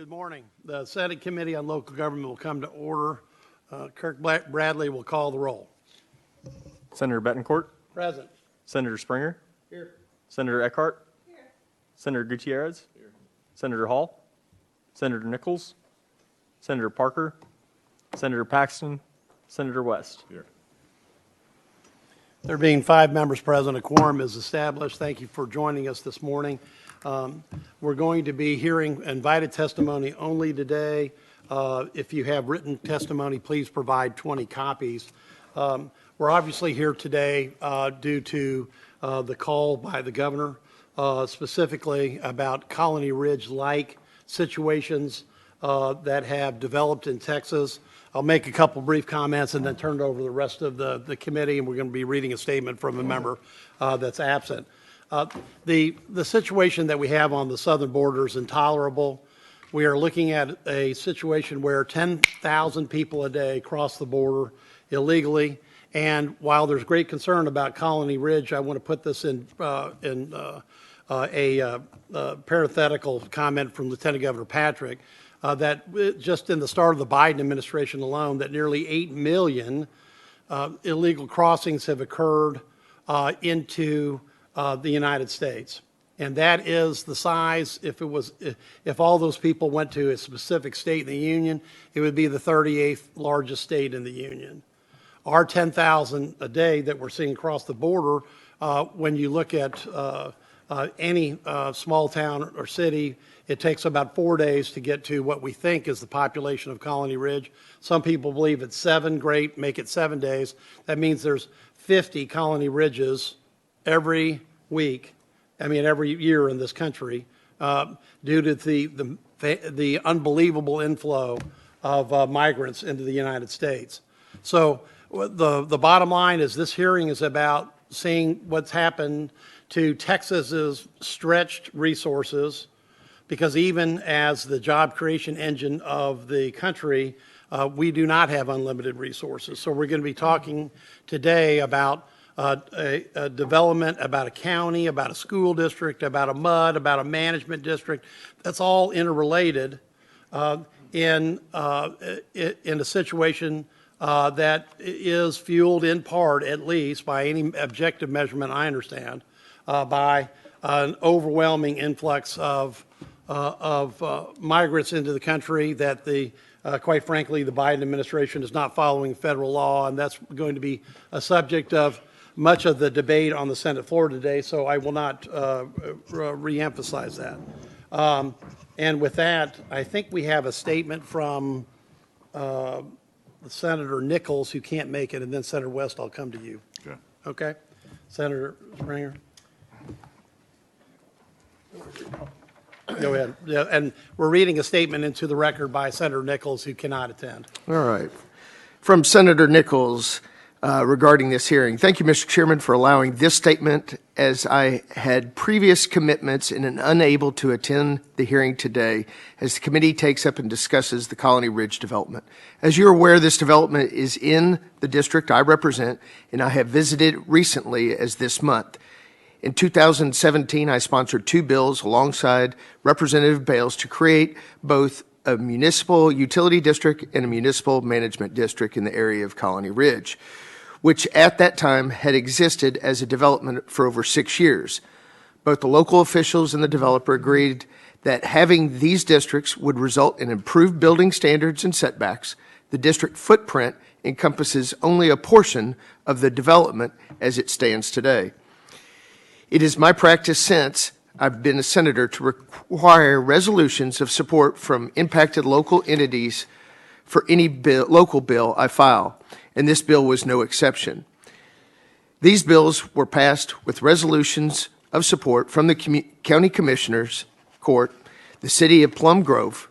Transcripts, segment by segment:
Good morning. The Senate Committee on Local Government will come to order. Kirk Bradley will call the roll. Senator Betancourt. Present. Senator Springer. Here. Senator Eckhart. Here. Senator Gutierrez. Here. Senator Hall. Senator Nichols. Senator Parker. Senator Paxton. Senator West. Here. There being 5 members present, a quorum is established. Thank you for joining us this morning. We're going to be hearing invited testimony only today. If you have written testimony, please provide 20 copies. We're obviously here today due to the call by the governor, specifically about Colony Ridge-like situations that have developed in Texas. I'll make a couple brief comments and then turn it over to the rest of the committee, and we're going to be reading a statement from a member that's absent. The situation that we have on the southern border is intolerable. We are looking at a situation where 10,000 people a day cross the border illegally, and while there's great concern about Colony Ridge, I want to put this in a parenthetical comment from Lieutenant Governor Patrick, that just in the start of the Biden administration alone, that nearly 8 million illegal crossings have occurred into the United States. And that is the size, if all those people went to a specific state in the Union, it would be the 38th largest state in the Union. Our 10,000 a day that we're seeing across the border, when you look at any small town or city, it takes about 4 days to get to what we think is the population of Colony Ridge. Some people believe it's 7, great, make it 7 days. That means there's 50 Colony Ridges every week, every year in this country, due to the unbelievable inflow of migrants into the United States. So the bottom line is this hearing is about seeing what's happened to Texas's stretched resources, because even as the job creation engine of the country, we do not have unlimited resources. So we're going to be talking today about a development, about a county, about a school district, about a MUD, about a management district. That's all interrelated in a situation that is fueled in part, at least, by any objective measurement I understand, by an overwhelming influx of migrants into the country that quite frankly, the Biden administration is not following federal law, and that's going to be a subject of much of the debate on the Senate floor today, so I will not re-emphasize that. And with that, I think we have a statement from Senator Nichols, who can't make it, and then Senator West, I'll come to you. Okay. Okay? Senator Springer? Go ahead. Yeah, and we're reading a statement into the record by Senator Nichols, who cannot attend. All right. From Senator Nichols regarding this hearing. Thank you, Mr. Chairman, for allowing this statement, as I had previous commitments and am unable to attend the hearing today as the committee takes up and discusses the Colony Ridge development. As you're aware, this development is in the district I represent, and I have visited recently as this month. In 2017, I sponsored 2 bills alongside Representative Bales to create both a municipal utility district and a municipal management district in the area of Colony Ridge, which at that time had existed as a development for over 6 years. Both the local officials and the developer agreed that having these districts would result in improved building standards and setbacks. The district footprint encompasses only a portion of the development as it stands today. It is my practice since I've been a senator to require resolutions of support from impacted local entities for any local bill I file, and this bill was no exception. These bills were passed with resolutions of support from the County Commissioners Court, the City of Plum Grove.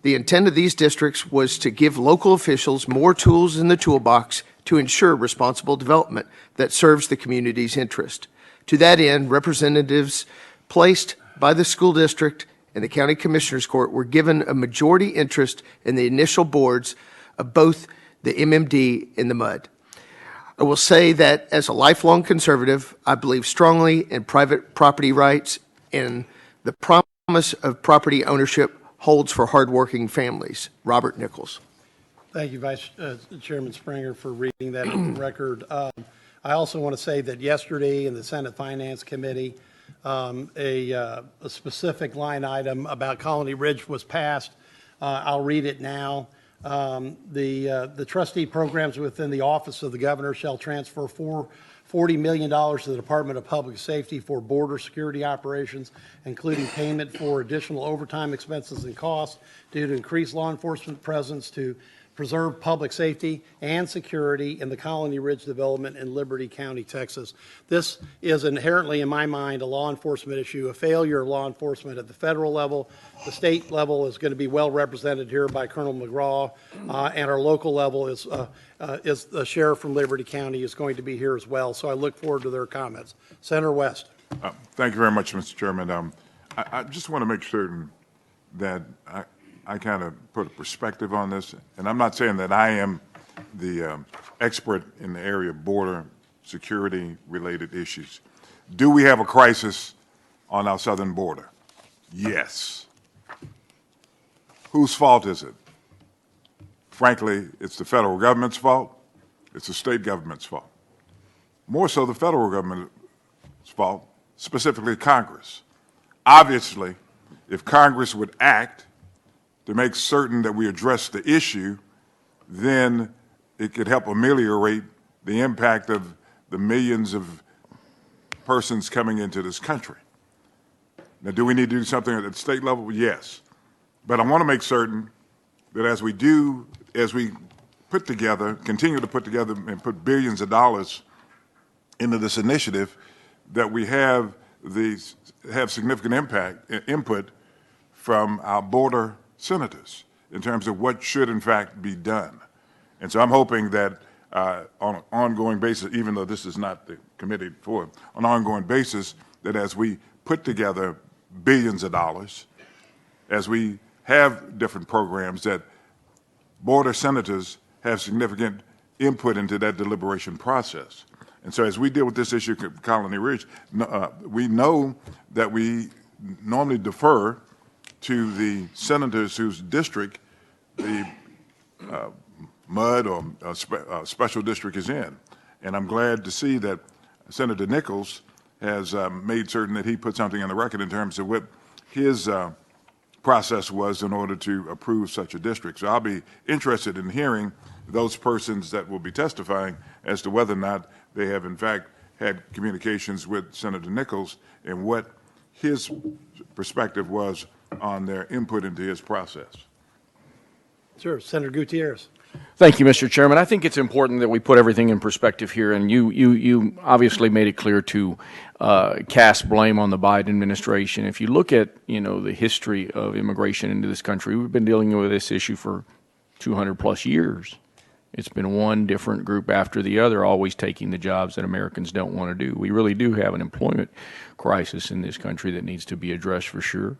The intent of these districts was to give local officials more tools in the toolbox to ensure responsible development that serves the community's interest. To that end, representatives placed by the school district and the County Commissioners Court were given a majority interest in the initial boards of both the MMD and the MUD. I will say that as a lifelong conservative, I believe strongly in private property rights and the promise of property ownership holds for hardworking families. Robert Nichols. Thank you, Vice Chairman Springer, for reading that into the record. I also want to say that yesterday in the Senate Finance Committee, a specific line item about Colony Ridge was passed. I'll read it now. The trustee programs within the Office of the Governor shall transfer $40 million to the Department of Public Safety for border security operations, including payment for additional overtime expenses and costs due to increased law enforcement presence to preserve public safety and security in the Colony Ridge development in Liberty County, Texas. This is inherently, in my mind, a law enforcement issue, a failure of law enforcement at the federal level. The state level is going to be well represented here by Colonel McGraw, and our local level is the sheriff from Liberty County is going to be here as well. So I look forward to their comments. Senator West. Thank you very much, Mr. Chairman. I just want to make certain that I kind of put a perspective on this, and I'm not saying that I am the expert in the area of border security related issues. Do we have a crisis on our southern border? Yes. Whose fault is it? Frankly, it's the federal government's fault. It's the state government's fault. More so the federal government's fault, specifically Congress. Obviously, if Congress would act to make certain that we address the issue, then it could help ameliorate the impact of the millions of persons coming into this country. Now, do we need to do something at the state level? Yes. But I want to make certain that as we put together, continue to put together and put billions of dollars into this initiative, that we have significant input from our border senators in terms of what should in fact be done. And so I'm hoping that on an ongoing basis, even though this is not the committee for it, on an ongoing basis, that as we put together billions of dollars, as we have different programs, that border senators have significant input into that deliberation process. And so as we deal with this issue of Colony Ridge, we know that we normally defer to the senators whose district the MUD or special district is in. And I'm glad to see that Senator Nichols has made certain that he put something on the record in terms of what his process was in order to approve such a district. So I'll be interested in hearing those persons that will be testifying as to whether or not they have in fact had communications with Senator Nichols and what his perspective was on their input into his process. Sure. Senator Gutierrez. Thank you, Mr. Chairman. I think it's important that we put everything in perspective here, and you obviously made it clear to cast blame on the Biden administration. If you look at, the history of immigration into this country, we've been dealing with this issue for 200 plus years. It's been one different group after the other, always taking the jobs that Americans don't want to do. We really do have an employment crisis in this country that needs to be addressed for sure.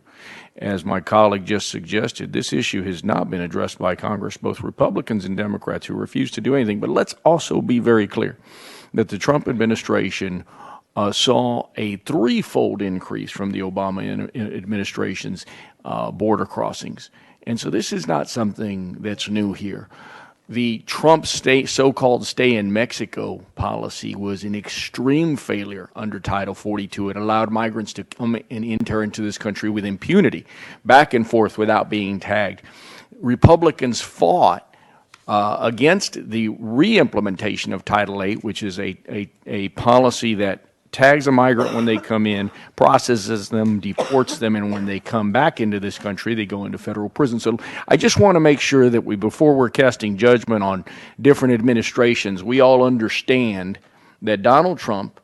As my colleague just suggested, this issue has not been addressed by Congress, both Republicans and Democrats who refuse to do anything. But let's also be very clear that the Trump administration saw a threefold increase from the Obama administration's border crossings. And so this is not something that's new here. The Trump so-called stay in Mexico policy was an extreme failure under Title 42. It allowed migrants to come and enter into this country with impunity, back and forth without being tagged. Republicans fought against the re-implementation of Title 8, which is a policy that tags a migrant when they come in, processes them, deports them, and when they come back into this country, they go into federal prison. So I just want to make sure that before we're casting judgment on different administrations, we all understand that Donald Trump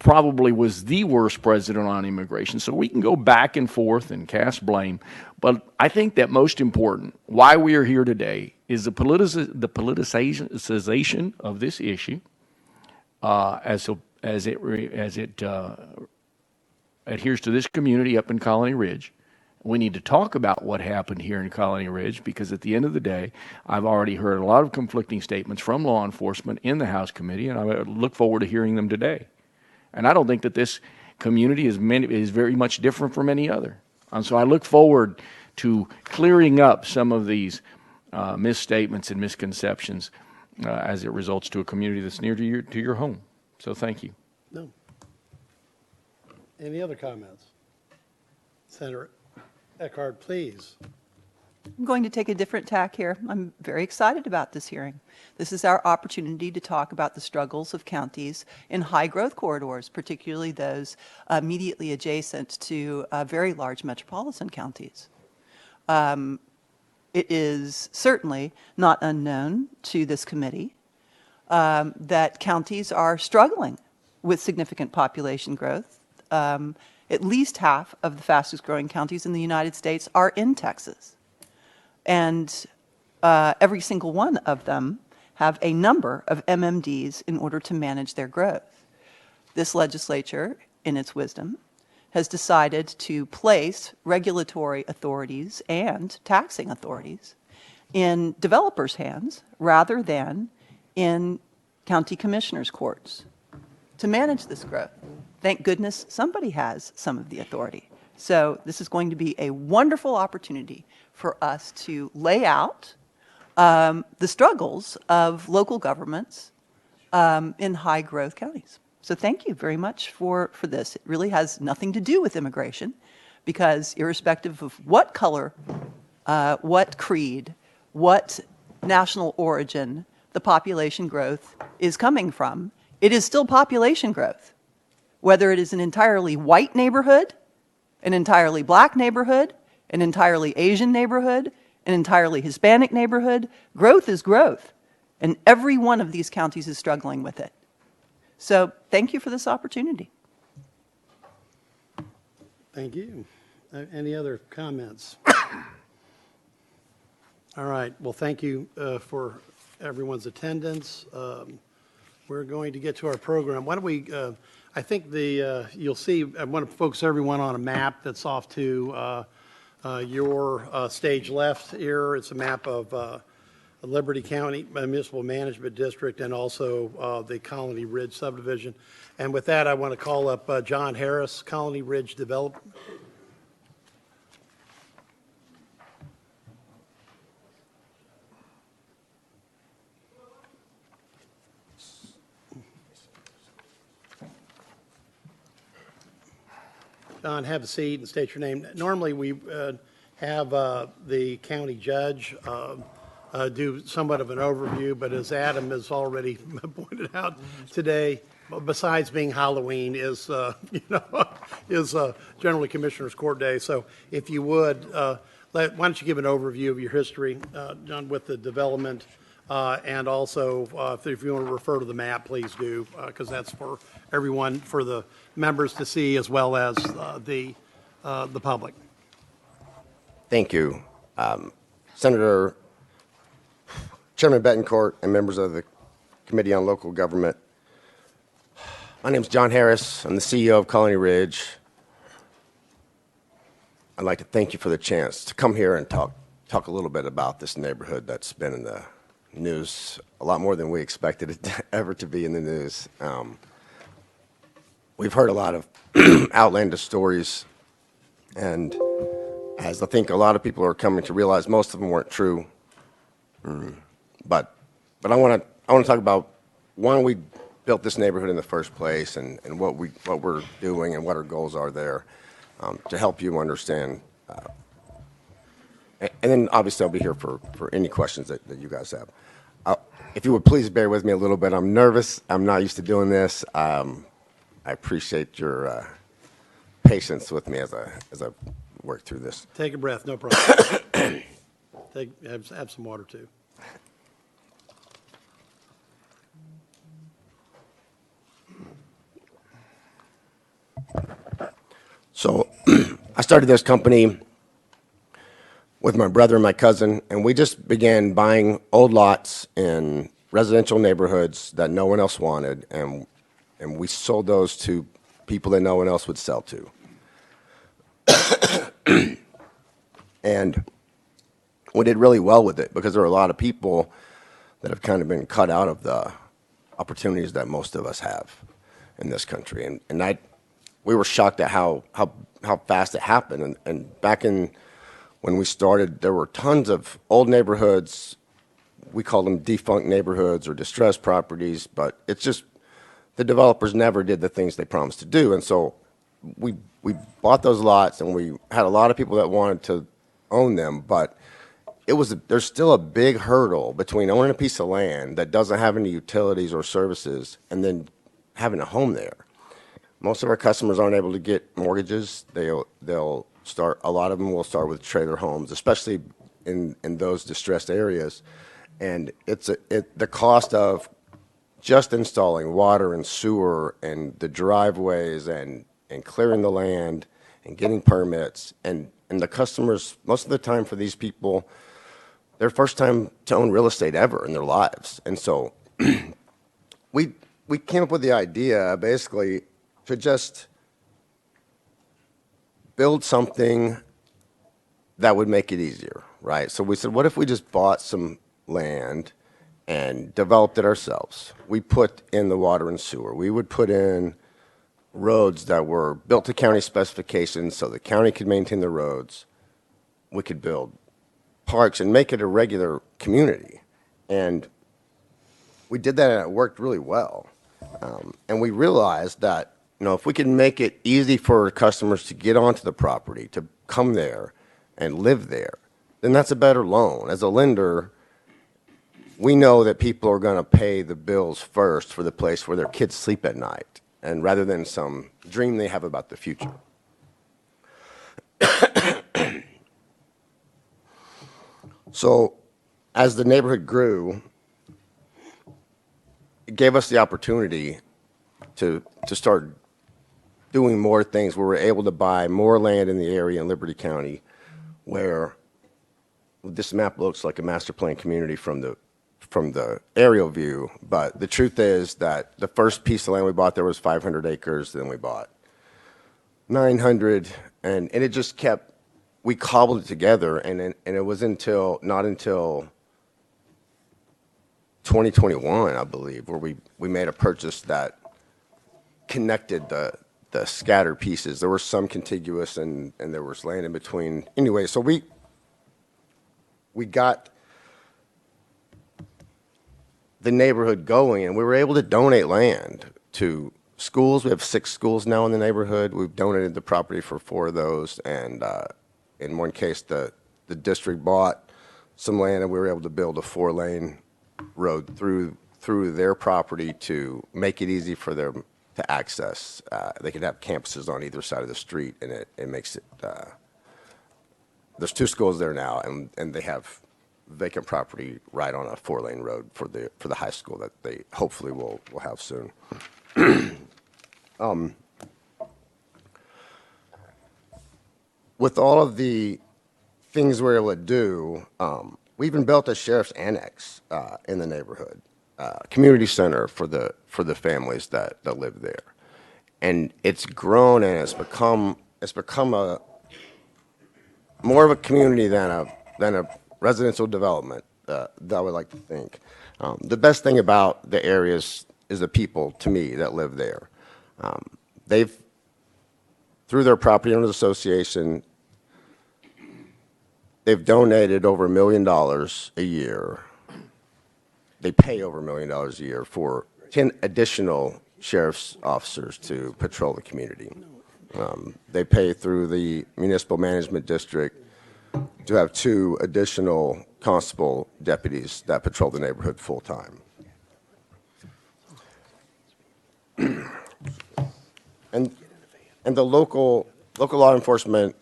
probably was the worst president on immigration. So we can go back and forth and cast blame. But I think that most important, why we are here today, is the politicization of this issue as it adheres to this community up in Colony Ridge. We need to talk about what happened here in Colony Ridge, because at the end of the day, I've already heard a lot of conflicting statements from law enforcement in the House committee, and I look forward to hearing them today. And I don't think that this community is very much different from any other. And so I look forward to clearing up some of these misstatements and misconceptions as it results to a community that's near to your home. So thank you. No. Any other comments? Senator Eckhart, please. I'm going to take a different tack here. I'm very excited about this hearing. This is our opportunity to talk about the struggles of counties in high-growth corridors, particularly those immediately adjacent to very large metropolitan counties. It is certainly not unknown to this committee that counties are struggling with significant population growth. At least half of the fastest-growing counties in the United States are in Texas. And every single one of them have a number of MMDs in order to manage their growth. This legislature, in its wisdom, has decided to place regulatory authorities and taxing authorities in developers' hands rather than in county commissioners' courts to manage this growth. Thank goodness somebody has some of the authority. So this is going to be a wonderful opportunity for us to lay out the struggles of local governments in high-growth counties. So thank you very much for this. It really has nothing to do with immigration, because irrespective of what color, what creed, what national origin the population growth is coming from, it is still population growth. Whether it is an entirely white neighborhood, an entirely black neighborhood, an entirely Asian neighborhood, an entirely Hispanic neighborhood, growth is growth. And every one of these counties is struggling with it. So thank you for this opportunity. Thank you. Any other comments? All right. Well, thank you for everyone's attendance. We're going to get to our program. Why don't we, I think you'll see, I want to focus everyone on a map that's off to your stage left here. It's a map of Liberty County Municipal Management District and also the Colony Ridge subdivision. And with that, I want to call up John Harris, Colony Ridge Development. John, have a seat and state your name. Normally, we have the county judge do somewhat of an overview, but as Adam has already pointed out today, besides being Halloween, is generally Commissioner's Court Day. So, if you would, why don't you give an overview of your history, John, with the development, and also if you want to refer to the map, please do, because that's for everyone, for the members to see as well as the public. Thank you. Senator, Chairman Betancourt, and members of the Committee on Local Government. My name is John Harris. I'm the CEO of Colony Ridge. I'd like to thank you for the chance to come here and talk a little bit about this neighborhood that's been in the news a lot more than we expected it ever to be in the news. We've heard a lot of outlandish stories, and as I think a lot of people are coming to realize, most of them weren't true. But I want to talk about why we built this neighborhood in the first place, and what we're doing and what our goals are there, to help you understand. And then obviously I'll be here for any questions that you guys have. If you would please bear with me a little bit. I'm nervous. I'm not used to doing this. I appreciate your patience with me as I work through this. Take a breath, no problem. Have some water too. So I started this company with my brother and my cousin, and we just began buying old lots in residential neighborhoods that no one else wanted, and we sold those to people that no one else would sell to. And we did really well with it because there are a lot of people that have kind of been cut out of the opportunities that most of us have in this country. And we were shocked at how fast it happened. And back in when we started, there were tons of old neighborhoods. We call them defunct neighborhoods or distressed properties, but it's just the developers never did the things they promised to do. And so we bought those lots, and we had a lot of people that wanted to own them, but there's still a big hurdle between owning a piece of land that doesn't have any utilities or services and then having a home there. Most of our customers aren't able to get mortgages. They'll start, a lot of them will start with trailer homes, especially in those distressed areas. And the cost of just installing water and sewer and the driveways and clearing the land and getting permits, and the customers, most of the time for these people, their first time to own real estate ever in their lives. And so we came up with the idea basically to just build something that would make it easier, right? So we said, what if we just bought some land and developed it ourselves? We put in the water and sewer. We would put in roads that were built to county specifications so the county could maintain the roads. We could build parks and make it a regular community. And we did that, and it worked really well. And we realized that, if we can make it easy for customers to get onto the property, to come there and live there, then that's a better loan. As a lender, we know that people are going to pay the bills first for the place where their kids sleep at night, and rather than some dream they have about the future. So as the neighborhood grew, it gave us the opportunity to start doing more things. We were able to buy more land in the area in Liberty County, where this map looks like a master plan community from the aerial view. But the truth is that the first piece of land we bought there was 500 acres. Then we bought 900, and it just kept. We cobbled it together, and it was not until 2021, I believe, where we made a purchase that connected the scattered pieces. There were some contiguous, and there was land in between. Anyway, so we got the neighborhood going, and we were able to donate land to schools. We have 6 schools now in the neighborhood. We've donated the property for 4 of those, and in one case, the district bought some land, and we were able to build a 4-lane road through their property to make it easy for them to access. They could have campuses on either side of the street, and it makes it. There's 2 schools there now, and they have vacant property right on a 4-lane road for the high school that they hopefully will have soon. With all of the things we're able to do, we even built a sheriff's annex in the neighborhood, community center for the families that live there, and it's grown, and it's become a more of a community than a residential development. That I would like to think. The best thing about the areas is the people, to me, that live there. They've, through their property owners association, they've donated over $1 million a year. They pay over $1 million a year for 10 additional sheriff's officers to patrol the community. They pay through the municipal management district to have 2 additional constable deputies that patrol the neighborhood full time. And the local law enforcement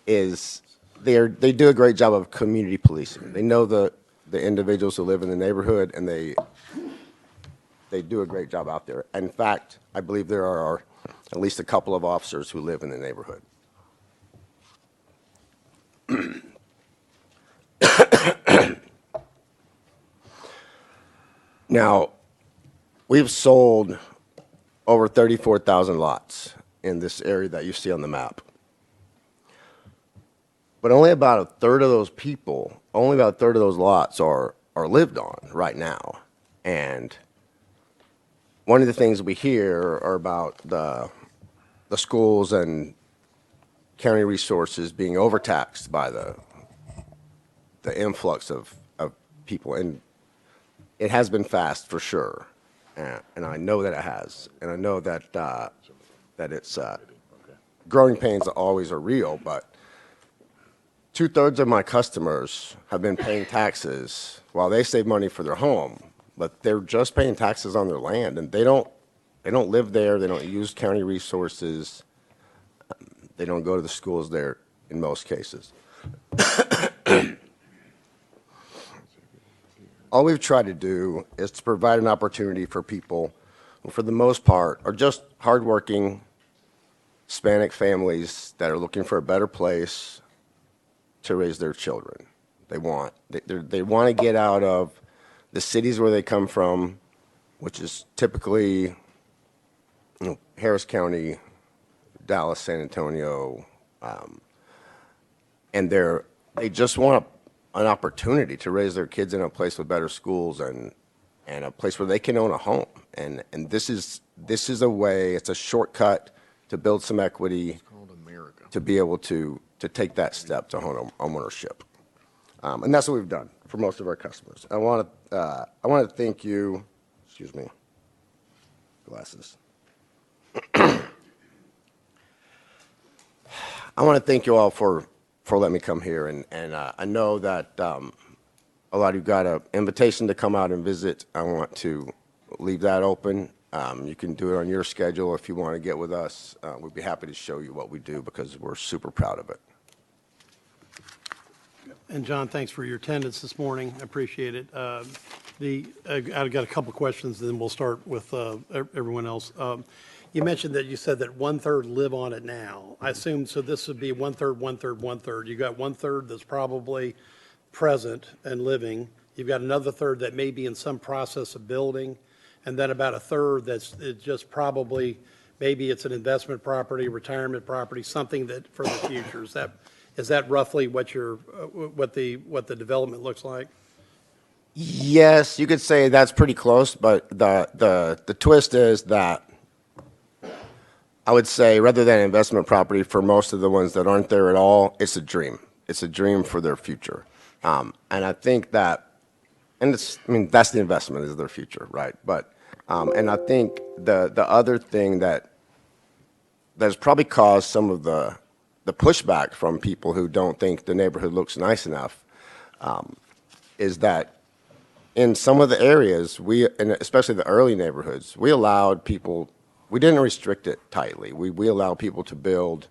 they do a great job of community policing. They know the individuals who live in the neighborhood, and they do a great job out there. In fact, I believe there are at least a couple of officers who live in the neighborhood. Now, we've sold over 34,000 lots in this area that you see on the map. But only about a third of those lots are lived on right now. And one of the things we hear are about the schools and county resources being overtaxed by the influx of people. And it has been fast for sure. And I know that it has. And I know that, that it's, growing pains always are real, but 2/3 of my customers have been paying taxes while they save money for their home, but they're just paying taxes on their land, and they don't live there. They don't use county resources. They don't go to the schools there in most cases. All we've tried to do is to provide an opportunity for people who, for the most part, are just hardworking Hispanic families that are looking for a better place to raise their children. They want to get out of the cities where they come from, which is typically, Harris County, Dallas, San Antonio, and they just want an opportunity to raise their kids in a place with better schools and a place where they can own a home. And this is a way. It's a shortcut to build some equity, to be able to take that step to home ownership. And that's what we've done for most of our customers. I want to thank you. Excuse me. Glasses. I want to thank you all for letting me come here. And I know that a lot of you got an invitation to come out and visit. I want to leave that open. You can do it on your schedule if you want to get with us. We'd be happy to show you what we do because we're super proud of it. And John, thanks for your attendance this morning. I appreciate it. I've got a couple questions, then we'll start with everyone else. You mentioned that you said that 1/3 live on it now. I assume, so this would be 1/3, 1/3, 1/3. You got 1/3 that's probably present and living. You've got another third that may be in some process of building, and then about a third that's just probably, maybe it's an investment property, retirement property, something that for the future. Is that roughly what the development looks like? Yes, you could say that's pretty close, but the twist is that I would say rather than investment property, for most of the ones that aren't there at all, it's a dream. It's a dream for their future. And I think that, that's the investment is their future, right? But, and I think the other thing that has probably caused some of the pushback from people who don't think the neighborhood looks nice enough is that in some of the areas, and especially the early neighborhoods, we allowed people, we didn't restrict it tightly. We allowed people to build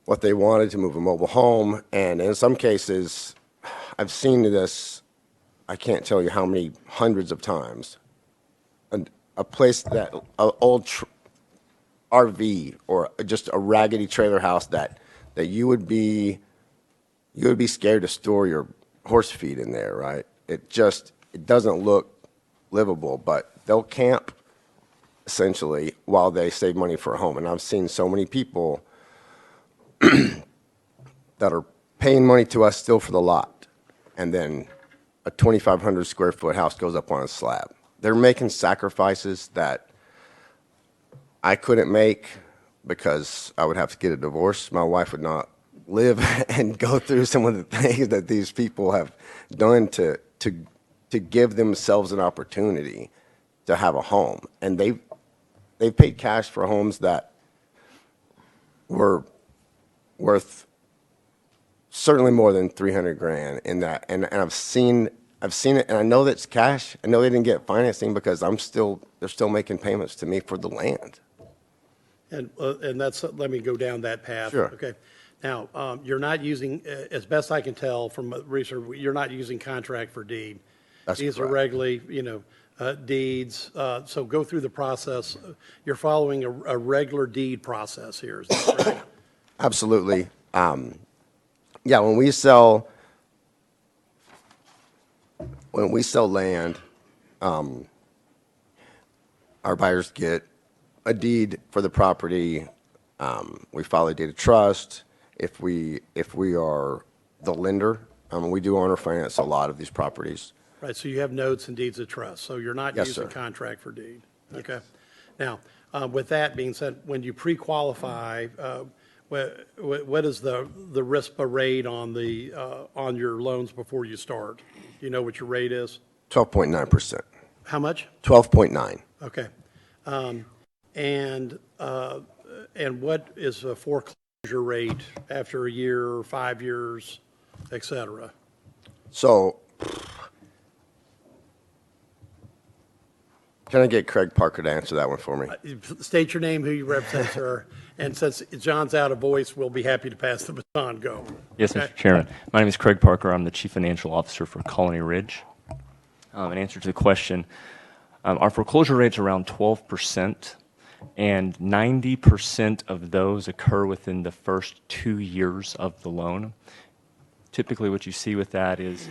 what they wanted, to move a mobile home. And in some cases, I've seen this, I can't tell you how many hundreds of times, a place that, an old RV or just a raggedy trailer house that you would be scared to store your horse feed in there, right? It doesn't look livable, but they'll camp essentially while they save money for a home. And I've seen so many people that are paying money to us still for the lot, and then a 2,500 square foot house goes up on a slab. They're making sacrifices that I couldn't make because I would have to get a divorce. My wife would not live and go through some of the things that these people have done to give themselves an opportunity to have a home. And they've paid cash for homes that were worth certainly more than $300,000 in that. And I've seen it, and I know that's cash. I know they didn't get financing because they're still making payments to me for the land. And let me go down that path. Sure. Okay. Now, you're not using, as best I can tell from research, you're not using contract for deed. That's These are correct. regularly, deeds. So go through the process. You're following a regular deed process here, is that correct? Absolutely. Yeah, when we sell land, our buyers get a deed for the property. We file a deed of trust. If we are the lender, we do owner finance a lot of these properties. Right, so you have notes and deeds of trust, so you're not Yes, using sir. contract for deed. Okay. Now, with that being said, when you pre-qualify, what is the RISPA rate on on your loans before you start? Do you know what your rate is? 12.9%. How much? 12.9. Okay. And what is a foreclosure rate after a year or 5 years, et cetera? So, can I get Craig Parker to answer that one for me? State your name, who you represent, sir. And since John's out of voice, we'll be happy to pass the baton. Go. Yes, Okay. Mr. Chairman. My name is Craig Parker. I'm the Chief Financial Officer for Colony Ridge. In answer to the question, our foreclosure rate's around 12%, and 90% of those occur within the first 2 years of the loan. Typically, what you see with that is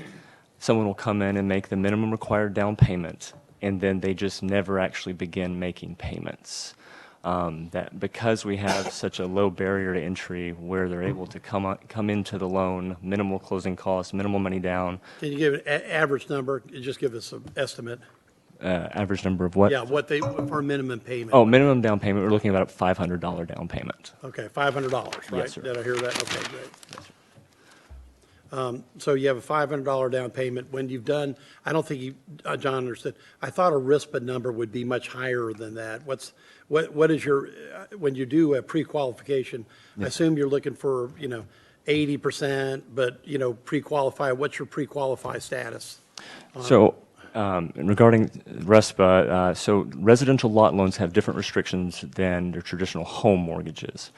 someone will come in and make the minimum required down payment, and then they just never actually begin making payments. That because we have such a low barrier to entry where they're able to come into the loan, minimal closing costs, minimal money down. Can you give an average number? Just give us an estimate. Average number of what? Yeah, for a minimum payment. Oh, minimum down payment, we're looking at about a $500 down payment. Okay, $500, right? Yes, sir. Did I hear that? Okay, great. So you have a $500 down payment. When you've done, I don't think John understood. I thought a RISPA number would be much higher than that. What is your, when you do a pre-qualification, I assume you're looking for, 80%, but, pre-qualify. What's your pre-qualify status? So regarding RESPA, so residential lot loans have different restrictions than their traditional home mortgages.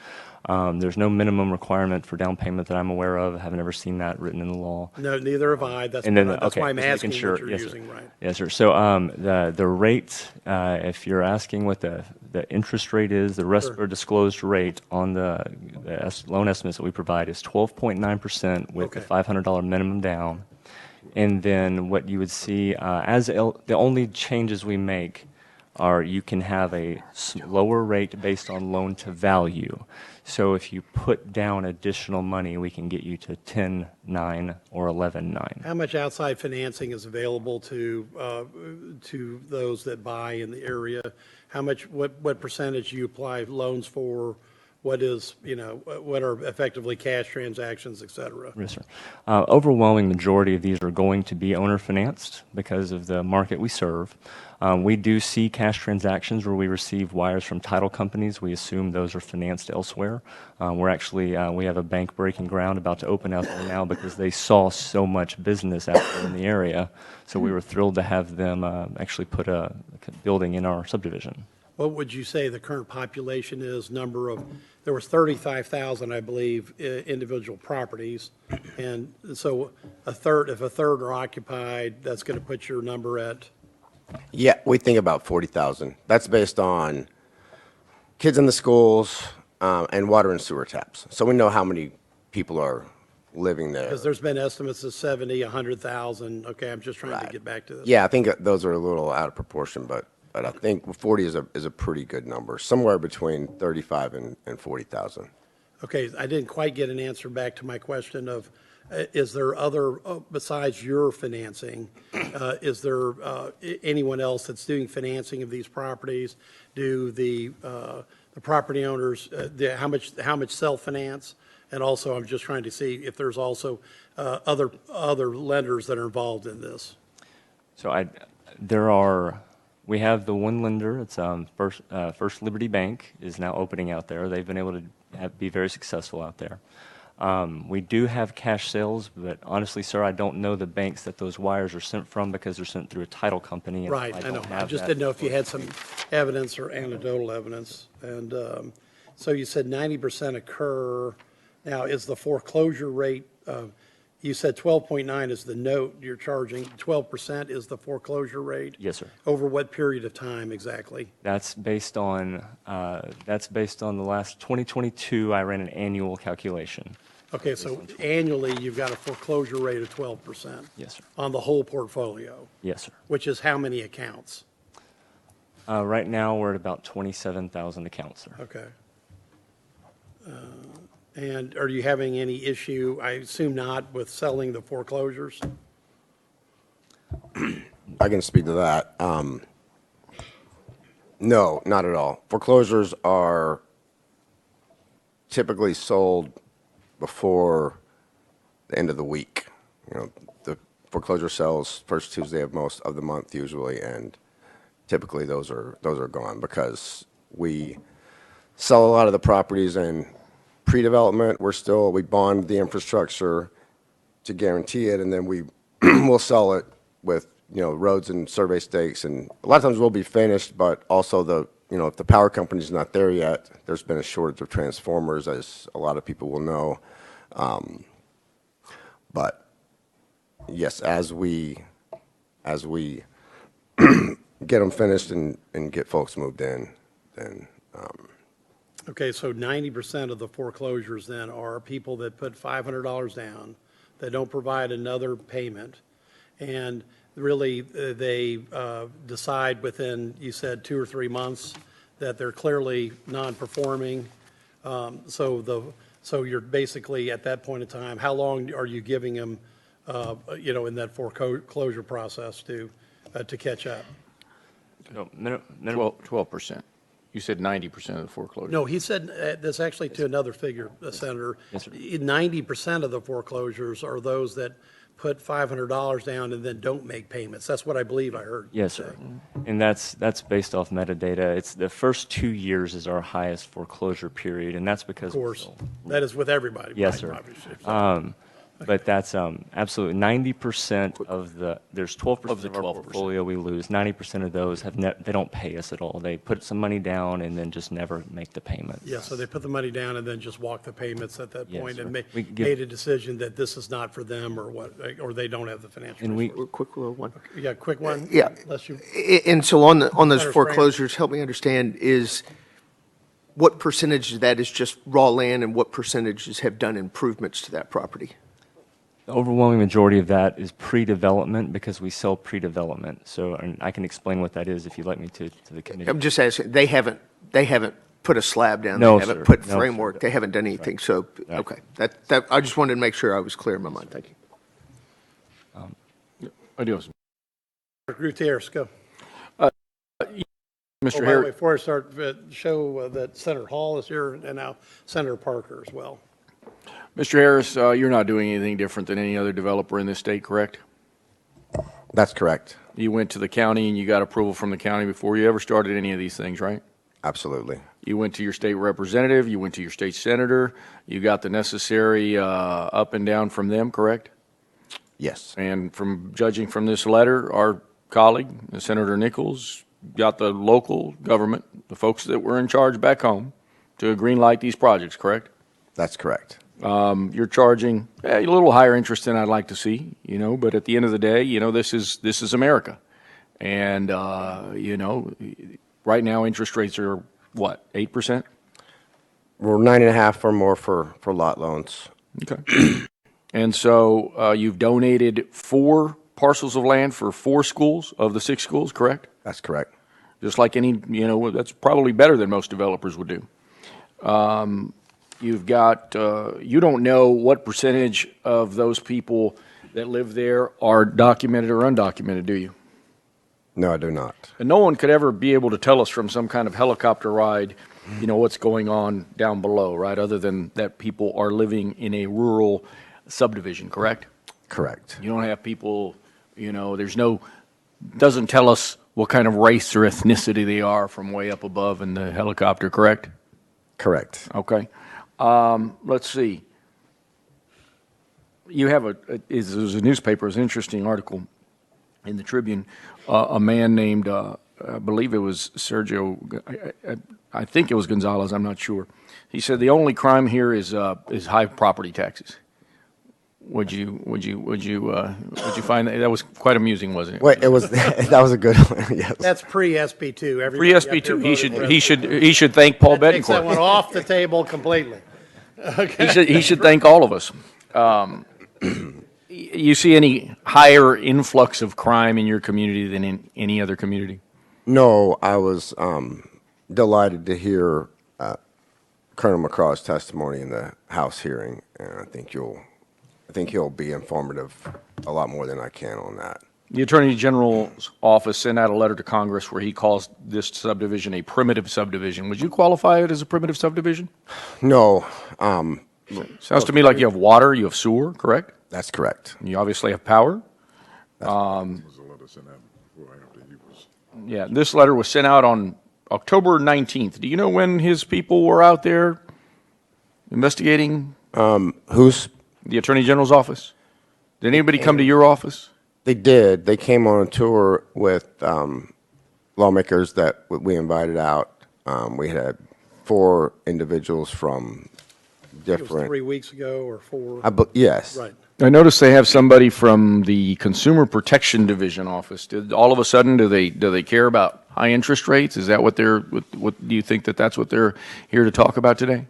There's no minimum requirement for down payment that I'm aware of. I haven't ever seen that written in the law. No, neither have I. That's Okay, why I'm just asking making sure. what you're Yes, using, sir. right? Yes, sir. So the rate, if you're asking what the interest rate is, the RESPA disclosed rate on the loan estimates that we provide is 12.9% with the Okay. $500 minimum down. And then what you would see the only changes we make are you can have a lower rate based on loan to value. So if you put down additional money, we can get you to 10.9 or 11.9. How much outside financing is available to those that buy in the area? What percentage do you apply loans for? What are effectively cash transactions, et cetera? Yes, sir. Overwhelming majority of these are going to be owner financed because of the market we serve. We do see cash transactions where we receive wires from title companies. We assume those are financed elsewhere. We have a bank breaking ground about to open out there now because they saw so much business out there in the area. So we were thrilled to have them actually put a building in our subdivision. What would you say the current population is, there was 35,000, I believe, individual properties. And so if a third are occupied, that's going to put your number at? Yeah, we think about 40,000. That's based on kids in the schools and water and sewer taps. So we know how many people are living there. Because there's been estimates of 70, 100,000. Okay, I'm just trying to Right. get back to this. Yeah, I think those are a little out of proportion, but I think 40 is a pretty good number, somewhere between 35 and 40,000. Okay, I didn't quite get an answer back to my question of, is there other, besides your financing, is there anyone else that's doing financing of these properties? Do the property owners, how much self-finance? And also, I'm just trying to see if there's also other lenders that are involved in this. So we have the one lender. It's First Liberty Bank is now opening out there. They've been able to be very successful out there. We do have cash sales, but honestly, sir, I don't know the banks that those wires are sent from because they're sent through a title company. And Right, I know. don't I have just that. didn't know if you had some evidence or anecdotal evidence. And so you said 90% occur. Now, is the foreclosure rate, you said 12.9 is the note you're charging, 12% is the foreclosure rate? Yes, sir. Over what period of time exactly? That's based on the last 2022. I ran an annual calculation. Okay, so annually, you've got a foreclosure rate of 12%? Yes, sir. On the whole portfolio, Yes, sir. which is how many accounts? Right now, we're at about 27,000 accounts, sir. Okay. And are you having any issue, I assume not, with selling the foreclosures? I can speak to that. No, not at all. Foreclosures are typically sold before the end of the week. You know, the foreclosure sells first Tuesday of most of the month usually, and typically those are gone because we sell a lot of the properties in pre-development. We bond the infrastructure to guarantee it, and then we will sell it with, you know, roads and survey stakes, and a lot of times we'll be finished, but also if the power company's not there yet, there's been a shortage of transformers, as a lot of people will know. But yes, as we get them finished and get folks moved in, then Okay, so 90% of the foreclosures then are people that put $500 down, that don't provide another payment, and really they decide within, you said, 2 or 3 months, that they're clearly non-performing. So you're basically at that point in time, how long are you giving them, in that foreclosure process to catch up? No, 12%. You said 90% of the foreclosures. No, he said, this actually to another figure, Senator. Yes, sir. 90% of the foreclosures are those that put $500 down and then don't make payments. That's what I believe I heard you Yes, say. sir. And that's based off metadata. It's the first 2 years is our highest foreclosure period, and that's because Of course, that is with everybody. Yes, right, sir. obviously. But that's absolutely 90% of there's 12% Of the of our 12%. portfolio we lose. 90% of those they don't pay us at all. They put some money down and then just never make the payments. Yeah, so they put the money down and then just walk the payments at that Yes, point and sir. We give- made a decision that this is not for them or what, or they don't have the financial And we, resources. Quick little one. You got a quick one? Yeah. Unless you, And so on those Senator Strand. foreclosures, help me understand, is what percentage of that is just raw land and what percentages have done improvements to that property? the overwhelming majority of that is pre-development because we sell pre-development. So and I can explain what that is if you'd like me to the committee. I'm just asking, they haven't put a slab down, No, they haven't sir. put No, sir. framework, they haven't done anything, so, Right. okay. That, I just wanted to make sure I was clear in my mind, thank you. Adios. Gutierrez, go. Mr. Oh, by the way, Harris, before I start, show that Senator Hall is here and now Senator Parker as well. Mr. Harris, you're not doing anything different than any other developer in this state, correct? that's correct. You went to the county and you got approval from the county before you ever started any of these things, right? Absolutely. You went to your state representative, you went to your state senator, you got the necessary up and down from them, correct? Yes. And from judging from this letter, our colleague, Senator Nichols, got the local government, the folks that were in charge back home, to green light these projects, correct? That's correct. You're charging a little higher interest than I'd like to see, but at the end of the day, this is America. And, right now interest rates are what, 8%? We're 9.5 or more for lot loans. Okay. And so you've donated 4 parcels of land for 4 schools of the 6 schools, correct? That's correct. Just like any, that's probably better than most developers would do. You've got, you don't know what percentage of those people that live there are documented or undocumented, do you? No, I do not. And no one could ever be able to tell us from some kind of helicopter ride, what's going on down below, right? Other than that people are living in a rural subdivision, correct? Correct. You don't have people, doesn't tell us what kind of race or ethnicity they are from way up above in the helicopter, correct? Correct. Okay. Let's see. You have there's a newspaper, it's an interesting article in the Tribune. A man named, I believe it was Sergio, I think it was Gonzalez, I'm not sure. He said the only crime here is high property taxes. Would you find that was quite amusing, wasn't it? Wait, it was that was a good one. Yes. That's pre-SB2. Free SB2. He should thank Paul Takes that one Betancourt. off the table completely. He should thank all of us. You see any higher influx of crime in your community than in any other community? No, I was delighted to hear Colonel McCraw's testimony in the House hearing, and I think he'll be informative a lot more than I can on that. The Attorney General's office sent out a letter to Congress where he calls this subdivision a primitive subdivision. Would you qualify it as a primitive subdivision? No, Sounds to me like you have water, you have sewer, correct? that's correct. You obviously have power. Was a letter sent out before or after he was. Yeah, this letter was sent out on October 19th. Do you know when his people were out there investigating Who's, the Attorney General's office? Did anybody come to your office? they did, they came on a tour with lawmakers that we invited out. We had 4 individuals from It was different. 3 weeks ago or 4. Yes. Right. I noticed they have somebody from the Consumer Protection Division office. Did all of a sudden do they care about high interest rates? Is that what they're what do you think that's what they're here to talk about today?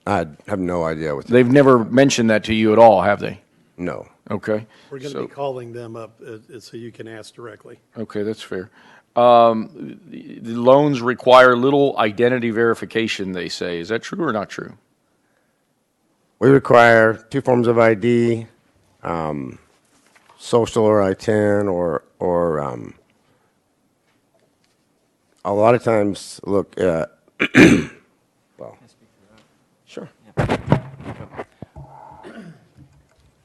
I have no idea what. They've never mentioned that to you at all, have they? No. Okay. We're going to be calling them up so you can ask directly. Okay, that's fair. The loans require little identity verification, they say. Is that true or not true? We require 2 forms of ID, social or I-10, or a lot of times, look, well, sure.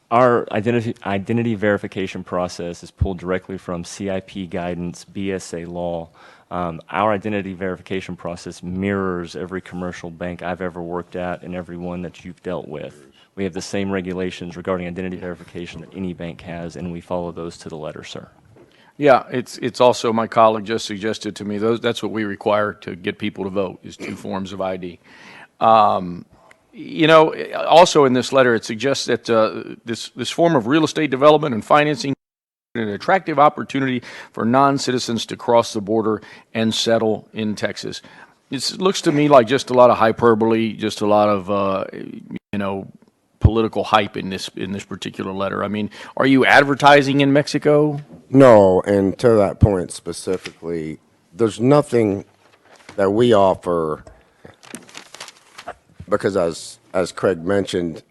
Our identity verification process is pulled directly from CIP guidance, BSA law. Our identity verification process mirrors every commercial bank I've ever worked at and every one that you've dealt with. We have the same regulations regarding identity verification that any bank has, and we follow those to the letter, sir. Yeah, it's also, my colleague just suggested to me, that's what we require to get people to vote, is 2 forms of ID. You know, also in this letter, it suggests that this form of real estate development and financing is an attractive opportunity for non-citizens to cross the border and settle in Texas. It looks to me like just a lot of hyperbole, just a lot of, political hype in this particular letter. I mean, are you advertising in Mexico? No, and to that point specifically, there's nothing that we offer because, as Craig mentioned,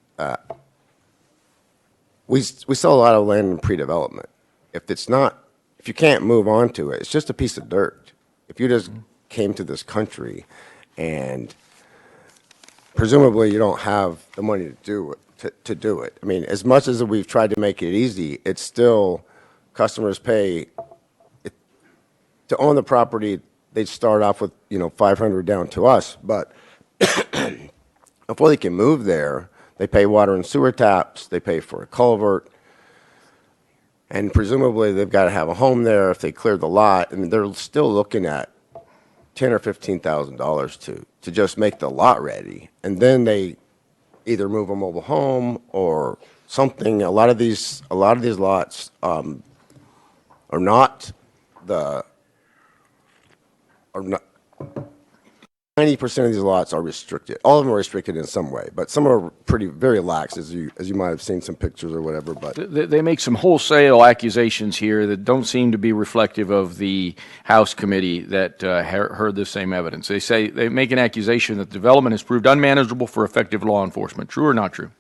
we sell a lot of land in pre-development. If you can't move on to it, it's just a piece of dirt. If you just came to this country and presumably you don't have the money to do it. I mean, as much as we've tried to make it easy, it's still customers pay to own the property. They start off with $500 down to us, but before they can move there, they pay water and sewer taps. They pay for a culvert, and presumably they've got to have a home there if they clear the lot. I mean, they're still looking at $10,000 or $15,000 to just make the lot ready, and then they either move a mobile home or something. A lot of these lots are not 90% of these lots are restricted. All of them are restricted in some way, but some are very lax, as you might have seen some pictures or whatever. But They make some wholesale accusations here that don't seem to be reflective of the House committee that heard the same evidence. They make an accusation that development has proved unmanageable for effective law enforcement. True or not true?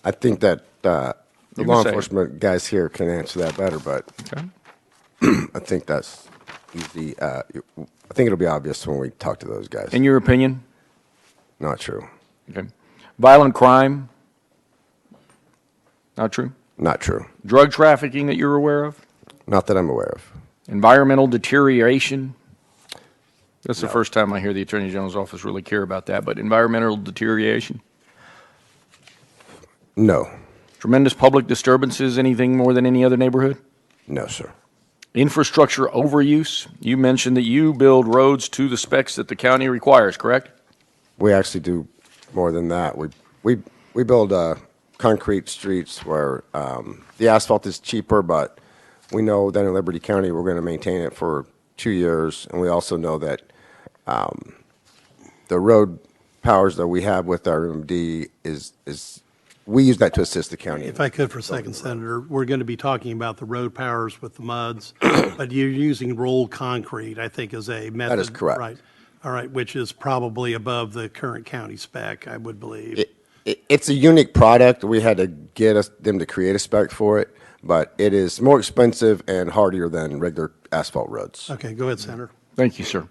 I think that the You law can say it. enforcement guys here can answer that better, but Okay. I think that's easy. I think it'll be obvious when we talk to those guys. In your opinion? Not true. Okay. Violent crime? Not true. Not true. Drug trafficking that you're aware of? Not that I'm aware of. Environmental deterioration? That's the first time I hear the Attorney General's office really care about that, but environmental deterioration? No. Tremendous public disturbances, anything more than any other neighborhood? No, sir. Infrastructure overuse? You mentioned that you build roads to the specs that the county requires, correct? We actually do more than that. We build concrete streets where the asphalt is cheaper, but we know that in Liberty County we're going to maintain it for 2 years, and we also know that the road powers that we have with our MD is we use that to assist the county. If I could for a second, Senator, we're going to be talking about the road powers with the MUDs, but you're using rolled concrete, I think, as a method. That is correct. Right. All right, which is probably above the current county spec, I would believe. It's a unique product. We had to get them to create a spec for it, but it is more expensive and hardier than regular asphalt roads. Okay, go ahead, Senator. Thank you, sir.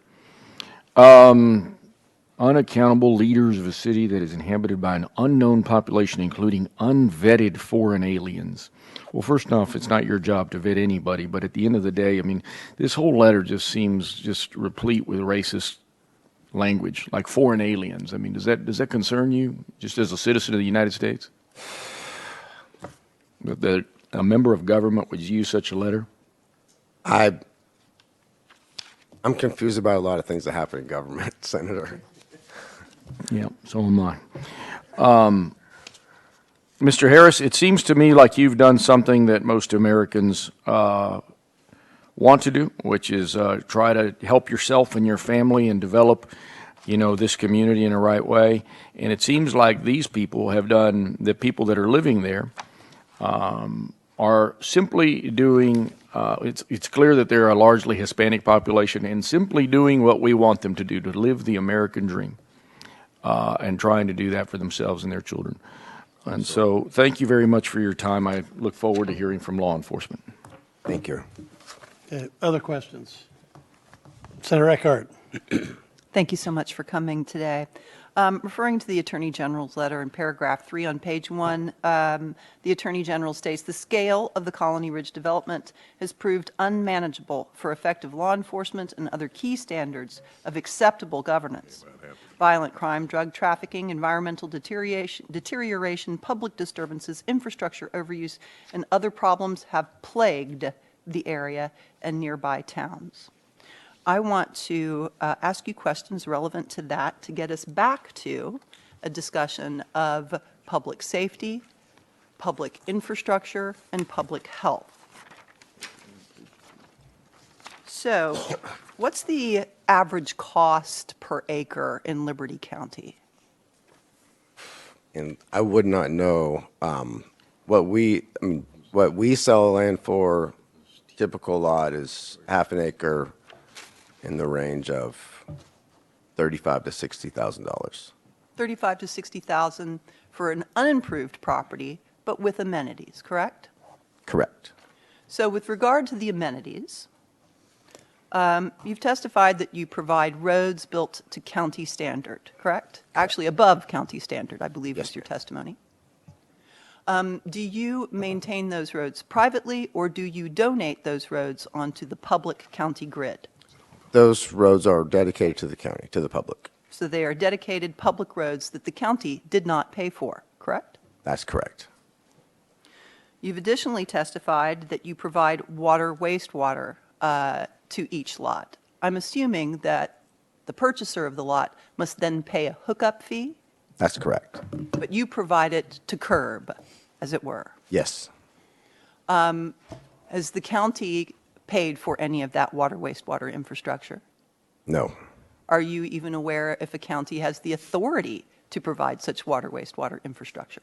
Unaccountable leaders of a city that is inhabited by an unknown population, including unvetted foreign aliens. Well, first off, it's not your job to vet anybody, but at the end of the day, I mean, this whole letter just seems just replete with racist language, like foreign aliens. I mean, does that concern you, just as a citizen of the United States? That a member of government would use such a letter? I'm confused about a lot of things that happen in government, Senator. Yeah, so am I. Mr. Harris, it seems to me like you've done something that most Americans want to do, which is try to help yourself and your family and develop, this community in the right way. And it seems like these people have done, the people that are living there are simply doing, it's clear that they're a largely Hispanic population and simply doing what we want them to do, to live the American dream, and trying to do that for themselves and their children. And so thank you very much for your time. I look forward to hearing from law enforcement. Thank you. Okay, other questions? Senator Eckhart. Thank you so much for coming today. Referring to the Attorney General's letter in paragraph 3 on page 1, the Attorney General states, the scale of the Colony Ridge development has proved unmanageable for effective law enforcement and other key standards of acceptable governance. Violent crime, drug trafficking, environmental deterioration, public disturbances, infrastructure overuse, and other problems have plagued the area and nearby towns. I want to ask you questions relevant to that to get us back to a discussion of public safety, public infrastructure, and public health. So, what's the average cost per acre in Liberty County? And I would not know what we sell land for. Typical lot is half an acre, in the range of $35,000 to $60,000. $35,000 to $60,000 for an unimproved property, but with amenities, correct? Correct. So, with regard to the amenities, you've testified that you provide roads built to county standard, correct? Actually, above county standard, I believe Yes, is your ma'am. testimony. Do you maintain those roads privately, or do you donate those roads onto the public county grid? Those roads are dedicated to the county, to the public. So they are dedicated public roads that the county did not pay for, correct? That's correct. You've additionally testified that you provide water, wastewater to each lot. I'm assuming that the purchaser of the lot must then pay a hookup fee, That's correct. but you provide it to curb, as it were. Yes. Has the county paid for any of that water, wastewater infrastructure? No. Are you even aware if a county has the authority to provide such water, wastewater infrastructure?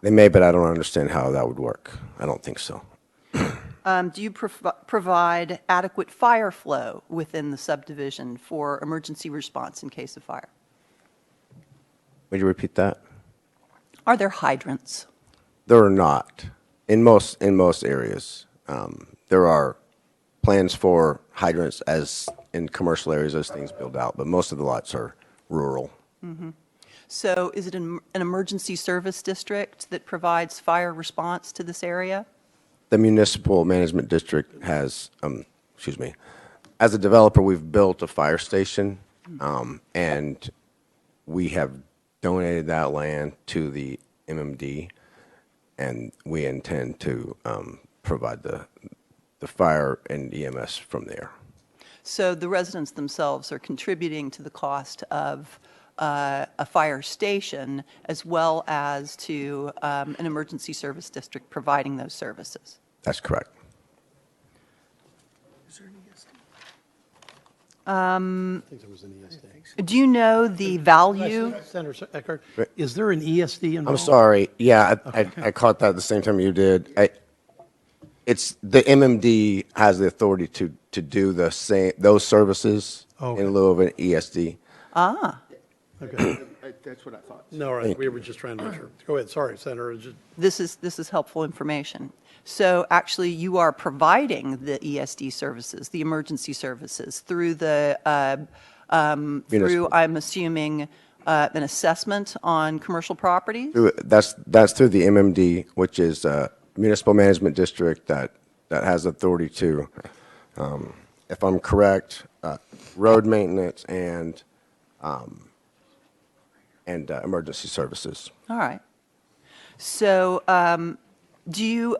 They may, but I don't understand how that would work. I don't think so. Do you provide adequate fire flow within the subdivision for emergency response in case of fire? Would you repeat that? Are there hydrants? There are not. In most areas, there are plans for hydrants as in commercial areas as things build out, but most of the lots are rural. So is it an emergency service district that provides fire response to this area? The municipal management district has, as a developer, we've built a fire station, and we have donated that land to the MMD, and we intend to provide the fire and EMS from there. So the residents themselves are contributing to the cost of a fire station as well as to an emergency service district providing those services. That's correct. I think there was an ESD. Do you know the value? Senator Eckhart, is there an ESD involved? I'm sorry. Yeah, I caught that at the same time you did. It's the MMD has the authority to do those services Okay. in lieu of an ESD. Ah, Okay. That's what I thought. No, right, we were just trying to make sure. Go ahead, sorry, Senator. This is helpful information. So actually, you are providing the ESD services, the emergency services, through the through, I'm assuming, an assessment on commercial properties. That's through the MMD, which is a municipal management district that has authority to, if I'm correct, road maintenance and emergency services. All right. So, do you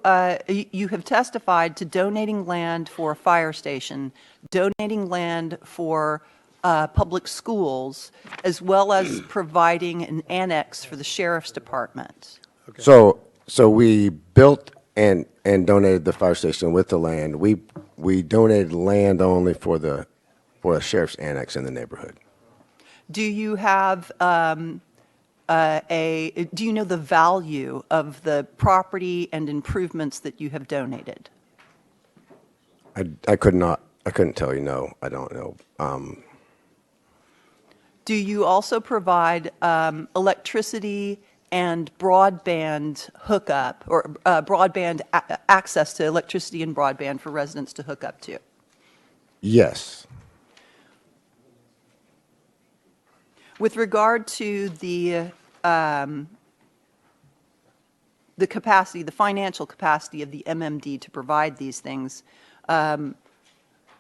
you have testified to donating land for a fire station, donating land for public schools, as well as providing an annex for the sheriff's department. So we built and donated the fire station with the land. We donated land only for the sheriff's annex in the neighborhood. Do you have do you know the value of the property and improvements that you have donated? I couldn't tell you. No, I don't know. Do you also provide electricity and broadband hookup, or broadband access to electricity and broadband for residents to hook up to? Yes. With regard to the capacity, the financial capacity of the MMD to provide these things,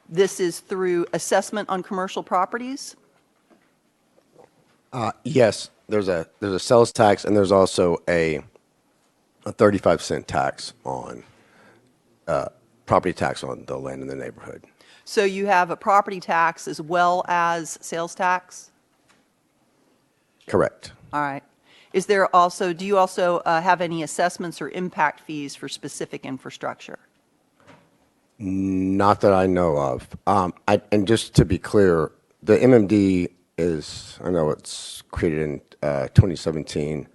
this is through assessment on commercial properties? Yes. There's a sales tax, and there's also a 35-cent tax on property tax on the land in the neighborhood. So you have a property tax as well as sales tax? Correct. All right. Is there also, do you also have any assessments or impact fees for specific infrastructure? Not that I know of. And just to be clear, the MMD is, I know it's created in 2017,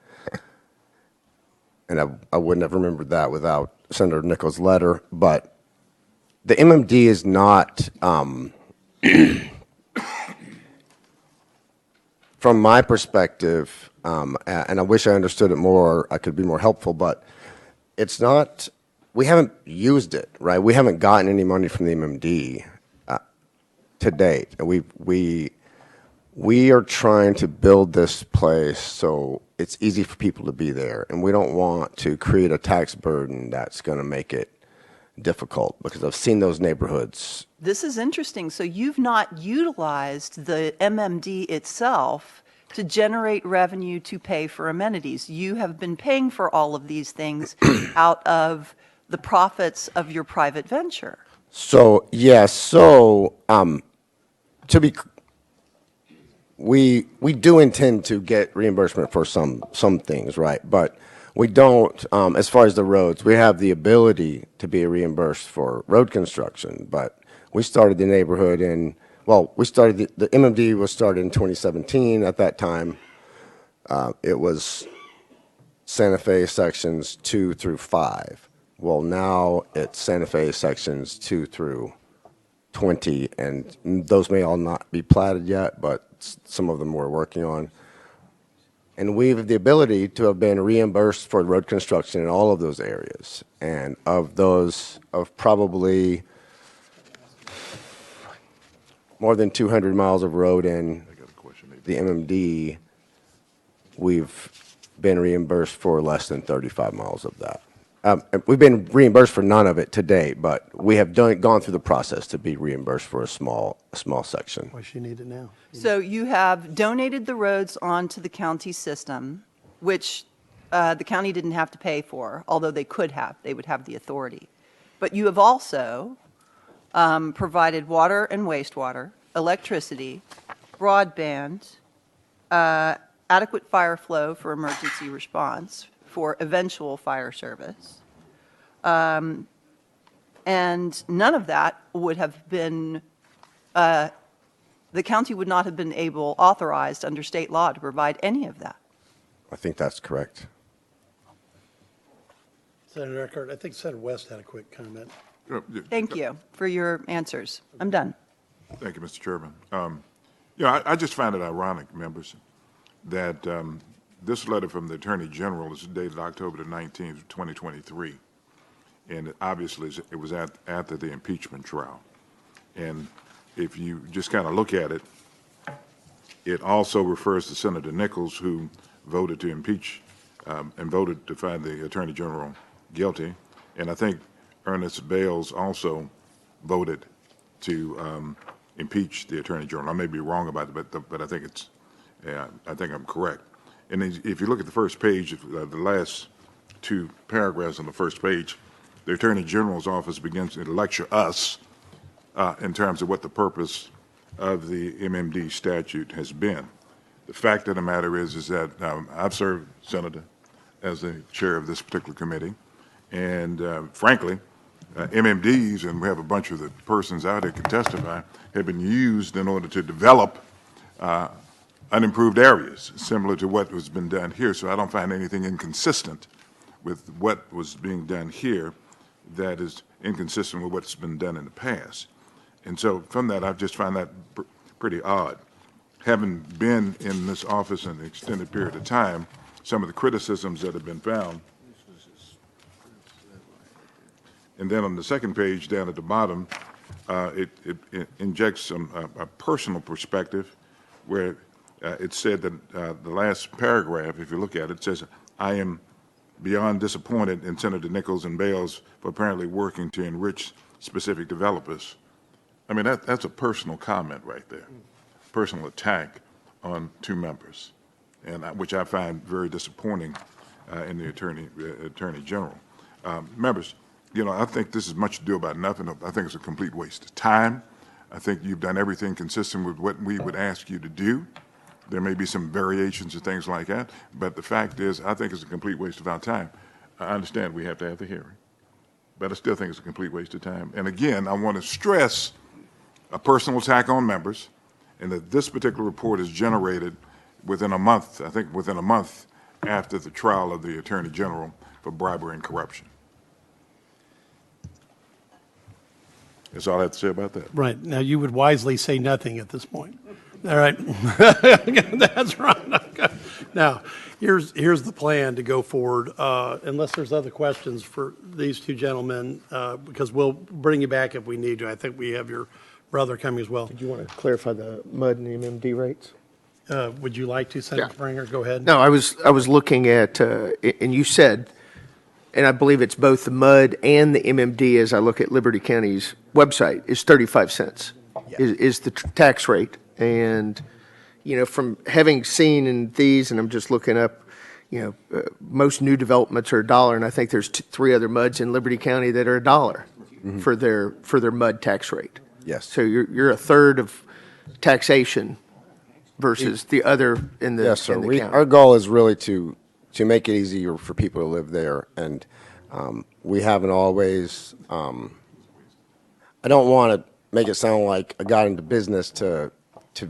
and I wouldn't have remembered that without Senator Nichols' letter, but the MMD is not, from my perspective, and I wish I understood it more, I could be more helpful, but it's not, we haven't used it, right? We haven't gotten any money from the MMD to date. We are trying to build this place so it's easy for people to be there, and we don't want to create a tax burden that's going to make it difficult, because I've seen those neighborhoods. This is interesting. So you've not utilized the MMD itself to generate revenue to pay for amenities. You have been paying for all of these things out of the profits of your private venture. So, yes, so to be, we do intend to get reimbursement for some things, right? But we don't, as far as the roads, we have the ability to be reimbursed for road construction, but we started the neighborhood in, well, we started, the MMD was started in 2017. At that time, it was Santa Fe sections 2 through 5. Well, now it's Santa Fe sections 2 through 20, and those may all not be platted yet, but some of them we're working on. And we have the ability to have been reimbursed for road construction in all of those areas. And of those, of probably more than 200 miles of road in the MMD, we've been reimbursed for less than 35 miles of that. We've been reimbursed for none of it to date, but we have gone through the process to be reimbursed for a small section. Why she need it now? So you have donated the roads onto the county system, which the county didn't have to pay for, although they could have. They would have the authority. But you have also provided water and wastewater, electricity, broadband, adequate fire flow for emergency response, for eventual fire service. And none of that would have been, the county would not have been authorized under state law to provide any of that. I think that's correct. Senator Eckhart, I think Senator West had a quick comment. Thank you for your answers. I'm done. Thank you, Mr. Chairman. I just find it ironic, members, that this letter from the Attorney General is dated October the 19th, 2023, and obviously it was after the impeachment trial. And if you just kind of look at it, it also refers to Senator Nichols, who voted to impeach and voted to find the Attorney General guilty. And I think Ernest Bales also voted to impeach the Attorney General. I may be wrong about it, but I think it's, I think I'm correct. And if you look at the first page, the last two paragraphs on the first page, the Attorney General's office begins to lecture us in terms of what the purpose of the MMD statute has been. The fact of the matter is that I've served, Senator, as the chair of this particular committee, and frankly, MMDs, and we have a bunch of the persons out there can testify, have been used in order to develop unimproved areas, similar to what has been done here. So I don't find anything inconsistent with what was being done here that is inconsistent with what's been done in the past. And so from that, I just find that pretty odd. Having been in this office an extended period of time, some of the criticisms that have been found, and then on the second page down at the bottom, it injects some a personal perspective where it said that the last paragraph, if you look at it, says, "I am beyond disappointed in Senator Nichols and Bales for apparently working to enrich specific developers." I mean, that's a personal comment right there, personal attack on two members, and which I find very disappointing in the Attorney General. Members, you know, I think this is much ado about nothing. I think it's a complete waste of time. I think you've done everything consistent with what we would ask you to do. There may be some variations and things like that, but the fact is, I think it's a complete waste of our time. I understand we have to have the hearing, but I still think it's a complete waste of time. And again, I want to stress a personal attack on members, and that this particular report is generated within a month, I think within a month after the trial of the Attorney General for bribery and corruption. That's all I have to say about that. Right. Now, you would wisely say nothing at this point. All right. That's right. Now, here's the plan to go forward, unless there's other questions for these two gentlemen, because we'll bring you back if we need to. I think we have your brother coming as well. Did you want to clarify the MUD and the MMD rates? Would you like to, Senator Springer? Go ahead. No, I was looking at, and you said, and I believe it's both the MUD and the MMD, as I look at Liberty County's website, is 35 cents, is the tax rate. And, you know, from having seen in these, and I'm just looking up, you know, most new developments are $1, and I think there's three other MUDs in Liberty County that are $1 for their MUD tax rate. Yes. So you're a third of taxation versus the other in the, Yes, sir. in the county. Our goal is really to make it easier for people to live there, and we haven't always. I don't want to make it sound like I got into business to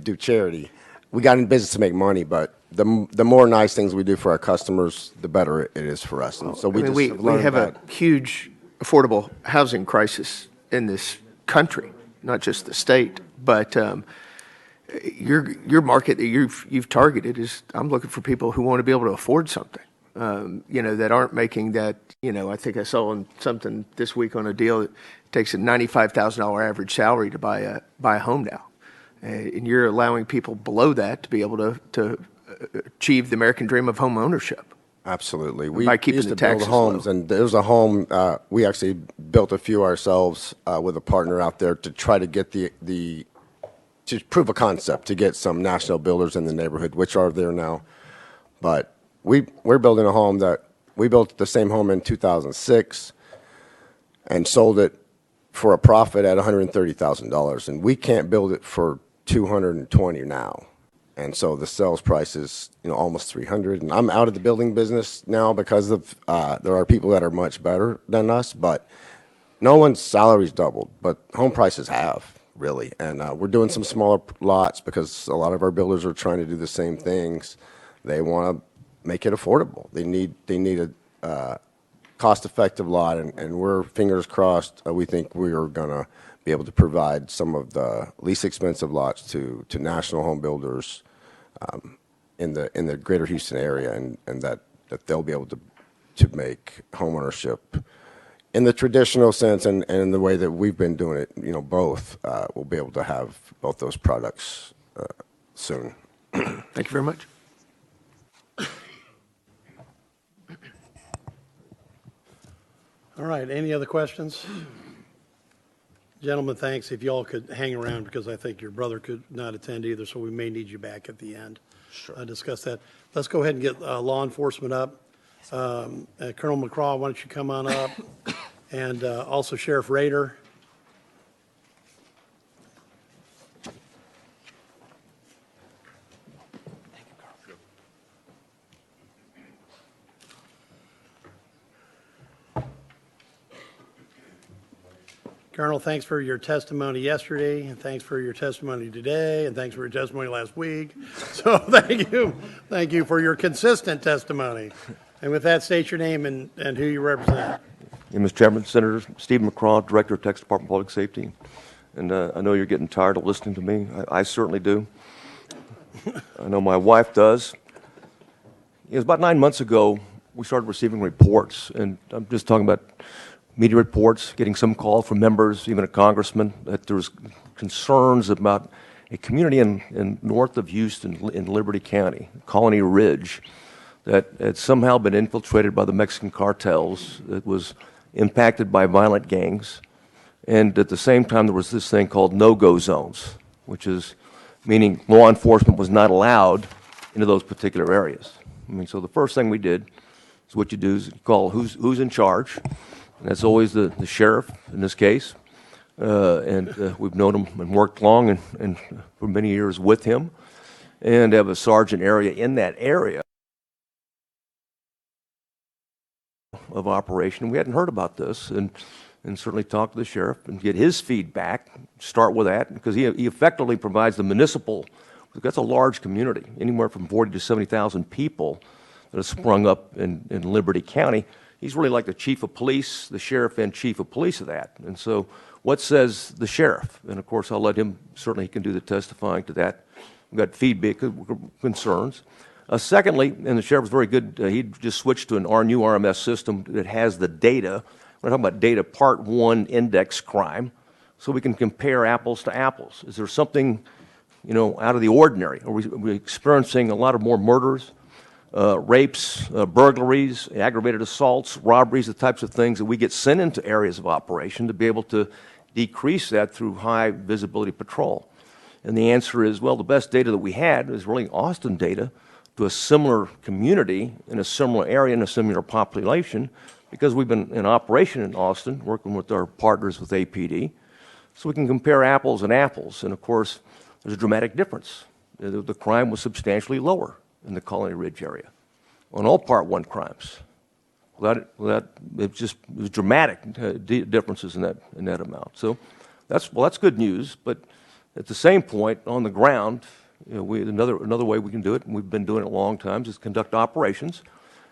do charity. We got into business to make money, but the more nice things we do for our customers, the better it is for us. And so we have a huge affordable housing crisis in this country, not just the state, but your market that you've targeted is, I'm looking for people who want to be able to afford something, you know, that aren't making that, you know, I think I saw on something this week on a deal that takes a $95,000 average salary to buy a home now. And you're allowing people below that to be able to achieve the American dream of home ownership. Absolutely. We By keeping used the to build taxes homes, low. and there was a home, we actually built a few ourselves with a partner out there to try to get to prove a concept, to get some national builders in the neighborhood, which are there now. But we're building a home that, we built the same home in 2006 and sold it for a profit at $130,000, and we can't build it for $220 now. And so the sales price is, you know, almost $300. And I'm out of the building business now because of there are people that are much better than us, but no one's salary's doubled, but home prices have, really. And we're doing some smaller lots because a lot of our builders are trying to do the same things. They want to make it affordable. They need a cost-effective lot, and we're, fingers crossed, we think we are going to be able to provide some of the least expensive lots to national home builders in the greater Houston area, and that they'll be able to make homeownership in the traditional sense and in the way that we've been doing it, both, we'll be able to have both those products soon. Thank you very much. All right, any other questions? Gentlemen, thanks. If y'all could hang around, because I think your brother could not attend either, so we may need you back at the end. Sure. Discuss that. Let's go ahead and get law enforcement up. Colonel McCraw, why don't you come on up? And also Sheriff Rader. Colonel, thanks for your testimony yesterday, and thanks for your testimony today, and thanks for your testimony last week. So thank you for your consistent testimony. And with that, state your name and who you represent. Yeah, Mr. Chairman, Senator Stephen McCraw, Director of Texas Department of Public Safety. And I know you're getting tired of listening to me. I certainly do. I know my wife does. It was about 9 months ago, we started receiving reports, and I'm just talking about media reports, getting some call from members, even a congressman, that there was concerns about a community in north of Houston in Liberty County, Colony Ridge, that had somehow been infiltrated by the Mexican cartels, that was impacted by violent gangs. And at the same time, there was this thing called no-go zones, which is meaning law enforcement was not allowed into those particular areas. I mean, so the first thing we did is what you do is you call who's in charge. And that's always the sheriff in this case. We've known him and worked long and for many years with him, and have a sergeant area in that area of operation. We hadn't heard about this, and certainly talk to the sheriff and get his feedback, start with that, because he effectively provides the municipal, that's a large community, anywhere from 40 to 70,000 people that have sprung up in Liberty County. He's really like the chief of police, the sheriff and chief of police of that. And so what says the sheriff? And of course, I'll let him, certainly he can do the testifying to that. We've got feedback, concerns. Secondly, and the sheriff was very good, he just switched to our new RMS system that has the data. We're talking about data part 1 index crime, so we can compare apples to apples. Is there something, out of the ordinary? Are we experiencing a lot of more murders? Rapes, burglaries, aggravated assaults, robberies, the types of things that we get sent into areas of operation to be able to decrease that through high visibility patrol. And the answer is, well, the best data that we had is really Austin data to a similar community in a similar area in a similar population, because we've been in operation in Austin working with our partners with APD, so we can compare apples and apples. And of course, there's a dramatic difference. The crime was substantially lower in the Colony Ridge area on all Part 1 crimes. It was dramatic differences in that amount. So that's good news. But at the same point, on the ground, another way we can do it, and we've been doing it a long time, is conduct operations,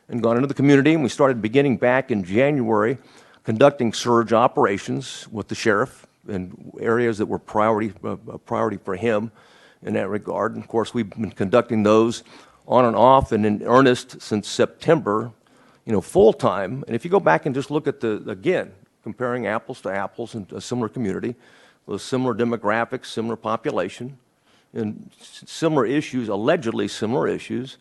and gone into the community. And we started beginning back in January, conducting surge operations with the sheriff in areas that were priority for him in that regard. And of course, we've been conducting those on and off and in earnest since September, full-time. And if you go back and just look at again, comparing apples to apples in a similar community, with similar demographics, similar population, and similar issues, allegedly similar issues,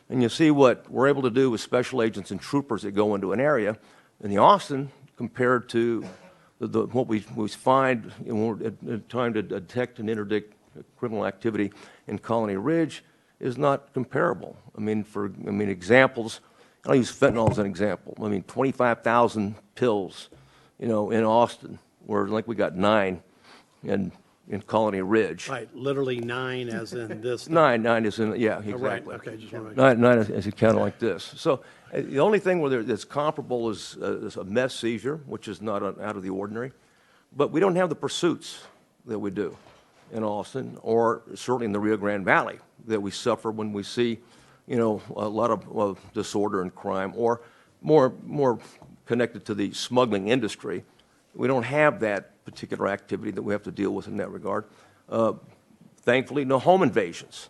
and you see what we're able to do with special agents and troopers that go into an area in the Austin compared to what we find in trying to detect and interdict criminal activity in Colony Ridge is not comparable. Examples, I'll use fentanyl as an example. 25,000 pills, in Austin, where we got 9 in Colony Ridge. Right, literally 9 as in this. Nine is in, yeah, exactly. Right, okay, just want to make Nine as it counted like this. So the only thing that's comparable is a meth seizure, which is not out of the ordinary. But we don't have the pursuits that we do in Austin, or certainly in the Rio Grande Valley, that we suffer when we see, a lot of disorder and crime, or more connected to the smuggling industry. We don't have that particular activity that we have to deal with in that regard. Thankfully, no home invasions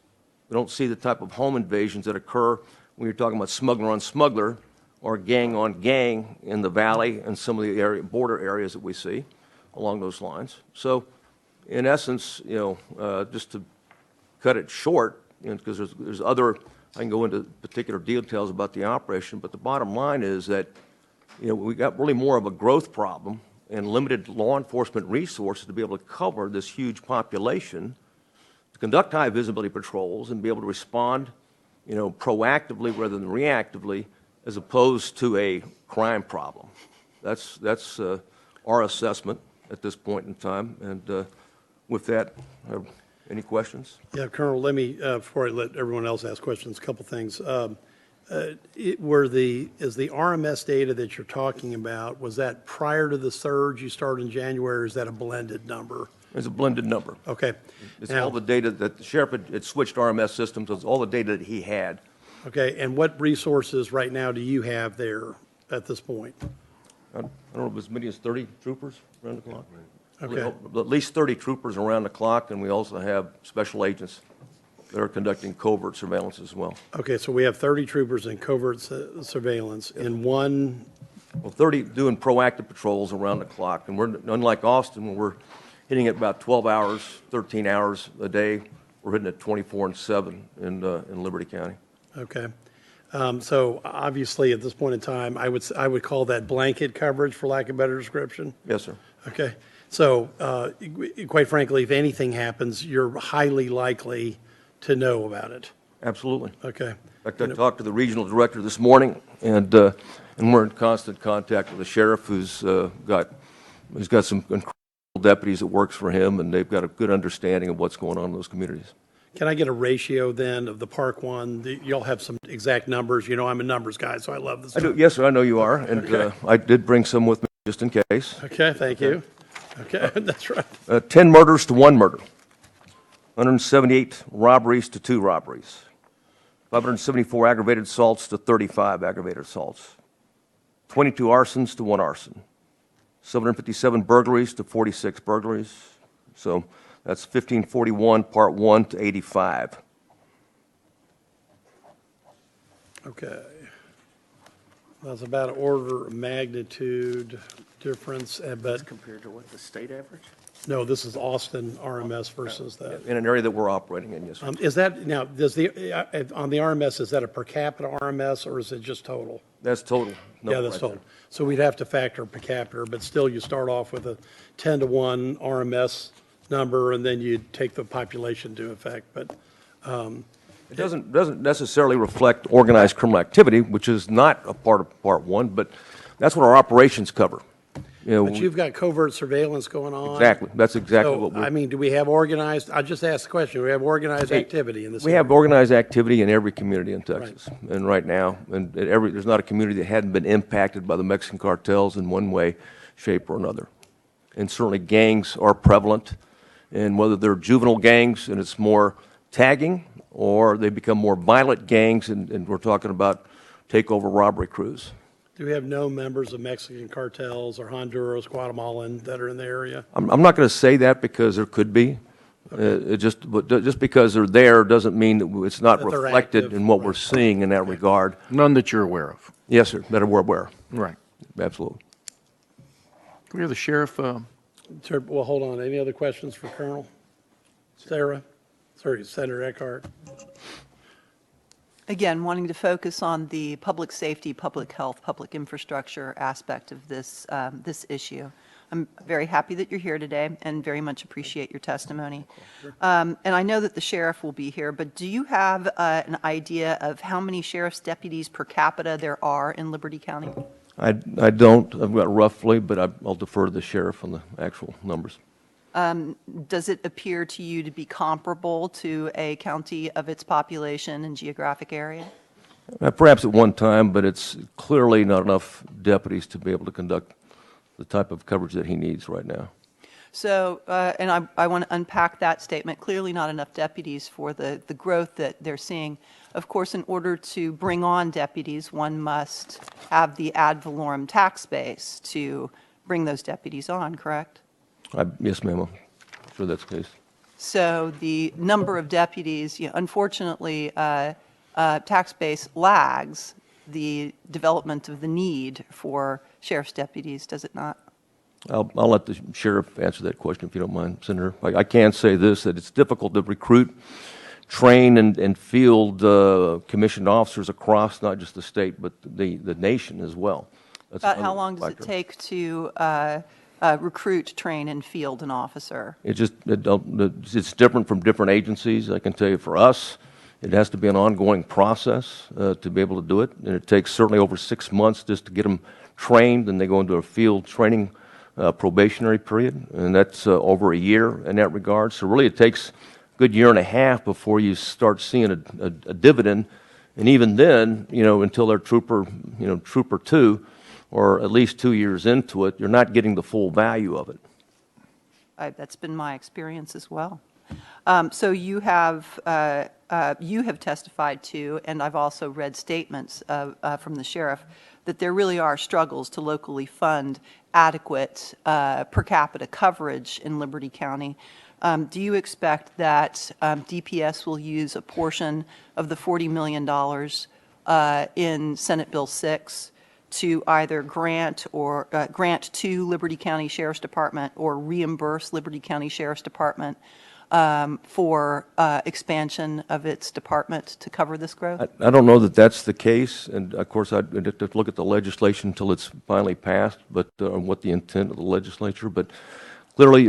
We don't see the type of home invasions that occur when you're talking about smuggler on smuggler or gang on gang in the valley and some of the border areas that we see along those lines. So, in essence, just to cut it short, because there's other, I can go into particular details about the operation, but the bottom line is that, we got really more of a growth problem and limited law enforcement resources to be able to cover this huge population, to conduct high visibility patrols and be able to respond, proactively rather than reactively, as opposed to a crime problem. That's our assessment at this point in time. And with that, any questions? Yeah, Colonel, let me, before I let everyone else ask questions, a couple things. Is the RMS data that you're talking about, was that prior to the surge you started in January, or is that a blended number? It's a blended number. Okay. It's Now- all the data that the sheriff had switched RMS systems, so it's all the data that he had. Okay, and what resources right now do you have there at this point? I don't know, as many as 30 troopers around the clock? Okay. At least 30 troopers around the clock, and we also have special agents that are conducting covert surveillance as well. Okay, so we have 30 troopers in covert surveillance in one, Well, 30 doing proactive patrols around the clock, and we're, unlike Austin, where we're hitting it about 12 hours, 13 hours a day, we're hitting it 24/7 in Liberty County. okay. So obviously, at this point in time, I would call that blanket coverage, for lack of a better description. Yes, sir. Okay, so quite frankly, if anything happens, you're highly likely to know about it. Absolutely. Okay. In fact, I talked to the regional director this morning, and we're in constant contact with the sheriff, who's got some incredible deputies that works for him, and they've got a good understanding of what's going on in those communities. Can I get a ratio then of the Park One? You'll have some exact numbers. I'm a numbers guy, so I love this. I do. Yes, sir. I know you are, and I did bring some with me just in case. Okay, thank you. Okay, that's right. 10 murders to 1 murder. 178 robberies to 2 robberies. 574 aggravated assaults to 35 aggravated assaults. 22 arsons to 1 arson. 757 burglaries to 46 burglaries. So that's 1541, Part 1 to 85. Okay. That's about an order of magnitude difference, but Compared to what, the state average? no, this is Austin RMS versus that. In an area that we're operating in, yes, sir. Is that, now, on the RMS, is that a per capita RMS or is it just total? That's total. Yeah, that's total. So we'd have to factor per capita, but still you start off with a 10-to-1 RMS number and then you take the population into effect, but, It doesn't necessarily reflect organized criminal activity, which is not a part of Part 1, but that's what our operations cover. but you've got covert surveillance going on. Exactly. That's exactly So, what we're... I mean, do we have organized, I just asked the question, do we have organized activity in this? We have organized activity in every community in Texas, and right now, and there's not a community that hadn't been impacted by the Mexican cartels in one way, shape, or another. And certainly gangs are prevalent, and whether they're juvenile gangs and it's more tagging, or they become more violent gangs, and we're talking about takeover robbery crews. Do we have no members of Mexican cartels or Honduras, Guatemalan that are in the area? I'm not going to say that because there could be. Just because they're there doesn't mean that it's not That they're reflected active. in what we're seeing in that regard. None that you're aware of. Yes, sir, that we're aware. Right. Absolutely. Do we have the sheriff? Sir, well, hold on. Any other questions for Colonel? Sarah? Sorry, Senator Eckhart. Again, wanting to focus on the public safety, public health, public infrastructure aspect of this, this issue. I'm very happy that you're here today and very much appreciate your testimony. And I know that the sheriff will be here, but do you have an idea of how many sheriff's deputies per capita there are in Liberty County? I don't. I've got roughly, but I'll defer to the sheriff on the actual numbers. Does it appear to you to be comparable to a county of its population and geographic area? Perhaps at one time, but it's clearly not enough deputies to be able to conduct the type of coverage that he needs right now. So, and I want to unpack that statement, clearly not enough deputies for the growth that they're seeing. Of course, in order to bring on deputies, one must have the ad valorem tax base to bring those deputies on, correct? Yes, ma'am. I'm sure that's the case. So the number of deputies, unfortunately, tax base lags the development of the need for sheriff's deputies, does it not? I'll let the sheriff answer that question if you don't mind, Senator. I can say this, that it's difficult to recruit, train, and field commissioned officers across not just the state, but the nation as well. That's About how another long does it factor. take to recruit, train, and field an officer? It's different from different agencies. I can tell you for us, it has to be an ongoing process to be able to do it, and it takes certainly over 6 months just to get them trained, and they go into a field training probationary period, and that's over a year in that regard. So really it takes a good year and a half before you start seeing a dividend, and even then, until they're trooper 2, or at least 2 years into it, you're not getting the full value of it. That's been my experience as well. So you have testified to, and I've also read statements from the sheriff, that there really are struggles to locally fund adequate per capita coverage in Liberty County. Do you expect that DPS will use a portion of the $40 million in Senate Bill 6 to either grant to Liberty County Sheriff's Department or reimburse Liberty County Sheriff's Department for expansion of its department to cover this growth? I don't know that that's the case, and of course I'd have to look at the legislation until it's finally passed, but what the intent of the legislature. But clearly,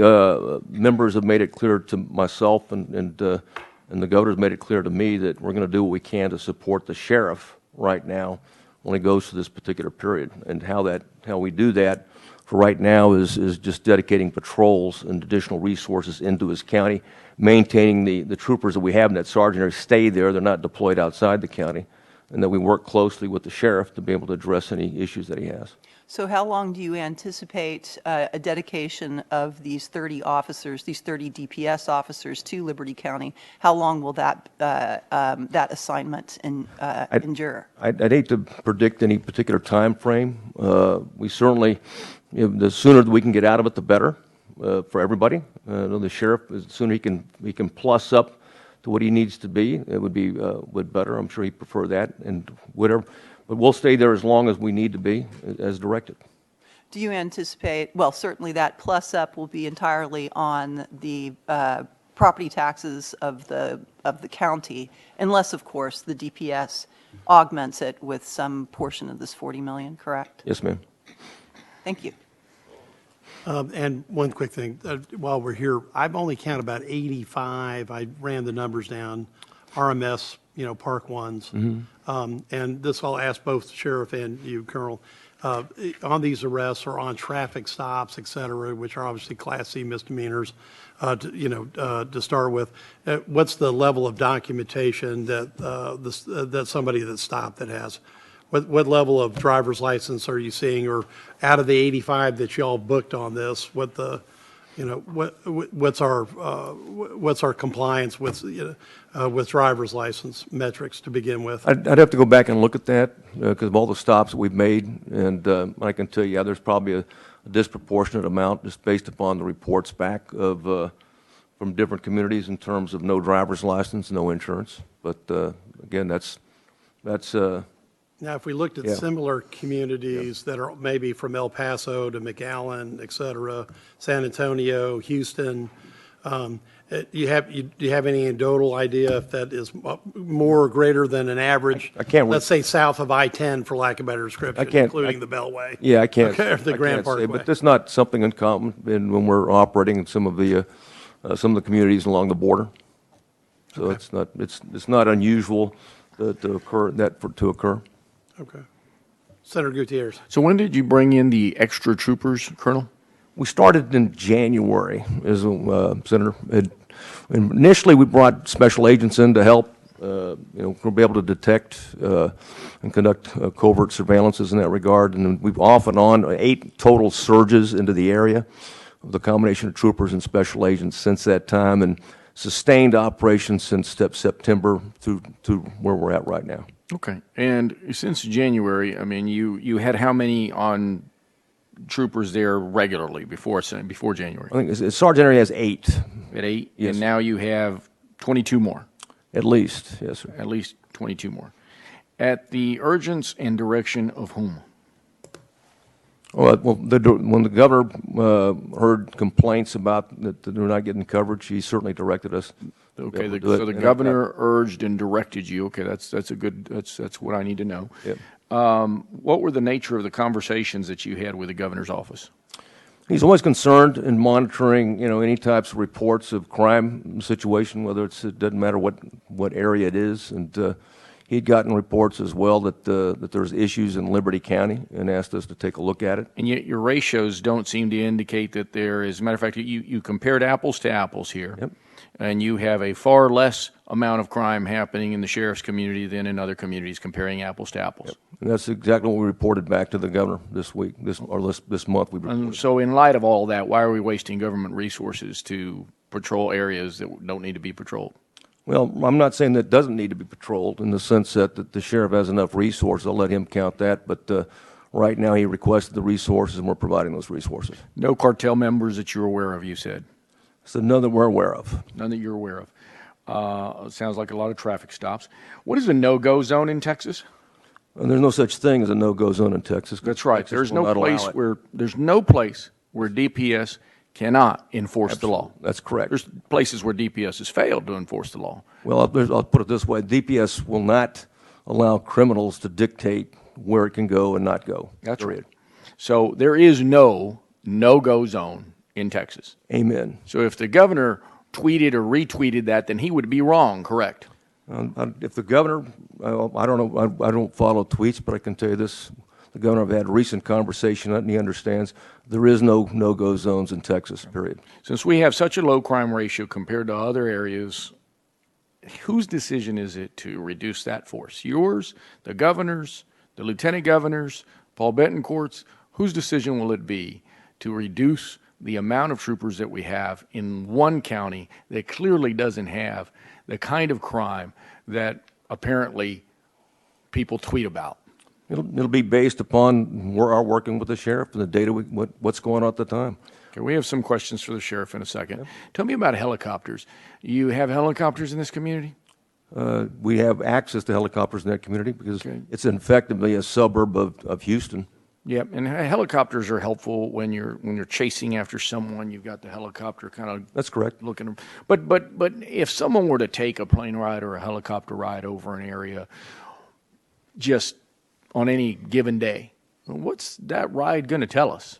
members have made it clear to myself, and the governor's made it clear to me that we're going to do what we can to support the sheriff right now when he goes to this particular period, and how we do that for right now is just dedicating patrols and additional resources into his county, maintaining the troopers that we have in that sergeant area stay there. They're not deployed outside the county, and that we work closely with the sheriff to be able to address any issues that he has. So how long do you anticipate a dedication of these 30 officers, these 30 DPS officers to Liberty County? How long will that assignment endure? I'd hate to predict any particular time frame. We certainly, the sooner that we can get out of it, the better for everybody. The sheriff, the sooner he can plus up to what he needs to be, it would be better. I'm sure he'd prefer that, and whatever. But we'll stay there as long as we need to be, as directed. Do you anticipate, well, certainly that plus up will be entirely on the property taxes of the county, unless, of course, the DPS augments it with some portion of this $40 million, correct? Yes, ma'am. Thank you. And one quick thing, while we're here, I've only counted about 85, I ran the numbers down, RMS, park ones. And this I'll ask both the sheriff and you, Colonel, on these arrests or on traffic stops, et cetera, which are obviously Class C misdemeanors, to start with, what's the level of documentation that somebody that's stopped that has? What level of driver's license are you seeing, or out of the 85 that y'all booked on this, what's our compliance with driver's license metrics to begin with? I'd have to go back and look at that because of all the stops that we've made, and I can tell you, there's probably a disproportionate amount just based upon the reports back of from different communities in terms of no driver's license, no insurance. But again, that's. Now, if we looked at similar communities that are maybe from El Paso to McAllen, et cetera, San Antonio, Houston, do you have any anecdotal idea if that is more or greater than an average? I can't. Let's say south of I-10, for lack of a better description, including the Beltway. Yeah, I can't. Okay, or the Grand Say, Parkway. but that's not something uncommon when we're operating in some of the communities along the border. So it's not unusual to occur. Okay. Senator Gutierrez. So when did you bring in the extra troopers, Colonel? We started in January, as Senator. Initially, we brought special agents in to help, we'll be able to detect and conduct covert surveillances in that regard. And we've off and on 8 total surges into the area of the combination of troopers and special agents since that time, and sustained operations since September to where we're at right now. Okay. And since January, I mean, you had how many on troopers there regularly before January? I think Sergeant area has 8. At 8? Yes, And sir. now you have 22 more, At least, yes, sir. at least 22 more. At the urgence and direction of whom? Well, when the governor heard complaints about that they're not getting coverage, he certainly directed us. to be Okay, able to do it. so the And governor urged and directed you. Okay, that's a good, that's what I need to know. Yep. What were the nature of the conversations that you had with the governor's office? He's always concerned in monitoring, any types of reports of crime situation, whether it doesn't matter what area it is. And he'd gotten reports as well that there's issues in Liberty County and asked us to take a look at it. And yet your ratios don't seem to indicate that there is, as a matter of fact, you compared apples to apples here. Yep. And you have a far less amount of crime happening in the sheriff's community than in other communities, comparing apples to apples. And that's exactly what we reported back to the governor this week, this month. We reported. And so in light of all that, why are we wasting government resources to patrol areas that don't need to be patrolled? Well, I'm not saying that it doesn't need to be patrolled in the sense that the sheriff has enough resources. I'll let him count that. But right now he requested the resources, and we're providing those resources. No cartel members that you're aware of, you said? So none that we're aware of. None that you're aware of. Sounds like a lot of traffic stops. What is a no-go zone in Texas? And there's no such thing as a no-go zone in Texas. That's right. Texas There's will no not allow place it. where DPS cannot enforce the law. That's correct. There's places where DPS has failed to enforce the law. Well, I'll put it this way. DPS will not allow criminals to dictate where it can go and not go. That's period. right. So there is no-go zone in Texas. Amen. So if the governor tweeted or retweeted that, then he would be wrong, correct? If the governor, I don't know, I don't follow tweets, but I can tell you this. The governor, I've had a recent conversation, and he understands there is no-go zones in Texas, period. Since we have such a low crime ratio compared to other areas, whose decision is it to reduce that force? Yours, the governor's, the lieutenant governor's, Paul Betancourt's? Whose decision will it be to reduce the amount of troopers that we have in one county that clearly doesn't have the kind of crime that apparently people tweet about? It'll be based upon our working with the sheriff and the data, what's going on at the time. Okay, we have some questions for the sheriff in a second. Tell me about helicopters. You have helicopters in this community? We have access to helicopters in that community because it's effectively a suburb of Houston. Yep, and helicopters are helpful when you're chasing after someone. You've got the helicopter kind of That's correct. looking. But if someone were to take a plane ride or a helicopter ride over an area, just on any given day, what's that ride going to tell us?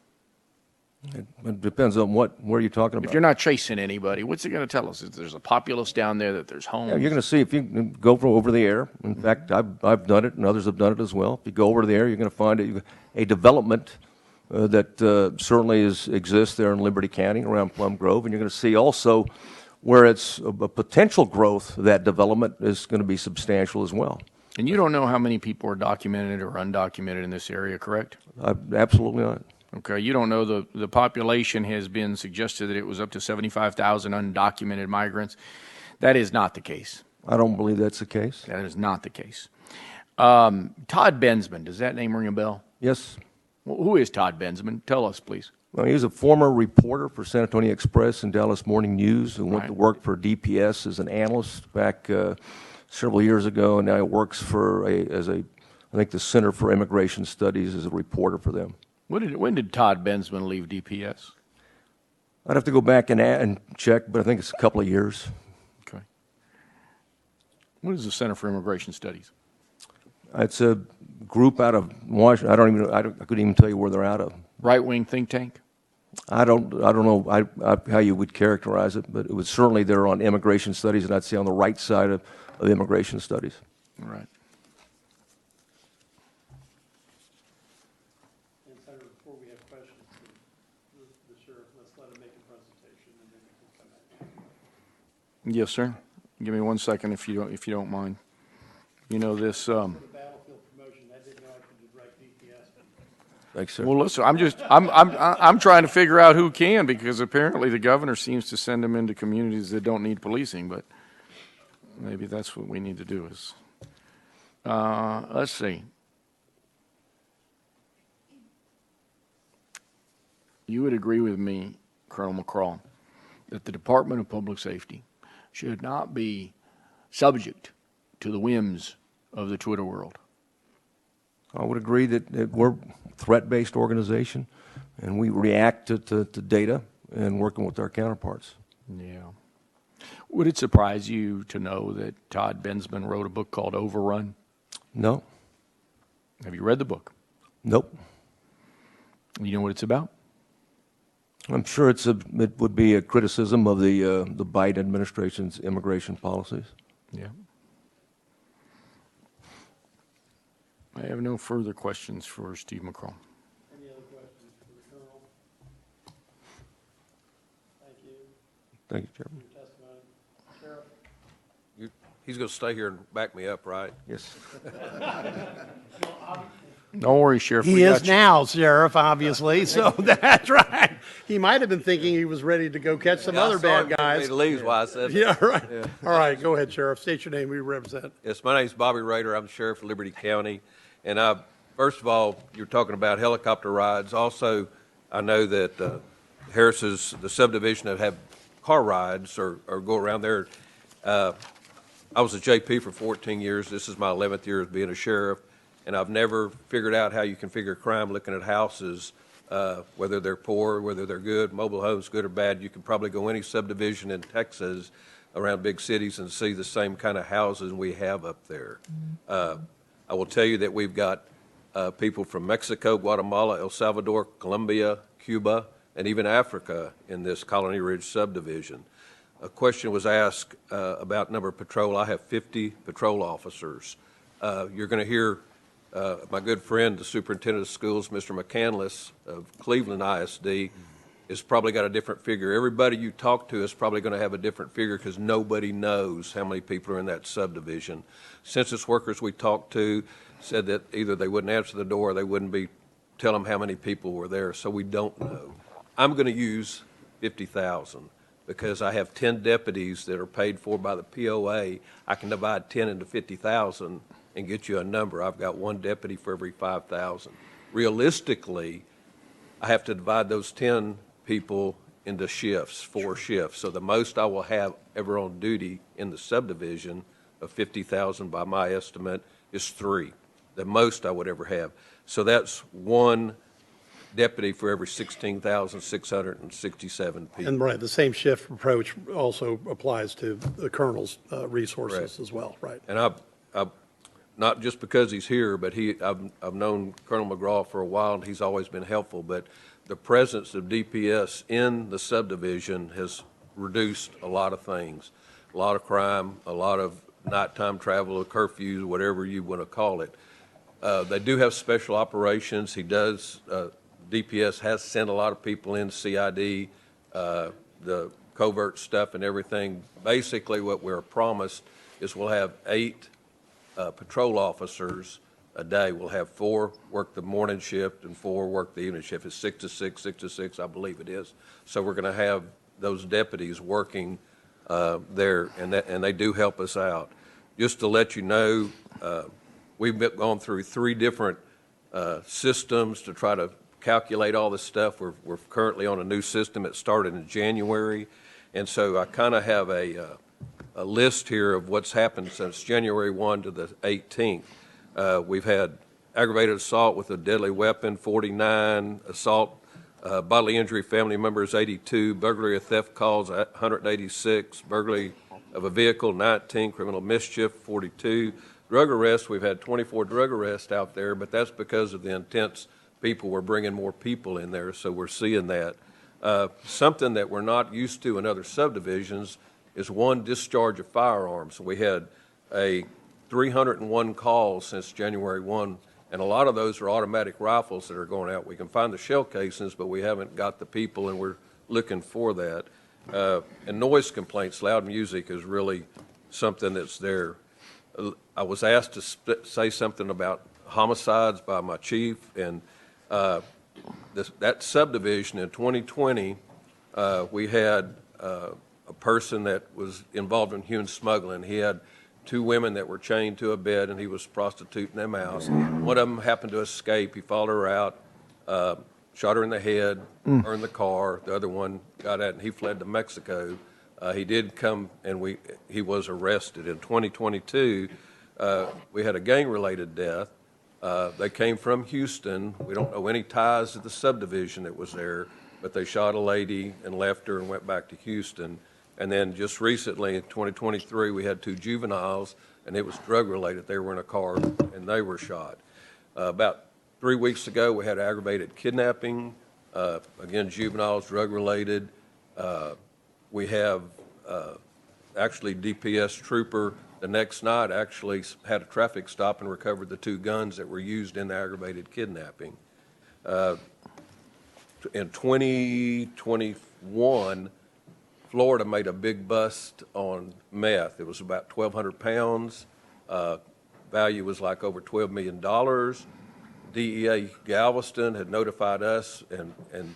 It depends on where you're talking about. If you're not chasing anybody, what's it going to tell us? That there's a populace down there, that there's homes? Yeah, you're going to see if you can go over the air. In fact, I've done it, and others have done it as well. If you go over the air, you're going to find a development that certainly exists there in Liberty County around Plum Grove, and you're going to see also where it's a potential growth. That development is going to be substantial as well. And you don't know how many people are documented or undocumented in this area, correct? Absolutely not. Okay, you don't know the population has been suggested that it was up to 75,000 undocumented migrants. That is not the case. I don't believe that's the case. That is not the case. Todd Bensman, does that name ring a bell? Yes. Who is Todd Bensman? Tell us, please. Well, he was a former reporter for San Antonio Express and Dallas Morning News who went to work for DPS as an analyst back several years ago, and now he works for I think the Center for Immigration Studies as a reporter for them. When did Todd Bensman leave DPS? I'd have to go back and check, but I think it's a couple of years. Okay. What is the Center for Immigration Studies? It's a group out of Washington. I couldn't even tell you where they're out of. Right-wing think tank? I don't know how you would characterize it, but it was certainly there on immigration studies, and I'd say on the right side of immigration studies. All right. And Senator, before we have questions, the sheriff, let's let him make a presentation, and then we can come back. Yes, sir. Give me 1 second if you don't mind. You know this. The battlefield promotion, I didn't know I could direct DPS. Thanks, sir. Well, listen. I'm trying to figure out who can, because apparently the governor seems to send them into communities that don't need policing. But maybe that's what we need to do. Is let's see. You would agree with me, Colonel McCraw, that the Department of Public Safety should not be subject to the whims of the Twitter world. I would agree that we're a threat-based organization, and we react to data and working with our counterparts. Yeah. Would it surprise you to know that Todd Bensman wrote a book called Overrun? No. Have you read the book? Nope. You know what it's about? I'm sure it would be a criticism of the Biden administration's immigration policies. Yeah. I have no further questions for Steve McCrum. Any other questions for the Colonel? Thank you. Thank you, Chairman. Your testimony. Sheriff? He's going to stay here and back me up, right? Yes. Don't worry, Sheriff. He we is got you. now, Sheriff, obviously, so that's right. He might have been thinking he was ready to go catch some other bad guys. He leaves why I said that. Yeah, right. All right, go ahead, Sheriff. State your name, we represent. Yes, my name's Bobby Rader. I'm the sheriff of Liberty County. And first of all, you're talking about helicopter rides. Also, I know that Harris's, the subdivision that have car rides or go around there. I was a JP for 14 years. This is my 11th year as being a sheriff. And I've never figured out how you can figure crime looking at houses, whether they're poor, whether they're good, mobile homes, good or bad. You can probably go any subdivision in Texas around big cities and see the same kind of houses we have up there. I will tell you that we've got people from Mexico, Guatemala, El Salvador, Colombia, Cuba, and even Africa in this Colony Ridge subdivision. A question was asked about number of patrol. I have 50 patrol officers. You're going to hear my good friend, the superintendent of schools, Mr. McCandless of Cleveland ISD, has probably got a different figure. Everybody you talk to is probably going to have a different figure because nobody knows how many people are in that subdivision. Census workers we talked to said that either they wouldn't answer the door or they wouldn't tell them how many people were there, so we don't know. I'm going to use 50,000 because I have 10 deputies that are paid for by the POA. I can divide 10 into 50,000 and get you a number. I've got one deputy for every 5,000. Realistically, I have to divide those 10 people into shifts, 4 shifts. So the most I will have ever on duty in the subdivision of 50,000 by my estimate is 3. The most I would ever have. So that's one deputy for every 16,667 people. And right, the same shift approach also applies to the colonel's resources Correct. as well, right? And I've not just because he's here, but I've known Colonel McGraw for a while, and he's always been helpful. But the presence of DPS in the subdivision has reduced a lot of things, a lot of crime, a lot of nighttime travel, curfews, whatever you want to call it. They do have special operations. DPS has sent a lot of people in, CID, the covert stuff and everything. Basically, what we're promised is we'll have 8 patrol officers a day. We'll have 4 work the morning shift and 4 work the evening shift. It's 6 to 6, 6 to 6, I believe it is. So we're going to have those deputies working there, and they do help us out. Just to let you know, we've gone through 3 different systems to try to calculate all this stuff. We're currently on a new system. It started in January, and so I kind of have a list here of what's happened since January 1 to the 18th. We've had aggravated assault with a deadly weapon, 49, assault, bodily injury, family members, 82, burglary or theft calls, 186, burglary of a vehicle, 19, criminal mischief, 42. Drug arrests, we've had 24 drug arrests out there, but that's because of the intense people. We're bringing more people in there, so we're seeing that. Something that we're not used to in other subdivisions is one discharge of firearms. We had 301 calls since January 1, and a lot of those are automatic rifles that are going out. We can find the shell casings, but we haven't got the people, and we're looking for that. And noise complaints, loud music is really something that's there. I was asked to say something about homicides by my chief, and that subdivision in 2020, we had a person that was involved in human smuggling. He had 2 women that were chained to a bed, and he was prostituting them out. One of them happened to escape. He followed her out. shot her in the head, burned the car. The other one got at, and he fled to Mexico. He did come, and he was arrested. In 2022, we had a gang-related death. They came from Houston. We don't know any ties to the subdivision that was there, but they shot a lady and left her and went back to Houston. And then just recently, in 2023, we had 2 juveniles, and it was drug-related. They were in a car, and they were shot. About 3 weeks ago, we had aggravated kidnapping, again, juveniles, drug-related. We have actually DPS trooper the next night actually had a traffic stop and recovered the 2 guns that were used in the aggravated kidnapping. In 2021, Florida made a big bust on meth. It was about 1,200 pounds. Value was like over $12 million. DEA Galveston had notified us, and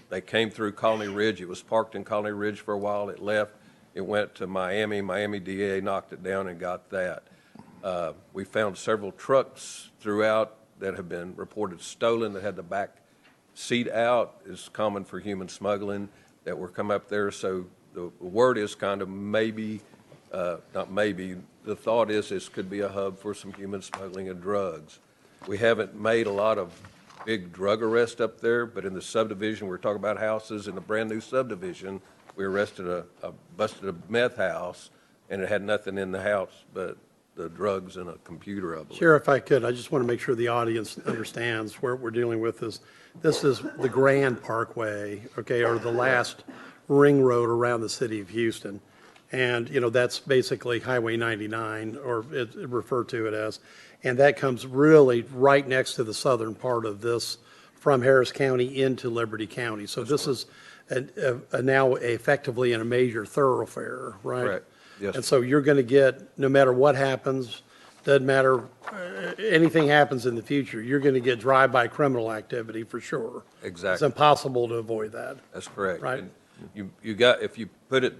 they came through Colony Ridge. It was parked in Colony Ridge for a while. It left. It went to Miami. Miami DEA knocked it down and got that. We found several trucks throughout that have been reported stolen that had the back seat out. Is common for human smuggling that were come up there. So the word is kind of maybe, not maybe, the thought is this could be a hub for some human smuggling of drugs. We haven't made a lot of big drug arrests up there, but in the subdivision, we're talking about houses in a brand-new subdivision. We arrested busted a meth house, and it had nothing in the house but the drugs and a computer, I believe. Sheriff, if I could, I just want to make sure the audience understands where we're dealing with this. This is the Grand Parkway, okay, or the last ring road around the city of Houston. And, that's basically Highway 99, or it referred to it as. And that comes really right next to the southern part of this, from Harris County into Liberty County. So this is now effectively in a major thoroughfare, right? Correct. Yes. And so you're going to get, no matter what happens, doesn't matter, anything happens in the future, you're going to get drive-by criminal activity for sure. Exactly. It's impossible to avoid that. That's correct. Right. And you got, if you put it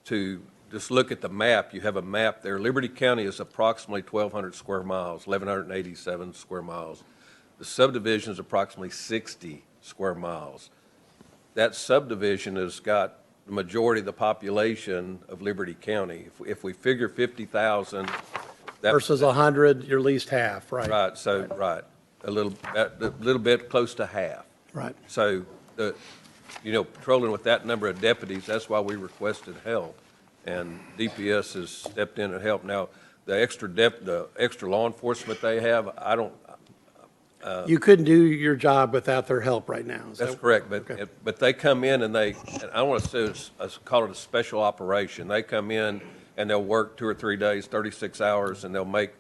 to just look at the map, you have a map there. Liberty County is approximately 1,200 square miles, 1,187 square miles. The subdivision is approximately 60 square miles. That subdivision has got the majority of the population of Liberty County. If we figure 50,000. Versus 100, you're at least half, right? Right, so, right, a little bit close to half. Right. So, patrolling with that number of deputies, that's why we requested help. And DPS has stepped in and helped. Now, the extra law enforcement they have, I don't. You couldn't do your job without their help right now. That's correct, but they come in and I don't want to say call it a special operation. They come in and they'll work 2 or 3 days, 36 hours, and they'll make,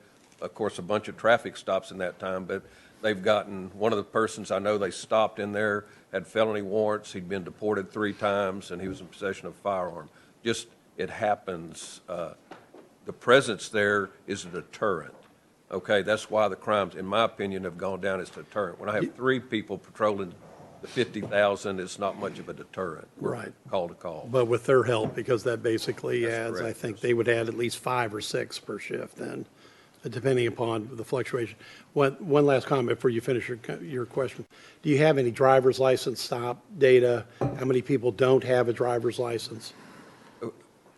of course, a bunch of traffic stops in that time. But they've gotten, one of the persons I know they stopped in there had felony warrants. He'd been deported 3 times, and he was in possession of a firearm. Just, it happens. The presence there is a deterrent. Okay, that's why the crimes, in my opinion, have gone down as deterrent. When I have 3 people patrolling the 50,000, it's not much of a deterrent. Right. Call to call. But with their help, because that basically That's adds, I correct. think they would add at least 5 or 6 per shift then, depending upon the fluctuation. One last comment before you finish your question. Do you have any driver's license stop data? How many people don't have a driver's license?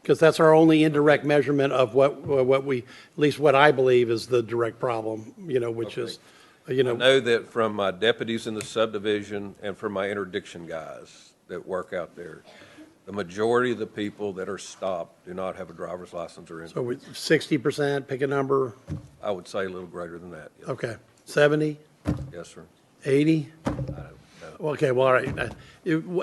Because that's our only indirect measurement of what we, at least what I believe is the direct problem, which is, I know that from my deputies in the subdivision and from my interdiction guys that work out there, the majority of the people that are stopped do not have a driver's license or anything. so 60%, pick a number, I would say a little greater than that. Yes, okay, 70, Yes, sir. 80? I don't know. Okay, well, all right.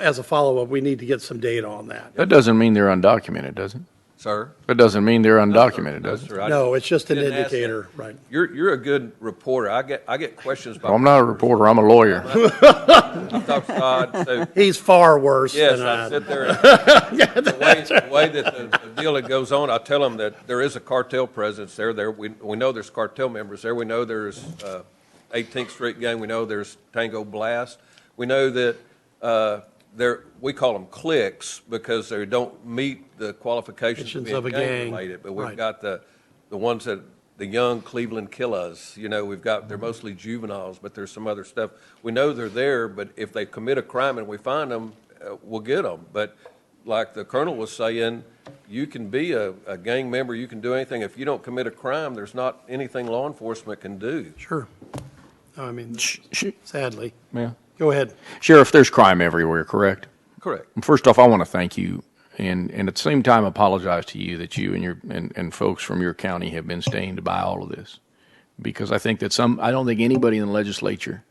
As a follow-up, we need to get some data on that. That doesn't mean they're undocumented, does it? Sir? That doesn't mean they're undocumented, No, does it? sir. I No, it's just an didn't ask that. indicator, right? You're a good reporter. I get questions about. Well, I'm not a reporter, I'm a lawyer. I talk to Todd, so. He's far worse Yes, than I I. sit there, and the way that the deal goes on, I tell them that there is a cartel presence there. We know there's cartel members there. We know there's 18th Street Gang. We know there's Tango Blast. We know that we call them cliques because they don't meet the qualifications of Of a being gang. gang-related. But we've Right. got the ones that the young Cleveland killers. You know, they're mostly juveniles, but there's some other stuff. We know they're there, but if they commit a crime and we find them, we'll get them. But like the colonel was saying, you can be a gang member, you can do anything. If you don't commit a crime, there's not anything law enforcement can do. Sure. I mean, sadly. Yeah. Go ahead. Sheriff, there's crime everywhere, correct? Correct. First off, I want to thank you and at the same time apologize to you that you and folks from your county have been stained by all of this. Because I think that I don't think anybody in the legislature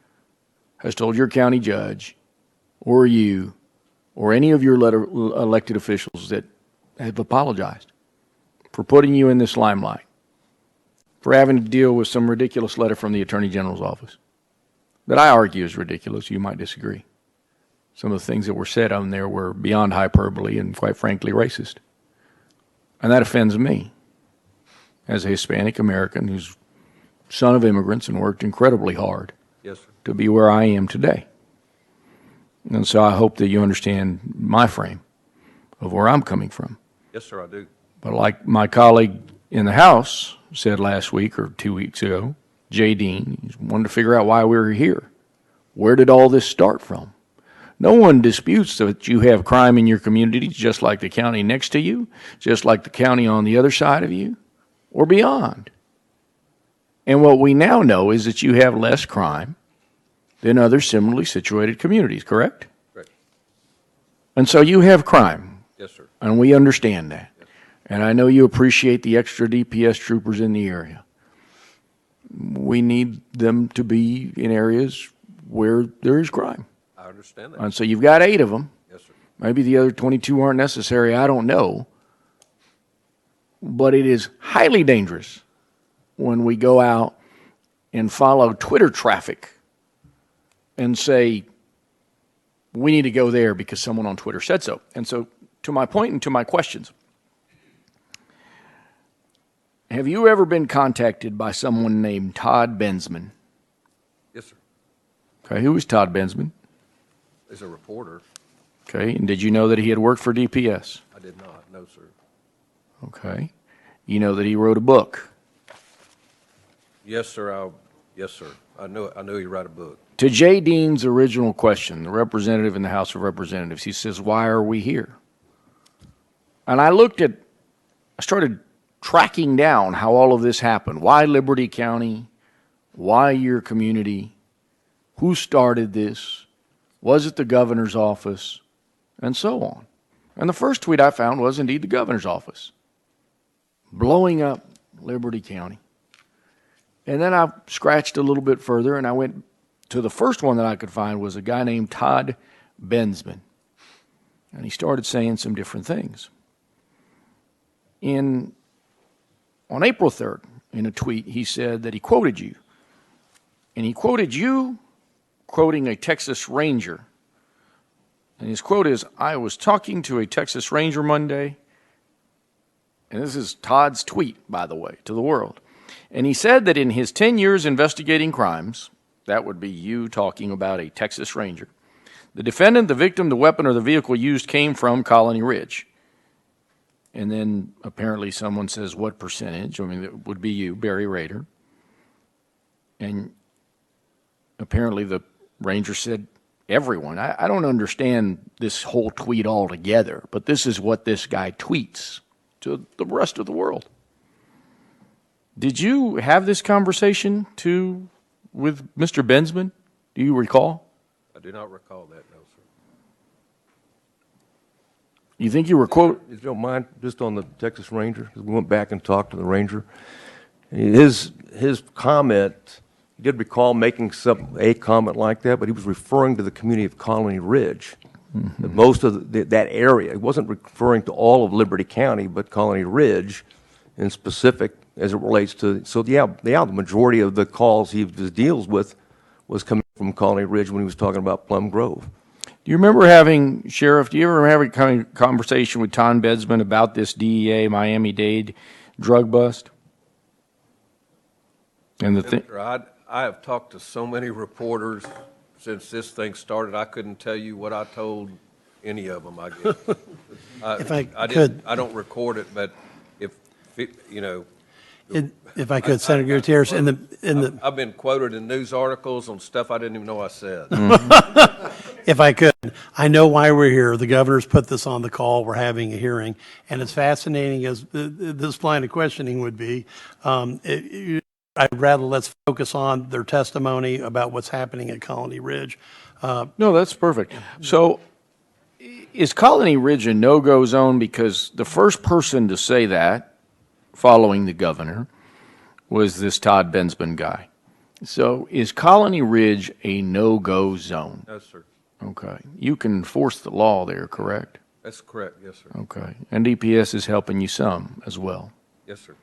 has told your county judge or you or any of your elected officials that have apologized for putting you in this limelight, for having to deal with some ridiculous letter from the Attorney General's office that I argue is ridiculous. You might disagree. Some of the things that were said on there were beyond hyperbole and, quite frankly, racist. And that offends me as a Hispanic American who's son of immigrants and worked incredibly hard Yes, sir. to be where I am today. And so I hope that you understand my frame of where I'm coming from. Yes, sir, I do. But like my colleague in the House said last week or 2 weeks ago, Jay Dean, he wanted to figure out why we were here. Where did all this start from? No one disputes that you have crime in your community, just like the county next to you, just like the county on the other side of you, or beyond. And what we now know is that you have less crime than other similarly situated communities, correct? Correct. And so you have crime. Yes, sir. And we understand that. And I know you appreciate the extra DPS troopers in the area. We need them to be in areas where there is crime. I understand that. And so you've got 8 of them. Yes, sir. Maybe the other 22 aren't necessary. I don't know. But it is highly dangerous when we go out and follow Twitter traffic and say, we need to go there because someone on Twitter said so. And so to my point and to my questions, have you ever been contacted by someone named Todd Bensman? Yes, sir. Okay, who is Todd Bensman? As a reporter, Okay, and did you know that he had worked for DPS? I did not. No, sir. Okay. You know that he wrote a book. Yes, sir. Yes, sir. I know he wrote a book. To Jay Dean's original question, the representative in the House of Representatives, he says, why are we here? And I started tracking down how all of this happened. Why Liberty County? Why your community? Who started this? Was it the governor's office? And so on. And the first tweet I found was indeed the governor's office, blowing up Liberty County. And then I scratched a little bit further, and I went to the first one that I could find was a guy named Todd Bensman. And he started saying some different things. On April 3rd, in a tweet, he said that he quoted you. And he quoted you quoting a Texas Ranger. And his quote is, I was talking to a Texas Ranger Monday. And this is Todd's tweet, by the way, to the world. And he said that in his 10 years investigating crimes, that would be you talking about a Texas Ranger, the defendant, the victim, the weapon, or the vehicle used came from Colony Ridge. And then apparently someone says, what percentage? I mean, it would be you, Barry Rader. And apparently the Ranger said, everyone. I don't understand this whole tweet altogether, but this is what this guy tweets to the rest of the world. Did you have this conversation with Mr. Bensman? Do you recall? I do not recall that, no, sir. You think you were quote? If you don't mind, just on the Texas Ranger, because we went back and talked to the Ranger. His comment, he did recall making a comment like that, but he was referring to the community of Colony Ridge. Mm-hmm. Most of that area. He wasn't referring to all of Liberty County, but Colony Ridge in specific as it relates to. So, the majority of the calls he deals with was coming from Colony Ridge when he was talking about Plum Grove. Do you remember Sheriff, do you ever have a kind of conversation with Todd Bensman about this DEA Miami-Dade drug bust? And the thing. I have talked to so many reporters since this thing started. I couldn't tell you what I told any of them, I guess. If I could. I don't record it, but if If I could, Senator Gutierrez, I've been quoted in news articles on stuff I didn't even know I said. if I could, I know why we're here. The governor's put this on the call. We're having a hearing. And as fascinating as this line of questioning would be, I'd rather let's focus on their testimony about what's happening at Colony Ridge. No, that's perfect. So is Colony Ridge a no-go zone? Because the first person to say that, following the governor, was this Todd Bensman guy. So is Colony Ridge a no-go zone? No, sir. Okay. You can enforce the law there, correct? That's correct, yes, sir. Okay. And DPS is helping you some as well. Yes, sir.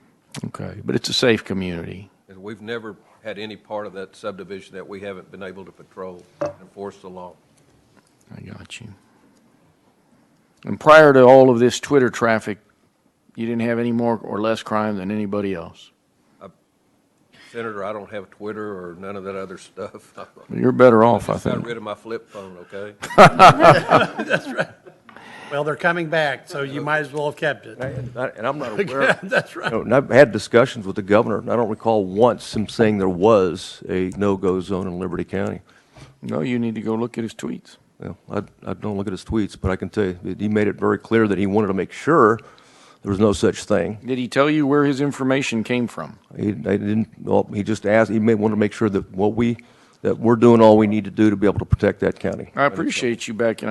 Okay. But it's a safe community. And we've never had any part of that subdivision that we haven't been able to patrol and enforce the law. I got you. And prior to all of this Twitter traffic, you didn't have any more or less crime than anybody else. Senator, I don't have Twitter or none of that other stuff. You're better off, I just got think. rid of my flip phone, okay? That's right. Well, they're coming back, so you might as well have kept it. And I'm not aware. That's right. And I've had discussions with the governor, and I don't recall once him saying there was a no-go zone in Liberty County. No, you need to go look at his tweets. Well, I don't look at his tweets, but I can tell you that he made it very clear that he wanted to make sure there was no such thing. Did he tell you where his information came from? He didn't. Well, he just asked. He may want to make sure that that we're doing all we need to do to be able to protect that county. I appreciate you back,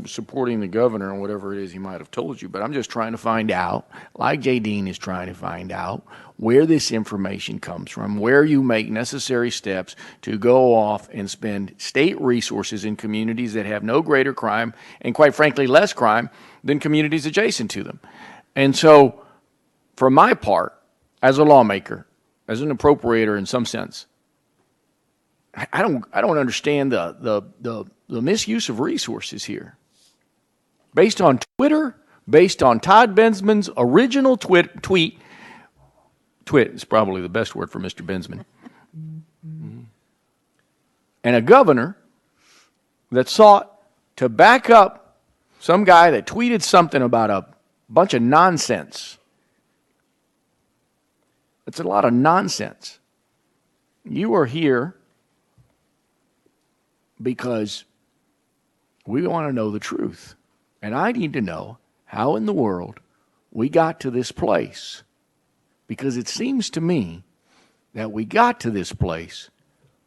supporting the governor and whatever it is he might have told you, but I'm just trying to find out, like Jay Dean is trying to find out, where this information comes from, where you make necessary steps to go off and spend state resources in communities that have no greater crime and, quite frankly, less crime than communities adjacent to them. And so, for my part, as a lawmaker, as an appropriator in some sense, I don't understand the misuse of resources here. Based on Twitter, based on Todd Bensman's original tweet is probably the best word for Mr. Bensman, and a governor that sought to back up some guy that tweeted something about a bunch of nonsense. It's a lot of nonsense. You are here because we want to know the truth. And I need to know how in the world we got to this place. Because it seems to me that we got to this place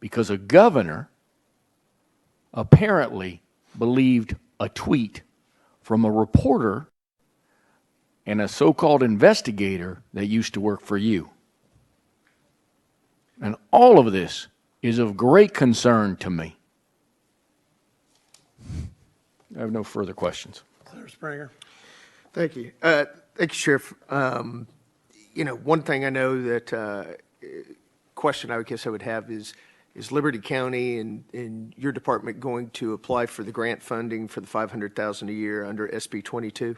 because a governor apparently believed a tweet from a reporter and a so-called investigator that used to work for you. And all of this is of great concern to me. I have no further questions. Senator Springer. Thank you. Thank you, Sheriff. One thing I know that question I guess I would have is Liberty County and your department going to apply for the grant funding for the $500,000 a year under SB 22?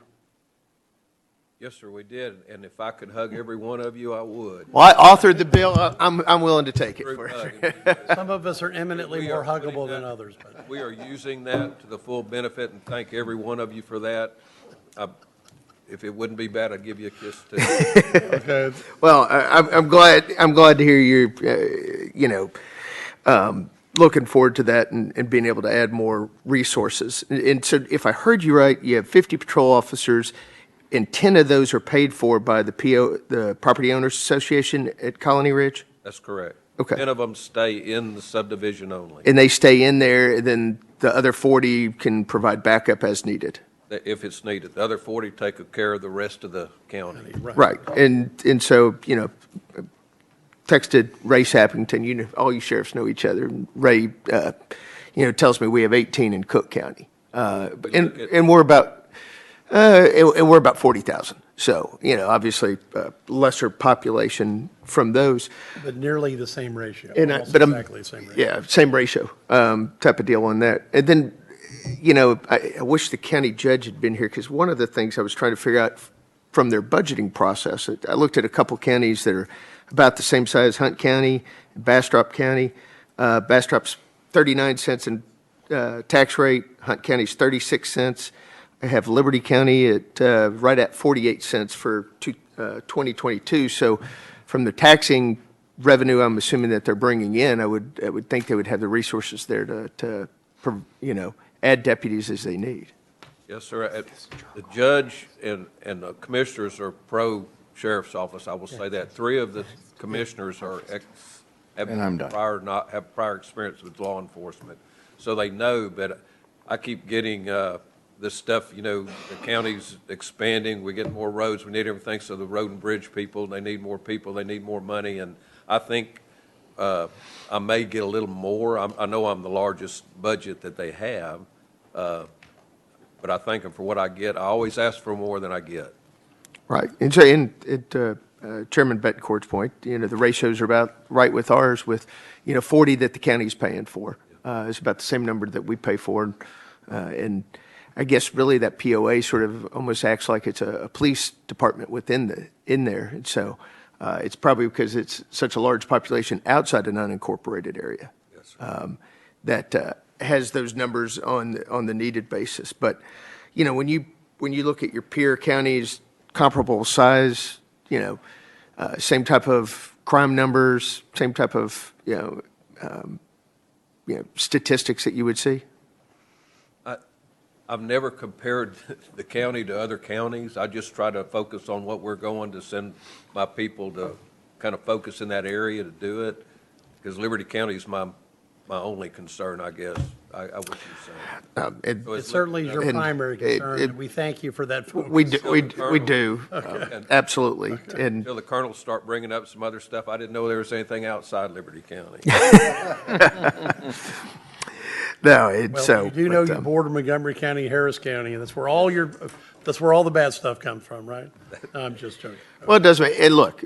Yes, sir, we did. And if I could hug every one of you, I would. Well, I authored the bill. I'm willing to take it. Group For hug. Some of us are eminently We more are putting huggable that- than others. But We are using that to the full benefit, and thank every one of you for that. If it wouldn't be bad, I'd give you a kiss too. Well, I'm glad to hear you're, looking forward to that and being able to add more resources. And so, if I heard you right, you have 50 patrol officers, and 10 of those are paid for by the Property Owners Association at Colony Ridge. That's correct. Okay. 10 of them stay in the subdivision only. And they stay in there, and then the other 40 can provide backup as needed. If it's needed. The other 40 take care of the rest of the county. Right. And so, texted Ray Sappington, all you sheriffs know each other. And Ray, tells me we have 18 in Cook County. And we're about, and we're about 40,000. So, obviously, lesser population from those. but nearly the same ratio. And Almost exactly the same ratio. Yeah, same ratio, type of deal on that. And then, I wish the county judge had been here, because one of the things I was trying to figure out from their budgeting process, I looked at a couple counties that are about the same size, Hunt County, Bastrop County. Bastrop's 39 cents in tax rate, Hunt County's 36 cents. I have Liberty County at right at 48 cents for 2022. So from the taxing revenue I'm assuming that they're bringing in, I would think they would have the resources there to add deputies as they need. Yes, sir. The judge and the commissioners are pro-sheriff's office, I will say that. 3 of the commissioners have And I'm done. prior experience with law enforcement, so they know, but I keep getting this stuff, the county's expanding, we get more roads, we need everything, so the road and bridge people, they need more people, they need more money, and I think I may get a little more. I know I'm the largest budget that they have, but I thank them for what I get. I always ask for more than I get. Right. And so, Chairman Betancourt's point, the ratios are about right with ours with, 40 that the county's paying for. It's about the same number that we pay for. And I guess really that POA sort of almost acts like it's a police department in there. And so it's probably because it's such a large population outside an unincorporated area. Yes, that has those numbers on the needed basis. But, when you look at your peer counties, comparable size, same type of crime numbers, same type of, statistics that you would see? I've never compared the county to other counties. I just try to focus on what we're going to send my people to kind of focus in that area to do it, because Liberty County is my only concern, I guess. I would say. It certainly is your primary concern, and we thank you for that focus. We do. Absolutely. And Until the colonels start bringing up some other stuff, I didn't know there was anything outside Liberty County. no, Well, you do know you border Montgomery County, Harris County, and that's where all the bad stuff comes from, right? No, I'm just joking. well, it does make, and look,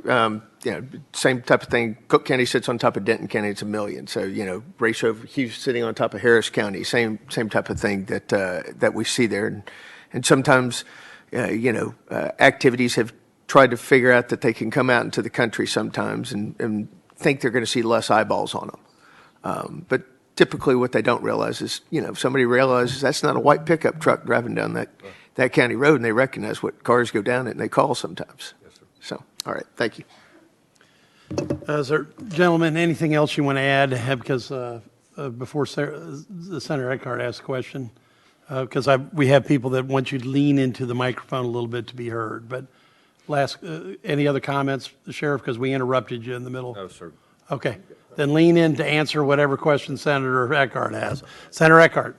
same type of thing. Cook County sits on top of Denton County, it's 1 million. So, ratio of Hughes sitting on top of Harris County, same type of thing that we see there. And sometimes, activities have tried to figure out that they can come out into the country sometimes and think they're going to see less eyeballs on them. But typically what they don't realize is, if somebody realizes that's not a white pickup truck driving down that county road, and they recognize what cars go down it, and they call sometimes. Yes, sir. So, all right, thank you. Gentlemen, anything else you want to add? Because before Senator Eckhart asks a question, because we have people that want you to lean into the microphone a little bit to be heard. But any other comments, Sheriff, because we interrupted you in the middle? No, sir. Okay. Then lean in to answer whatever question Senator Eckhart has. Senator Eckhart.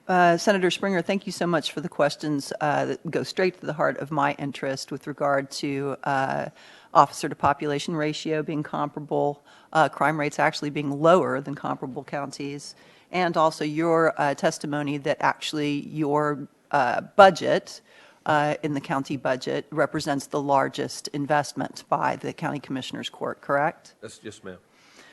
Senator Springer, thank you so much for the questions that go straight to the heart of my interest with regard to officer to population ratio being comparable, crime rates actually being lower than comparable counties, and also your testimony that actually your budget in the county budget represents the largest investment by the County Commissioners Court, correct? That's just, ma'am.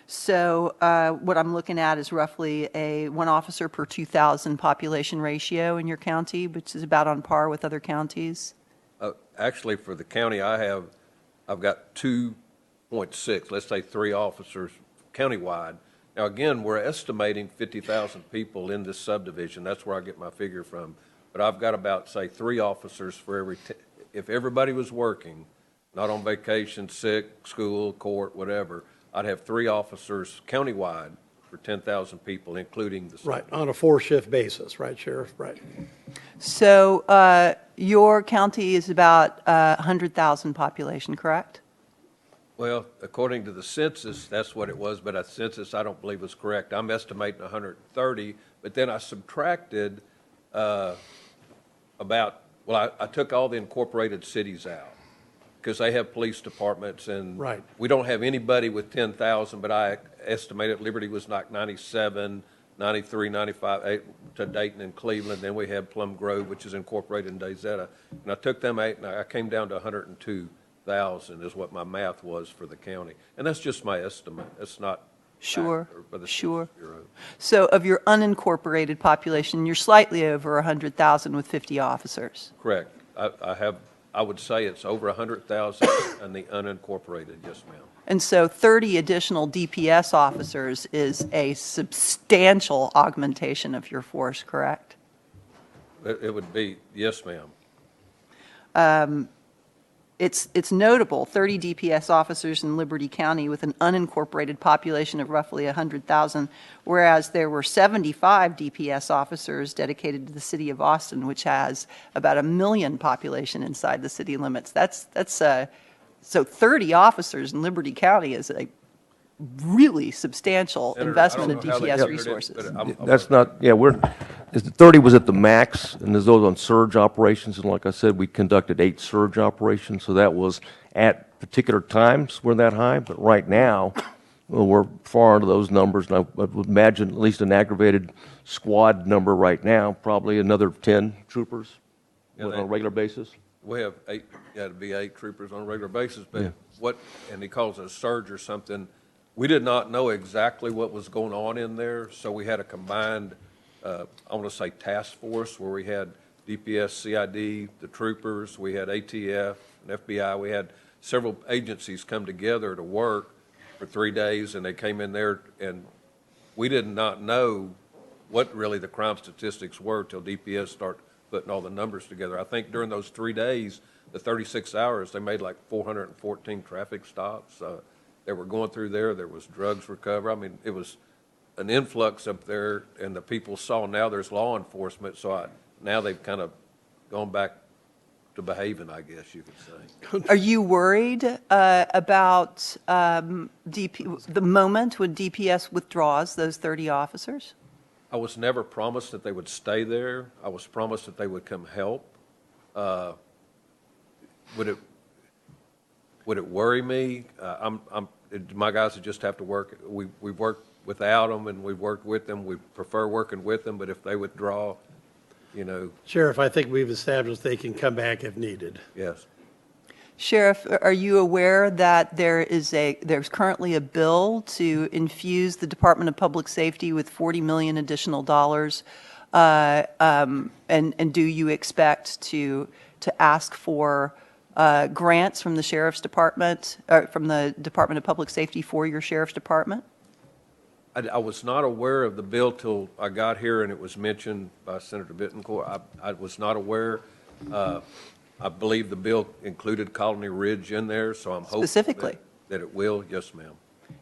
So what I'm looking at is roughly a 1 officer per 2,000 population ratio in your county, which is about on par with other counties. Actually, for the county I've got 2.6, let's say 3 officers countywide. Now, again, we're estimating 50,000 people in this subdivision. That's where I get my figure from. But I've got about, say, 3 officers for every, if everybody was working, not on vacation, sick, school, court, whatever, I'd have 3 officers countywide for 10,000 people, including the Right, on a 4-shift basis, right, Sheriff? Right. So your county is about 100,000 population, correct? Well, according to the census, that's what it was, but a census I don't believe was correct. I'm estimating 130, but then I subtracted I took all the incorporated cities out because they have police departments, and Right. we don't have anybody with 10,000, but I estimated Liberty was like 97, 93, 95 to Dayton and Cleveland. Then we have Plum Grove, which is incorporated in Dayzetta. And I took them 8, and I came down to 102,000 is what my math was for the county. And that's just my estimate. It's not Sure, accurate for the sure. Census Bureau. So of your unincorporated population, you're slightly over 100,000 with 50 officers. Correct. I would say it's over 100,000 in the unincorporated, yes, ma'am. And so 30 additional DPS officers is a substantial augmentation of your force, correct? It would be, yes, ma'am. it's notable, 30 DPS officers in Liberty County with an unincorporated population of roughly 100,000, whereas there were 75 DPS officers dedicated to the city of Austin, which has about 1 million population inside the city limits. So 30 officers in Liberty County is a really substantial Senator, investment I of don't know how they DPS figured it, resources. but I'm That's not, yeah, 30 was at the max, and there's those on surge operations, and like I said, we conducted 8 surge operations, so that was at particular times we're that high, but right now, well, we're far under those numbers, and I would imagine at least an aggravated squad number right now, probably another 10 troopers on a regular basis. We have 8, to be 8 troopers on a regular basis, but and he calls it a surge or something. We did not know exactly what was going on in there, so we had a combined, I want to say task force, where we had DPS, CID, the troopers, we had ATF, and FBI. We had several agencies come together to work for 3 days, and they came in there, and we did not know what really the crime statistics were till DPS started putting all the numbers together. I think during those 3 days, the 36 hours, they made like 414 traffic stops. They were going through there. There was drugs recovered. I mean, it was an influx up there, and the people saw now there's law enforcement. So now they've kind of gone back to behaving, I guess you could say. Are you worried about the moment when DPS withdraws those 30 officers? I was never promised that they would stay there. I was promised that they would come help. Would it worry me? My guys would just have to work. We've worked without them, and we've worked with them. We prefer working with them, but if they withdraw, Sheriff, I think we've established they can come back if needed. yes. Sheriff, are you aware that there's currently a bill to infuse the Department of Public Safety with $40 million additional dollars? And do you expect to ask for grants from the Sheriff's Department, or from the Department of Public Safety for your Sheriff's Department? I was not aware of the bill till I got here, and it was mentioned by Senator Bittencourt. I was not aware. I believe the bill included Colony Ridge in there, so I'm hoping Specifically? that it will. Yes, ma'am.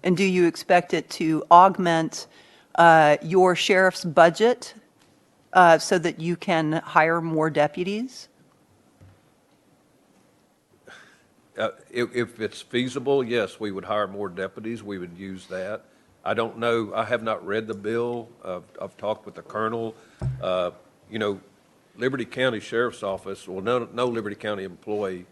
And do you expect it to augment your sheriff's budget so that you can hire more deputies? If it's feasible, yes, we would hire more deputies. We would use that. I don't know. I have not read the bill. I've talked with the colonel. Liberty County Sheriff's Office, well, no Liberty County employee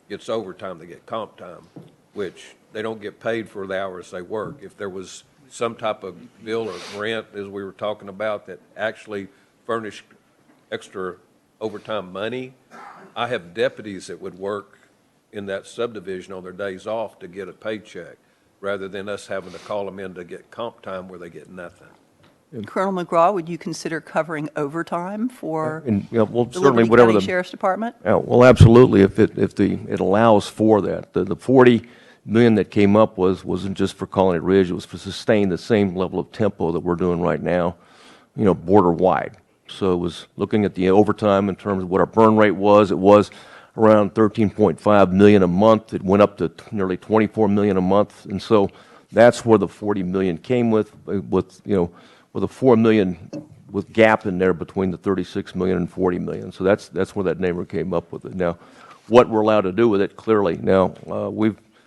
gets overtime. They get comp time, which they don't get paid for the hours they work. If there was some type of bill or grant, as we were talking about, that actually furnished extra overtime money, I have deputies that would work in that subdivision on their days off to get a paycheck, rather than us having to call them in to get comp time where they get nothing. Colonel McGraw, would you consider covering overtime for Well, the certainly Liberty whatever County Sheriff's Department? Well, absolutely, if it allows for that. The 40 million that came up wasn't just for Colony Ridge, it was for sustain the same level of tempo that we're doing right now, border wide. So it was looking at the overtime in terms of what our burn rate was. It was around 13.5 million a month. It went up to nearly 24 million a month, and so that's where the 40 million came with a 4 million with gap in there between the 36 million and 40 million. So that's where that number came up with it. Now, what we're allowed to do with it, clearly. Now,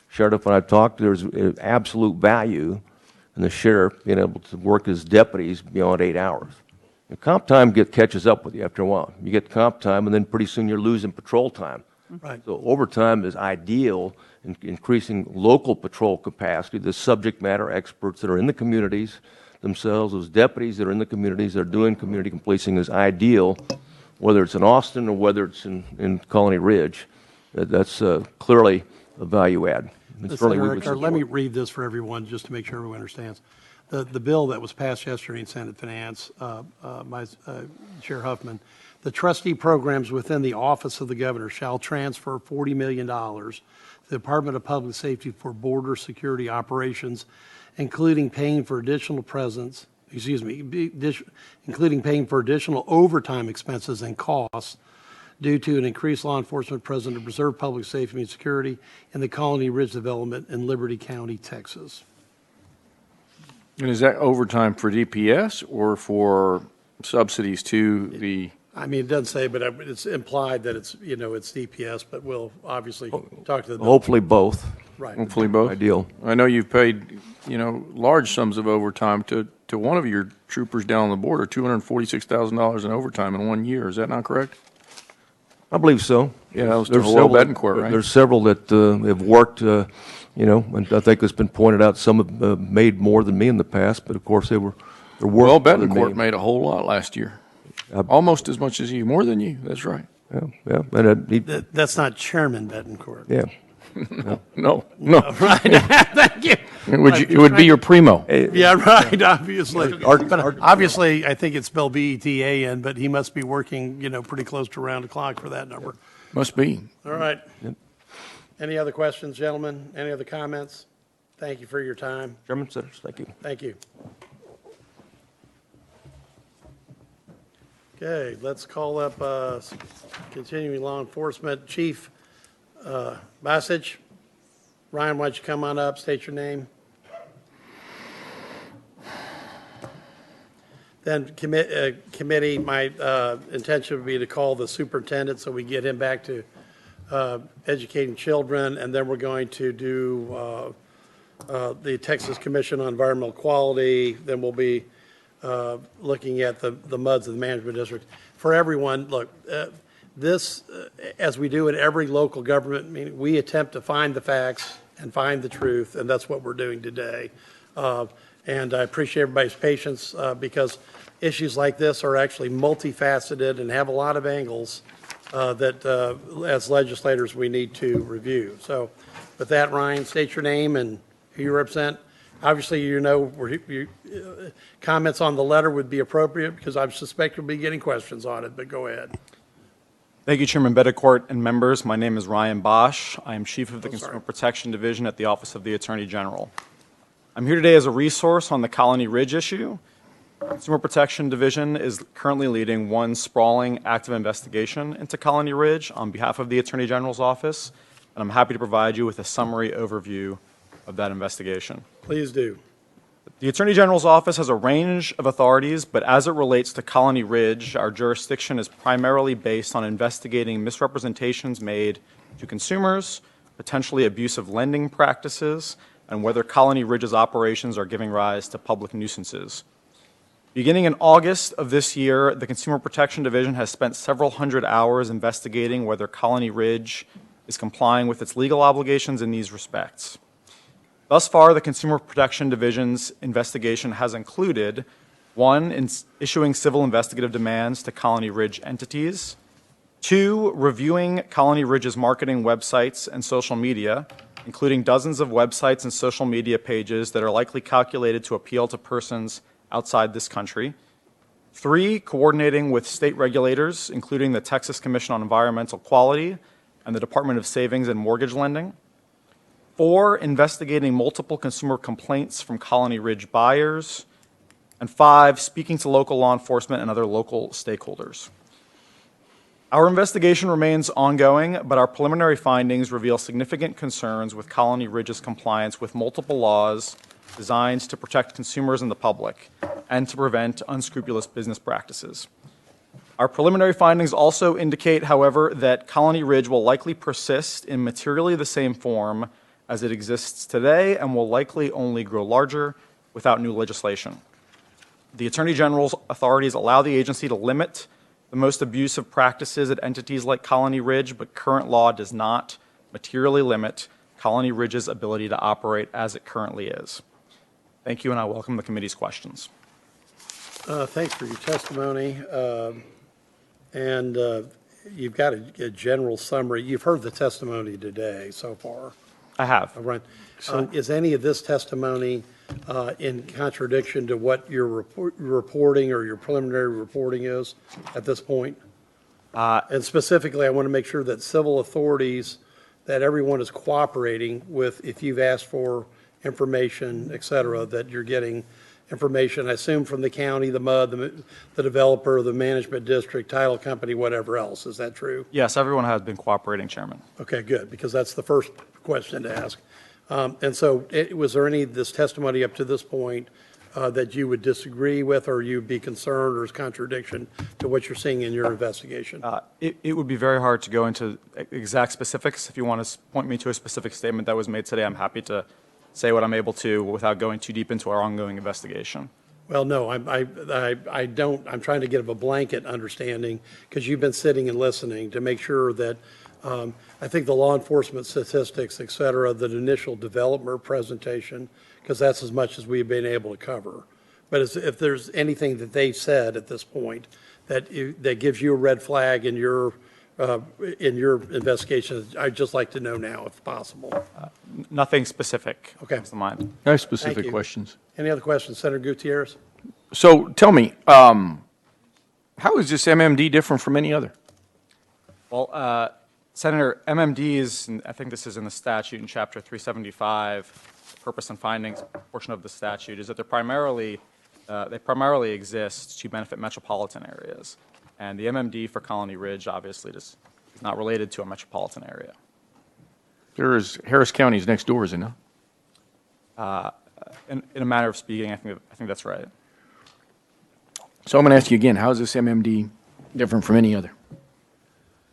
Sheriff and I talked, there's absolute value in the sheriff being able to work his deputies beyond 8 hours. And comp time catches up with you after a while. You get comp time, and then pretty soon you're losing patrol time. Right. So overtime is ideal in increasing local patrol capacity. The subject matter experts that are in the communities themselves, those deputies that are in the communities that are doing community policing, is ideal, whether it's in Austin or whether it's in Colony Ridge. That's clearly a value add. And certainly we would Senator, let support. me read this for everyone, just to make sure everyone understands. The bill that was passed yesterday in Senate Finance, Chair Huffman, the trustee programs within the Office of the Governor shall transfer $40 million to the Department of Public Safety for border security operations, including paying for additional including paying for additional overtime expenses and costs due to an increased law enforcement presence to preserve public safety and security in the Colony Ridge development in Liberty County, Texas. And is that overtime for DPS or for subsidies to the? I mean, it doesn't say, but it's implied that it's, it's DPS, but we'll obviously talk to the. Hopefully both. Right. Hopefully both. Ideal. I know you've paid, large sums of overtime to one of your troopers down on the border, $246,000 in overtime in 1 year. Is that not correct? I believe so. Yeah, that was to There's Royal several- Betancourt, right? There's several that have worked, and I think it's been pointed out, some have made more than me in the past, but of course they're worth Royal more than Betancourt me. made a whole lot last year. Almost as much as you, more than you. That's right. Yeah, and That's not Chairman Betancourt. yeah. No. Right. Thank you. It would be your primo. Yeah, right, obviously. Art- Obviously, I think it's spelled B-E-T-A-N, but he must be working, pretty close to around the clock for that number. Must be. All right. Any other questions, gentlemen? Any other comments? Thank you for your time. Chairman, Senators, thank you. Thank you. Okay, let's call up continuing law enforcement Chief Bassage. Ryan, why don't you come on up, state your name. Then committee, my intention would be to call the superintendent so we get him back to educating children, and then we're going to do the Texas Commission on Environmental Quality. Then we'll be looking at the MUDs of the management district. For everyone, look, this, as we do in every local government meeting, we attempt to find the facts and find the truth, and that's what we're doing today. And I appreciate everybody's patience because issues like this are actually multifaceted and have a lot of angles that, as legislators, we need to review. So with that, Ryan, state your name and who you represent. Obviously, comments on the letter would be appropriate because I suspect you'll be getting questions on it, but go ahead. Thank you, Chairman Betancourt and members. My name is Ryan Bosch. I am Chief of the Consumer Protection Division at the Office of the Attorney General. I'm here today as a resource on the Colony Ridge issue. Consumer Protection Division is currently leading one sprawling active investigation into Colony Ridge on behalf of the Attorney General's office, and I'm happy to provide you with a summary overview of that investigation. Please do. The Attorney General's office has a range of authorities, but as it relates to Colony Ridge, our jurisdiction is primarily based on investigating misrepresentations made to consumers, potentially abusive lending practices, and whether Colony Ridge's operations are giving rise to public nuisances. Beginning in August of this year, the Consumer Protection Division has spent several hundred hours investigating whether Colony Ridge is complying with its legal obligations in these respects. Thus far, the Consumer Protection Division's investigation has included, 1, in issuing civil investigative demands to Colony Ridge entities, 2, reviewing Colony Ridge's marketing websites and social media, including dozens of websites and social media pages that are likely calculated to appeal to persons outside this country, 3, coordinating with state regulators, including the Texas Commission on Environmental Quality and the Department of Savings and Mortgage Lending, 4, investigating multiple consumer complaints from Colony Ridge buyers, and 5, speaking to local law enforcement and other local stakeholders. Our investigation remains ongoing, but our preliminary findings reveal significant concerns with Colony Ridge's compliance with multiple laws designed to protect consumers and the public and to prevent unscrupulous business practices. Our preliminary findings also indicate, however, that Colony Ridge will likely persist in materially the same form as it exists today and will likely only grow larger without new legislation. The Attorney General's authorities allow the agency to limit the most abusive practices at entities like Colony Ridge, but current law does not materially limit Colony Ridge's ability to operate as it currently is. Thank you, and I welcome the committee's questions. Thanks for your testimony. You've got a general summary. You've heard the testimony today so far. I have. All right. Is any of this testimony in contradiction to what your reporting or your preliminary reporting is at this point? And specifically, I want to make sure that civil authorities, that everyone is cooperating with, if you've asked for information, et cetera, that you're getting information, I assume from the county, the MUD, the developer, the management district, title company, whatever else. Is that true? Yes, everyone has been cooperating, Chairman. Okay, good, because that's the first question to ask. And so was there any of this testimony up to this point that you would disagree with, or you'd be concerned, or is contradiction to what you're seeing in your investigation? It would be very hard to go into exact specifics. If you want to point me to a specific statement that was made today, I'm happy to say what I'm able to without going too deep into our ongoing investigation. Well, no, I don't, I'm trying to get a blanket understanding, because you've been sitting and listening to make sure that, I think the law enforcement statistics, et cetera, the initial development presentation, because that's as much as we've been able to cover. But if there's anything that they've said at this point that gives you a red flag in your investigation, I'd just like to know now, if possible. Nothing specific Okay. comes to mind. No Thank specific you. questions. Any other questions, Senator Gutierrez? So tell me, how is this MMD different from any other? Well, Senator, MMDs, and I think this is in the statute in Chapter 375, purpose and findings portion of the statute, is that they primarily exist to benefit metropolitan areas. And the MMD for Colony Ridge obviously is not related to a metropolitan area. Harris County is next door, is it not? In a manner of speaking, I think that's right. So I'm going to ask you again, how is this MMD different from any other?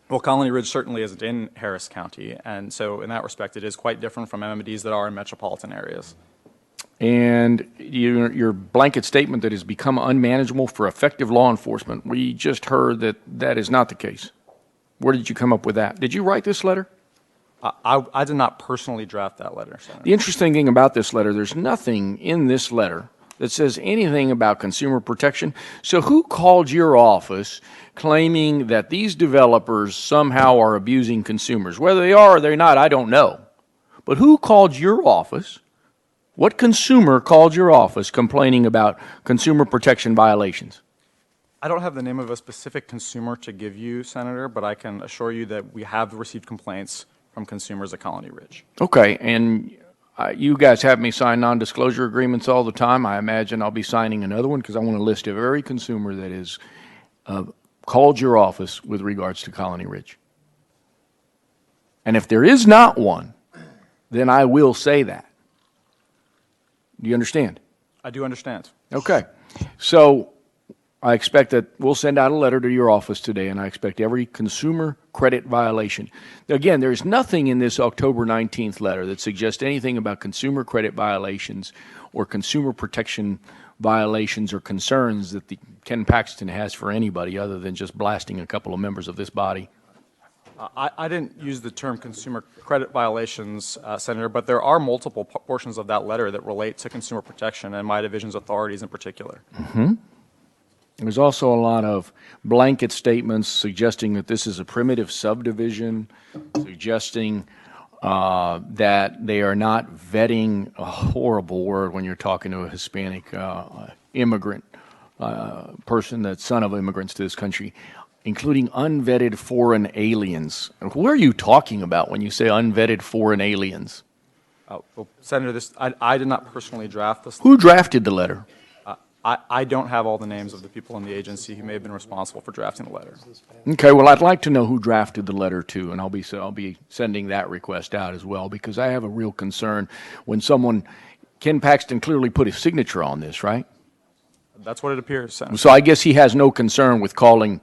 Well, Colony Ridge certainly isn't in Harris County, and so in that respect, it is quite different from MMDs that are in metropolitan areas. And your blanket statement that has become unmanageable for effective law enforcement, we just heard that that is not the case. Where did you come up with that? Did you write this letter? I did not personally draft that letter, Senator. The interesting thing about this letter, there's nothing in this letter that says anything about consumer protection. So who called your office claiming that these developers somehow are abusing consumers? Whether they are or they're not, I don't know. But who called your office? What consumer called your office complaining about consumer protection violations? I don't have the name of a specific consumer to give you, Senator, but I can assure you that we have received complaints from consumers at Colony Ridge. Okay, and you guys have me sign non-disclosure agreements all the time. I imagine I'll be signing another one because I want to list every consumer that has called your office with regards to Colony Ridge. And if there is not one, then I will say that. Do you understand? I do understand. Okay. So I expect that we'll send out a letter to your office today, and I expect every consumer credit violation. Again, there's nothing in this October 19th letter that suggests anything about consumer credit violations or consumer protection violations or concerns that Ken Paxton has for anybody other than just blasting a couple of members of this body. I didn't use the term consumer credit violations, Senator, but there are multiple portions of that letter that relate to consumer protection and my division's authorities in particular. Mm-hmm. There's also a lot of blanket statements suggesting that this is a primitive subdivision, suggesting that they are not vetting, a horrible word when you're talking to a Hispanic immigrant person that's son of immigrants to this country, including unvetted foreign aliens. What are you talking about when you say unvetted foreign aliens? Well, Senator, I did not personally draft this. Who drafted the letter? I don't have all the names of the people in the agency who may have been responsible for drafting the letter. Okay, well, I'd like to know who drafted the letter too, and I'll be sending that request out as well because I have a real concern when Ken Paxton clearly put his signature on this, right? That's what it appears, Senator. So I guess he has no concern with calling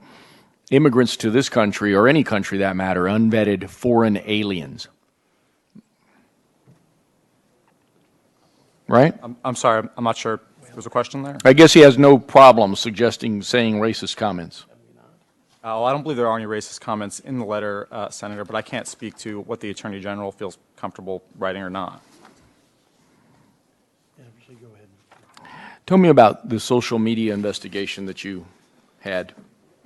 immigrants to this country, or any country that matter, unvetted foreign aliens. Right? I'm sorry, I'm not sure. There's a question there? I guess he has no problem saying racist comments. Well, I don't believe there are any racist comments in the letter, Senator, but I can't speak to what the Attorney General feels comfortable writing or not. Go ahead. Tell me about the social media investigation that you had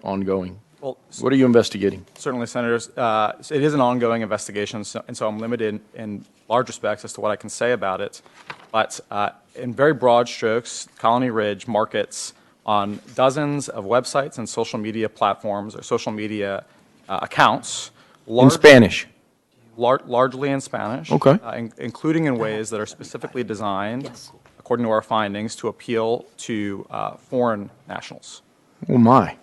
ongoing. Well, what are you investigating? Certainly, Senators. It is an ongoing investigation, and so I'm limited in large respects as to what I can say about it. But in very broad strokes, Colony Ridge markets on dozens of websites and social media platforms or social media accounts. In Spanish? Largely in Spanish. Okay. Including in ways that are specifically designed, according to our findings, to appeal to foreign nationals. Oh, my.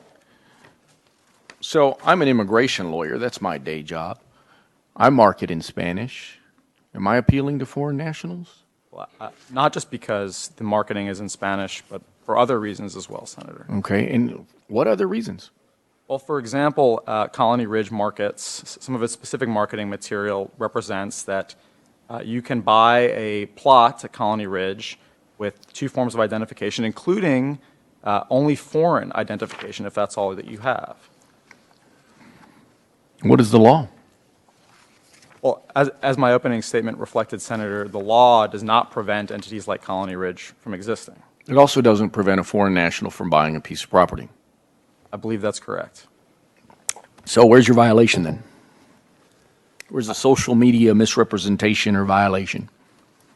So I'm an immigration lawyer. That's my day job. I market in Spanish. Am I appealing to foreign nationals? Well, not just because the marketing is in Spanish, but for other reasons as well, Senator. Okay, and what other reasons? Well, for example, Colony Ridge markets, some of its specific marketing material represents that you can buy a plot at Colony Ridge with 2 forms of identification, including only foreign identification, if that's all that you have. What is the law? Well, as my opening statement reflected, Senator, the law does not prevent entities like Colony Ridge from existing. It also doesn't prevent a foreign national from buying a piece of property. I believe that's correct. So where's your violation then? Where's the social media misrepresentation or violation?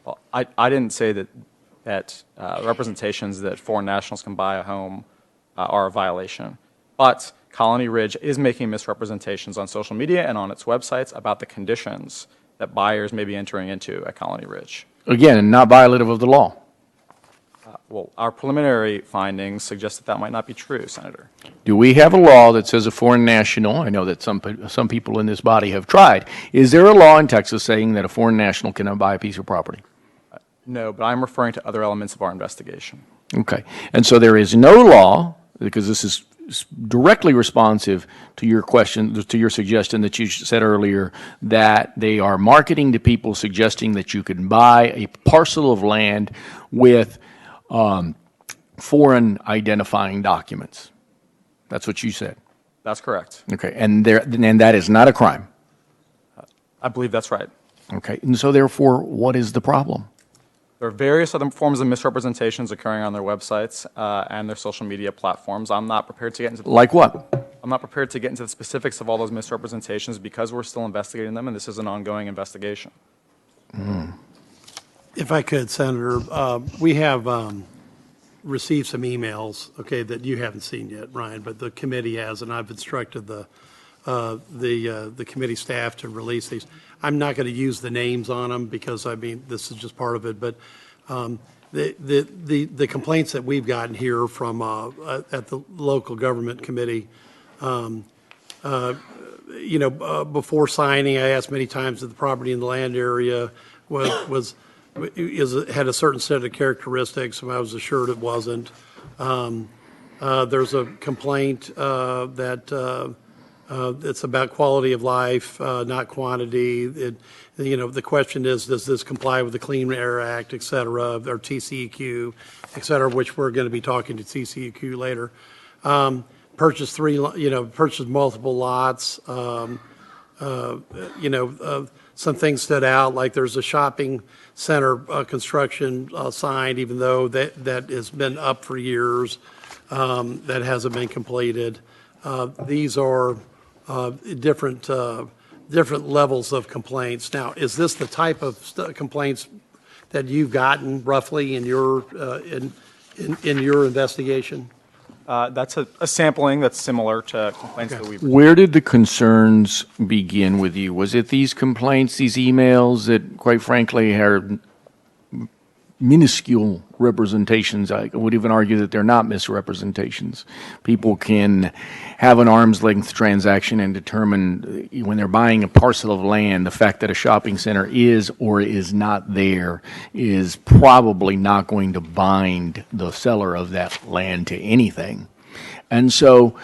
Well, I didn't say that representations that foreign nationals can buy a home are a violation. But Colony Ridge is making misrepresentations on social media and on its websites about the conditions that buyers may be entering into at Colony Ridge. Again, not violative of the law. Well, our preliminary findings suggest that might not be true, Senator. Do we have a law that says a foreign national, I know that some people in this body have tried, is there a law in Texas saying that a foreign national cannot buy a piece of property? No, but I'm referring to other elements of our investigation. Okay. And so there is no law, because this is directly responsive to your question, to your suggestion that you said earlier, that they are marketing to people suggesting that you can buy a parcel of land with foreign identifying documents. That's what you said. That's correct. Okay. And that is not a crime. I believe that's right. Okay. And so therefore, what is the problem? There are various other forms of misrepresentations occurring on their websites and their social media platforms. I'm not prepared to get into Like what? I'm not prepared to get into the specifics of all those misrepresentations because we're still investigating them, and this is an ongoing investigation. If I could, Senator, we have received some emails, okay, that you haven't seen yet, Ryan, but the committee has, and I've instructed the committee staff to release these. I'm not going to use the names on them because, I mean, this is just part of it, but the complaints that we've gotten here from at the local government committee, before signing, I asked many times if the property in the land area had a certain set of characteristics, and I was assured it wasn't. There's a complaint that it's about quality of life, not quantity. The question is, does this comply with the Clean Air Act, et cetera, or TCEQ, et cetera, which we're going to be talking to TCEQ later. Purchased multiple lots. Some things stood out, like there's a shopping center construction signed, even though that has been up for years, that hasn't been completed. These are different levels of complaints. Now, is this the type of complaints that you've gotten roughly in your investigation? That's a sampling that's similar to complaints that we've. Where did the concerns begin with you? Was it these complaints, these emails that, quite frankly, are minuscule representations? I would even argue that they're not misrepresentations. People can have an arm's length transaction and determine when they're buying a parcel of land, the fact that a shopping center is or is not there is probably not going to bind the seller of that land to anything. And so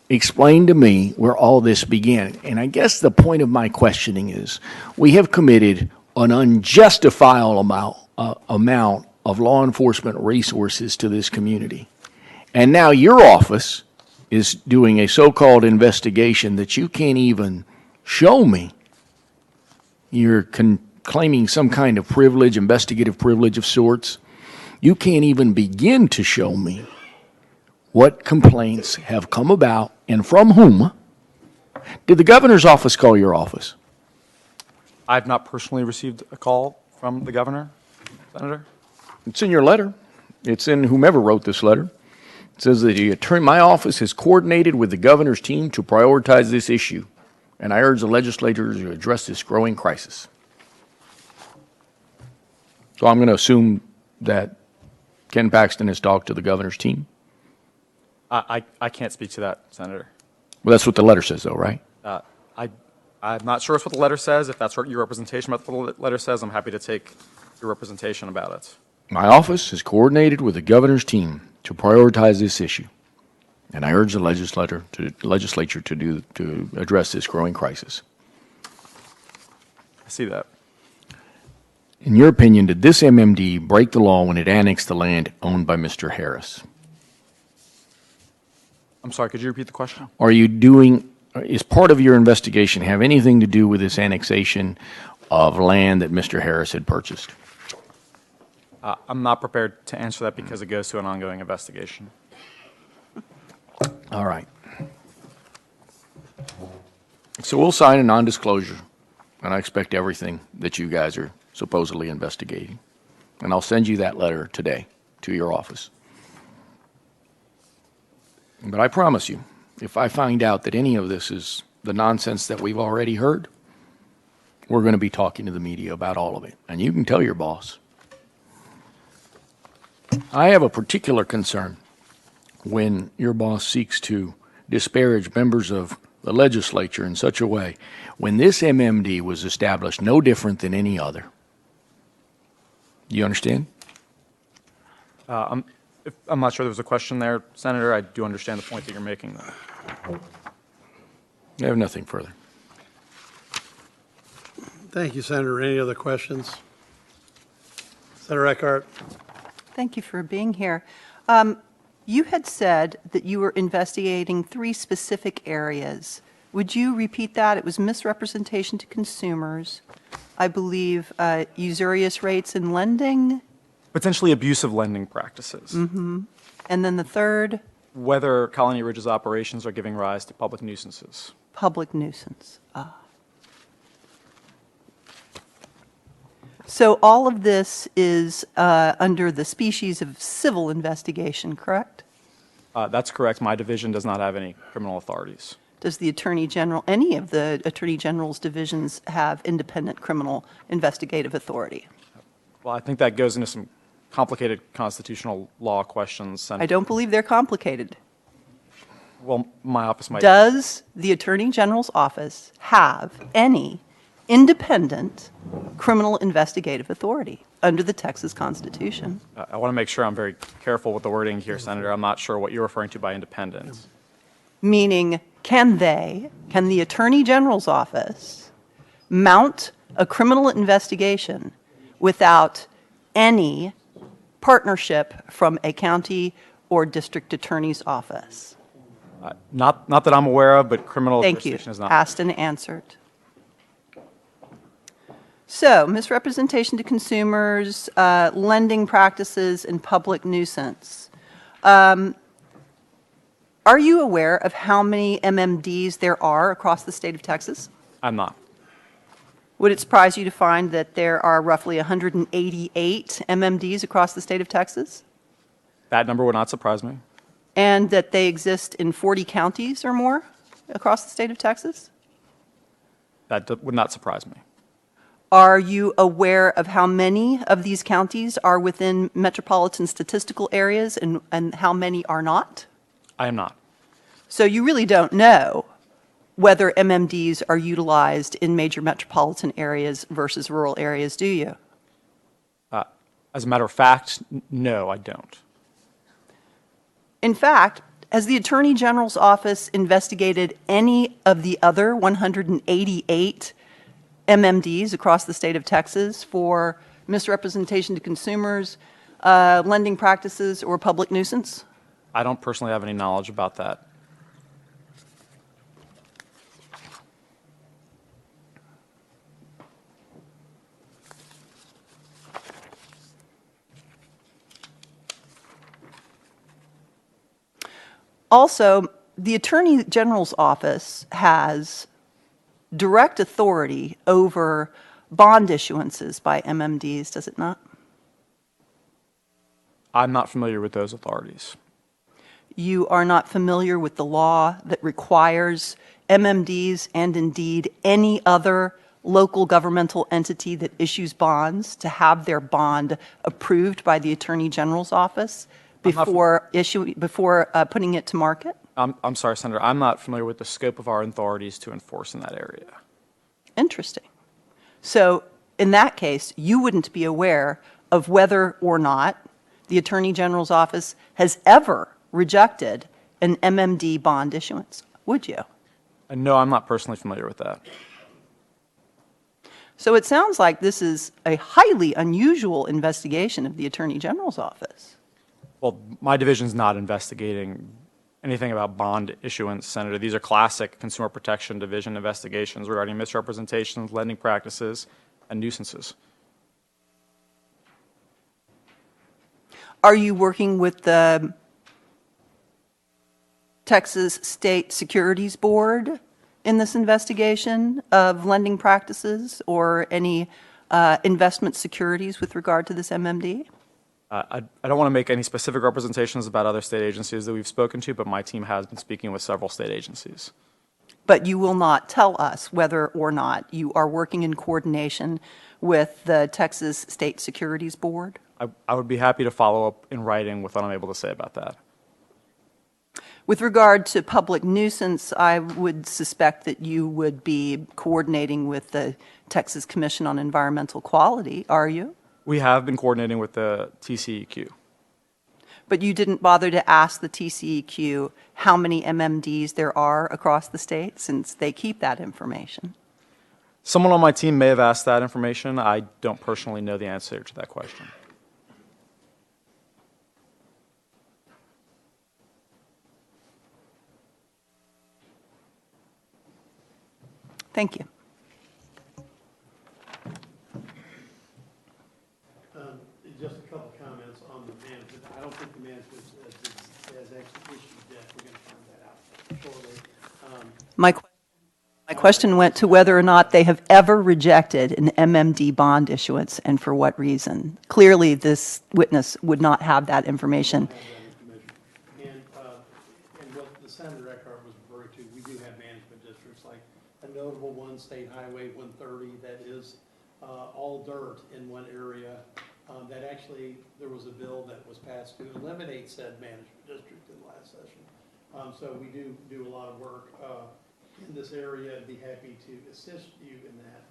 explain to me where all this began. And I guess the point of my questioning is we have committed an unjustifiable amount of law enforcement resources to this community. And now your office is doing a so-called investigation that you can't even show me. You're claiming some kind of privilege, investigative privilege of sorts. You can't even begin to show me what complaints have come about and from whom. Did the governor's office call your office? I've not personally received a call from the governor, Senator. It's in your letter. It's in whomever wrote this letter. It says that my office has coordinated with the governor's team to prioritize this issue, and I urge the legislature to address this growing crisis. So I'm going to assume that Ken Paxton has talked to the governor's team? I can't speak to that, Senator. Well, that's what the letter says, though, right? I'm not sure what the letter says. If that's what your representation about what the letter says, I'm happy to take your representation about it. My office has coordinated with the governor's team to prioritize this issue, and I urge the legislature to address this growing crisis. I see that. In your opinion, did this MMD break the law when it annexed the land owned by Mr. Harris? I'm sorry, could you repeat the question? Is part of your investigation have anything to do with this annexation of land that Mr. Harris had purchased? I'm not prepared to answer that because it goes to an ongoing investigation. All right. So we'll sign a non-disclosure, and I expect everything that you guys are supposedly investigating. And I'll send you that letter today to your office. But I promise you, if I find out that any of this is the nonsense that we've already heard, we're going to be talking to the media about all of it. And you can tell your boss. I have a particular concern when your boss seeks to disparage members of the legislature in such a way. When this MMD was established, no different than any other. Do you understand? I'm not sure there was a question there, Senator. I do understand the point that you're making, though. I have nothing further. Thank you, Senator. Any other questions? Senator Eckhart. Thank you for being here. You had said that you were investigating 3 specific areas. Would you repeat that? It was misrepresentation to consumers, I believe, usurious rates in lending. Potentially abusive lending practices. Mm-hmm. And then the third? Whether Colony Ridge's operations are giving rise to public nuisances. Public nuisance. So all of this is under the species of civil investigation, correct? That's correct. My division does not have any criminal authorities. Does the Attorney General, any of the Attorney General's divisions have independent criminal investigative authority? Well, I think that goes into some complicated constitutional law questions. I don't believe they're complicated. Well, my office might. Does the Attorney General's office have any independent criminal investigative authority under the Texas Constitution? I want to make sure I'm very careful with the wording here, Senator. I'm not sure what you're referring to by independence. Meaning, can the Attorney General's office mount a criminal investigation without any partnership from a county or district attorney's office? Not that I'm aware of, but criminal Thank you. jurisdiction is not. Asked and answered. So, misrepresentation to consumers, lending practices, and public nuisance. Are you aware of how many MMDs there are across the state of Texas? I'm not. Would it surprise you to find that there are roughly 188 MMDs across the state of Texas? That number would not surprise me. And that they exist in 40 counties or more across the state of Texas? That would not surprise me. Are you aware of how many of these counties are within metropolitan statistical areas and how many are not? I am not. So you really don't know whether MMDs are utilized in major metropolitan areas versus rural areas, do you? As a matter of fact, no, I don't. In fact, has the Attorney General's office investigated any of the other 188 MMDs across the state of Texas for misrepresentation to consumers, lending practices, or public nuisance? I don't personally have any knowledge about that. Also, the Attorney General's office has direct authority over bond issuances by MMDs, does it not? I'm not familiar with those authorities. You are not familiar with the law that requires MMDs and indeed any other local governmental entity that issues bonds to have their bond approved by the Attorney General's office before putting it to market? I'm sorry, Senator, I'm not familiar with the scope of our authorities to enforce in that area. Interesting. So in that case, you wouldn't be aware of whether or not the Attorney General's office has ever rejected an MMD bond issuance, would you? No, I'm not personally familiar with that. So it sounds like this is a highly unusual investigation of the Attorney General's office. Well, my division's not investigating anything about bond issuance, Senator. These are classic Consumer Protection Division investigations regarding misrepresentations, lending practices, and nuisances. Are you working with the Texas State Securities Board in this investigation of lending practices or any investment securities with regard to this MMD? I don't want to make any specific representations about other state agencies that we've spoken to, but my team has been speaking with several state agencies. But you will not tell us whether or not you are working in coordination with the Texas State Securities Board? I would be happy to follow up in writing with what I'm able to say about that. With regard to public nuisance, I would suspect that you would be coordinating with the Texas Commission on Environmental Quality, are you? We have been coordinating with the TCEQ. But you didn't bother to ask the TCEQ how many MMDs there are across the state, since they keep that information? Someone on my team may have asked that information. I don't personally know the answer to that question. Thank you. Just a couple comments on the management. I don't think the management has actually issued yet. We're going to find that out shortly. My question went to whether or not they have ever rejected an MMD bond issuance, and for what reason. Clearly, this witness would not have that information. And what the Senator Eckhart was referring to, we do have management districts, like a notable one, State Highway 130, that is all dirt in one area. That actually, there was a bill that was passed to eliminate said management district in the last session. So we do a lot of work in this area and be happy to assist you in that.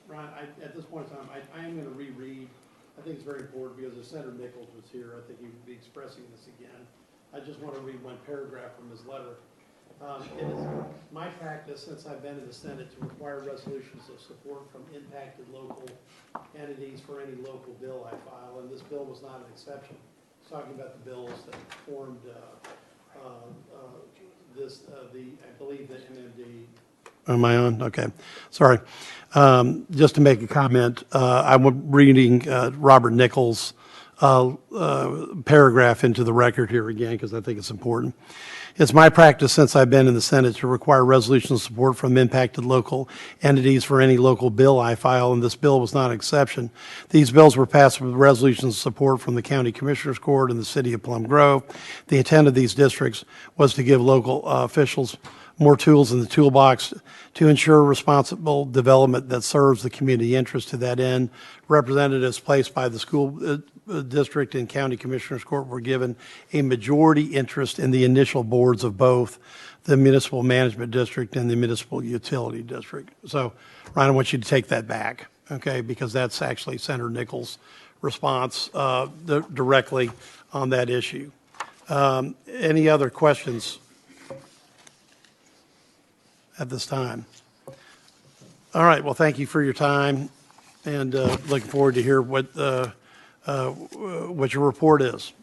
Ron, at this point in time, I am going to reread. I think it's very important because if Senator Nichols was here, I think he would be expressing this again. I just want to read one paragraph from his letter. It is my practice since I've been in the Senate to require resolutions of support from impacted local entities for any local bill I file, and this bill was not an exception. It's talking about the bills that formed I believe the MMD. Am I on? Okay. Sorry. Just to make a comment, I'm reading Robert Nichols' paragraph into the record here again because I think it's important. It's my practice since I've been in the Senate to require resolution support from impacted local entities for any local bill I file, and this bill was not an exception. These bills were passed with resolutions of support from the County Commissioners Court and the City of Plum Grove. The intent of these districts was to give local officials more tools in the toolbox to ensure responsible development that serves the community interest. To that end, representatives placed by the school district and county commissioners court were given a majority interest in the initial boards of both the municipal management district and the municipal utility district. So, Ryan, I want you to take that back, okay, because that's actually Senator Nichols' response directly on that issue. Any other questions at this time? All right, well, thank you for your time, and looking forward to hear what your report is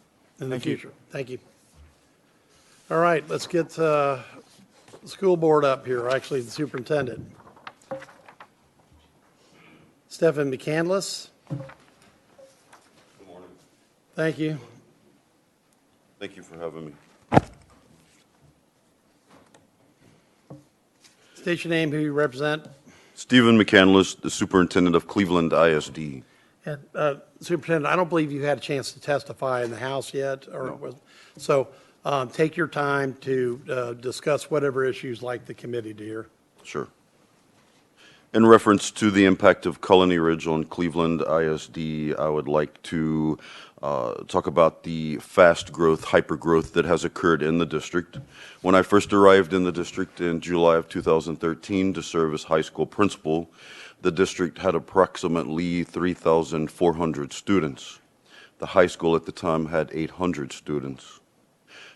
in the future. Thank you. All right, let's get the school board up here, actually the superintendent. Stephen McCandless. Good morning. Thank you. Thank you for having me. State your name, who you represent. Stephen McCandless, the superintendent of Cleveland ISD. And, Superintendent, I don't believe you had a chance to testify in the House yet, so take your time to discuss whatever issues like the committee to hear. Sure. In reference to the impact of Colony Ridge on Cleveland ISD, I would like to talk about the fast growth, hyper growth that has occurred in the district. When I first arrived in the district in July of 2013 to serve as high school principal, the district had approximately 3,400 students. The high school at the time had 800 students.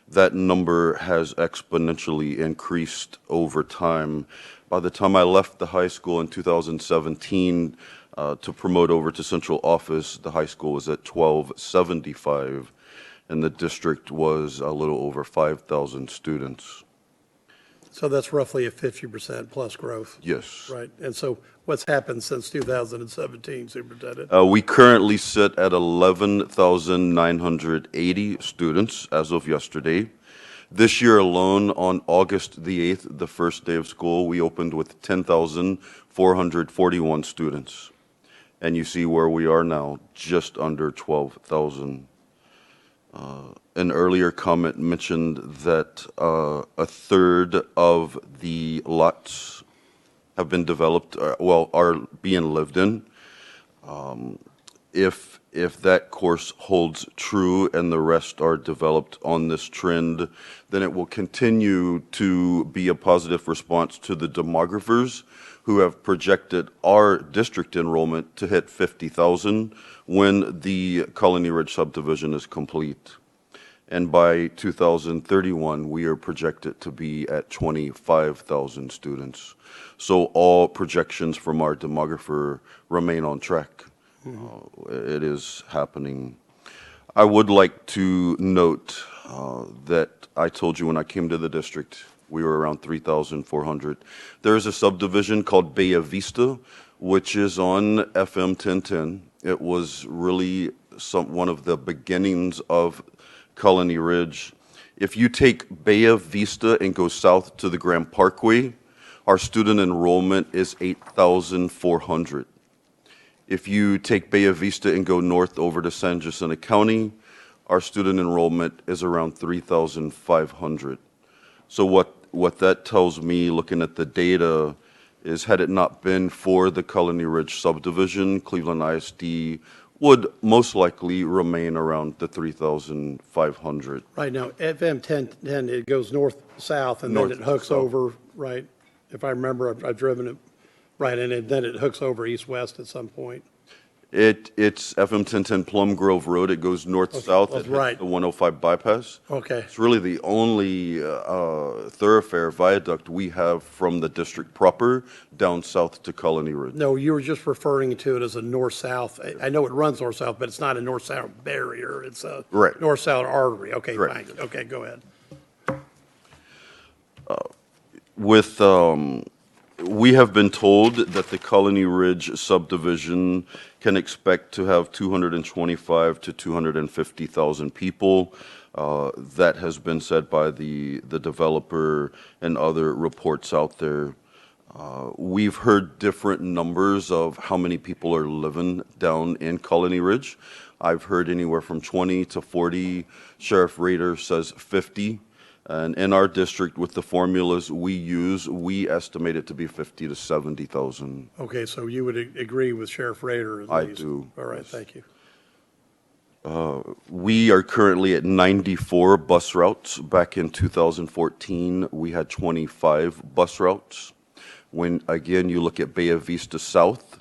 That number has exponentially increased over time. By the time I left the high school in 2017 to promote over to central office, the high school was at 1275, and the district was a little over 5,000 students. So that's roughly a 50% plus growth. Yes. Right. And so what's happened since 2017, Superintendent? We currently sit at 11,980 students as of yesterday. This year alone, on August the 8th, the first day of school, we opened with 10,441 students. And you see where we are now, just under 12,000. An earlier comment mentioned that a third of the lots have been developed, are being lived in. If that course holds true and the rest are developed on this trend, then it will continue to be a positive response to the demographers who have projected our district enrollment to hit 50,000 when the Colony Ridge subdivision is complete. And by 2031, we are projected to be at 25,000 students. So all projections from our demographer remain on track. It is happening. I would like to note that I told you when I came to the district, we were around 3,400. There is a subdivision called Bay Vista, which is on FM 1010. It was really one of the beginnings of Colony Ridge. If you take Bay Vista and go south to the Grand Parkway, our student enrollment is 8,400. If you take Bay Vista and go north over to San Jacinto County, our student enrollment is around 3,500. So what that tells me, looking at the data, is had it not been for the Colony Ridge subdivision, Cleveland ISD would most likely remain around the 3,500. Right now, FM 1010, it goes north-south, and North then it hooks south. over, right? If I remember, I've driven it, right, and then it hooks over east-west at some point. It's FM 1010 Plum Grove Road. It goes north-south. Oh, It hits right. the 105 bypass. Okay. It's really the only thoroughfare viaduct we have from the district proper down south to Colony Ridge. No, you were just referring to it as a north-south. I know it runs north-south, but it's not a north-south barrier. It's a Right. north-south artery. Okay, Correct. fine. Okay, go ahead. We have been told that the Colony Ridge subdivision can expect to have 225 to 250,000 people. That has been said by the developer and other reports out there. We've heard different numbers of how many people are living down in Colony Ridge. I've heard anywhere from 20 to 40. Sheriff Rader says 50. And in our district, with the formulas we use, we estimate it to be 50 to 70,000. Okay, so you would agree with Sheriff Rader at I least? do, All right, yes. thank you. We are currently at 94 bus routes. Back in 2014, we had 25 bus routes. When, again, you look at Bay Vista South,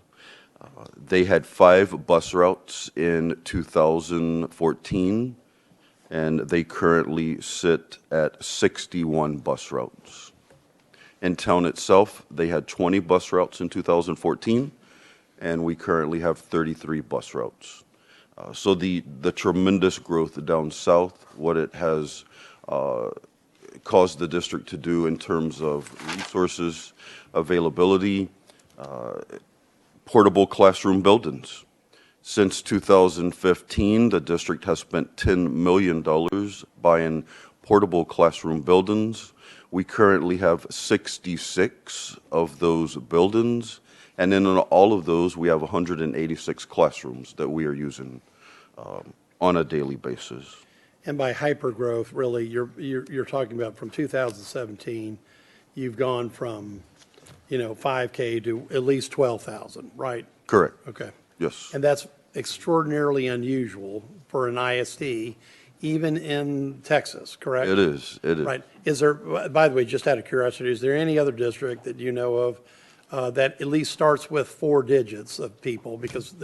they had 5 bus routes in 2014, and they currently sit at 61 bus routes. In town itself, they had 20 bus routes in 2014, and we currently have 33 bus routes. So the tremendous growth down south, what it has caused the district to do in terms of resources, availability, portable classroom buildings. Since 2015, the district has spent $10 million buying portable classroom buildings. We currently have 66 of those buildings, and in all of those, we have 186 classrooms that we are using on a daily basis. And by hypergrowth, really, you're talking about from 2017, you've gone from 5K to at least 12,000, right? Correct. Okay. Yes. And that's extraordinarily unusual for an ISD, even in Texas, correct? It is. It is. Right. Is there, by the way, just out of curiosity, is there any other district that you know of that at least starts with 4 digits of people? Because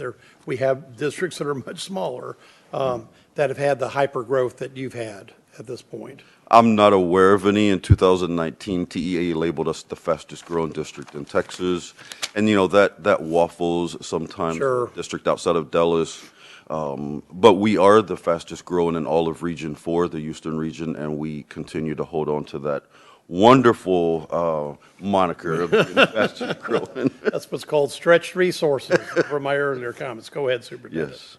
we have districts that are much smaller that have had the hyper growth that you've had at this point. I'm not aware of any. In 2019, TEA labeled us the fastest growing district in Texas. And, that waffles sometimes. Sure. District outside of Dallas. But we are the fastest growing in all of Region 4, the Houston region, and we continue to hold on to that wonderful moniker of being the fastest growing. That's what's called stretched resources from my earlier comments. Go ahead, Superintendent. Yes.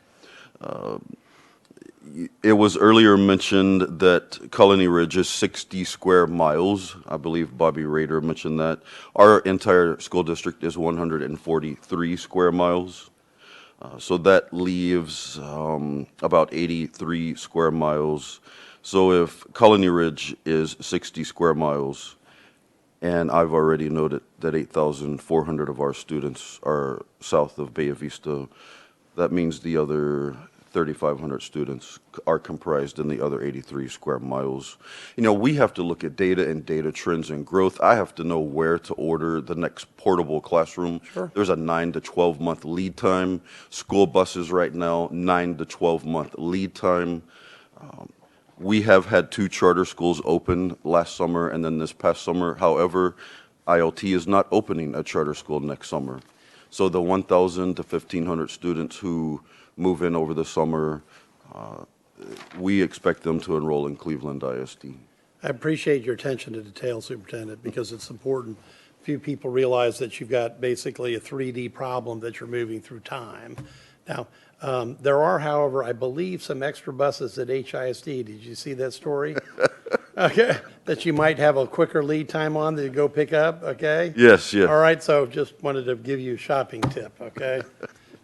It was earlier mentioned that Colony Ridge is 60 square miles. I believe Bobby Rader mentioned that. Our entire school district is 143 square miles. So that leaves about 83 square miles. So if Colony Ridge is 60 square miles, and I've already noted that 8,400 of our students are south of Bay Vista, that means the other 3,500 students are comprised in the other 83 square miles. We have to look at data and data trends and growth. I have to know where to order the next portable classroom. Sure. There's a 9 to 12 month lead time. School buses right now, 9 to 12 month lead time. We have had 2 charter schools open last summer and then this past summer. However, ILT is not opening a charter school next summer. So the 1,000 to 1,500 students who move in over the summer, we expect them to enroll in Cleveland ISD. I appreciate your attention to detail, Superintendent, because it's important. Few people realize that you've got basically a 3D problem that you're moving through time. Now, there are, however, I believe, some extra buses at HISD. Did you see that story? Okay, that you might have a quicker lead time on that you go pick up, okay? Yes, yes. All right, so just wanted to give you a shopping tip, okay?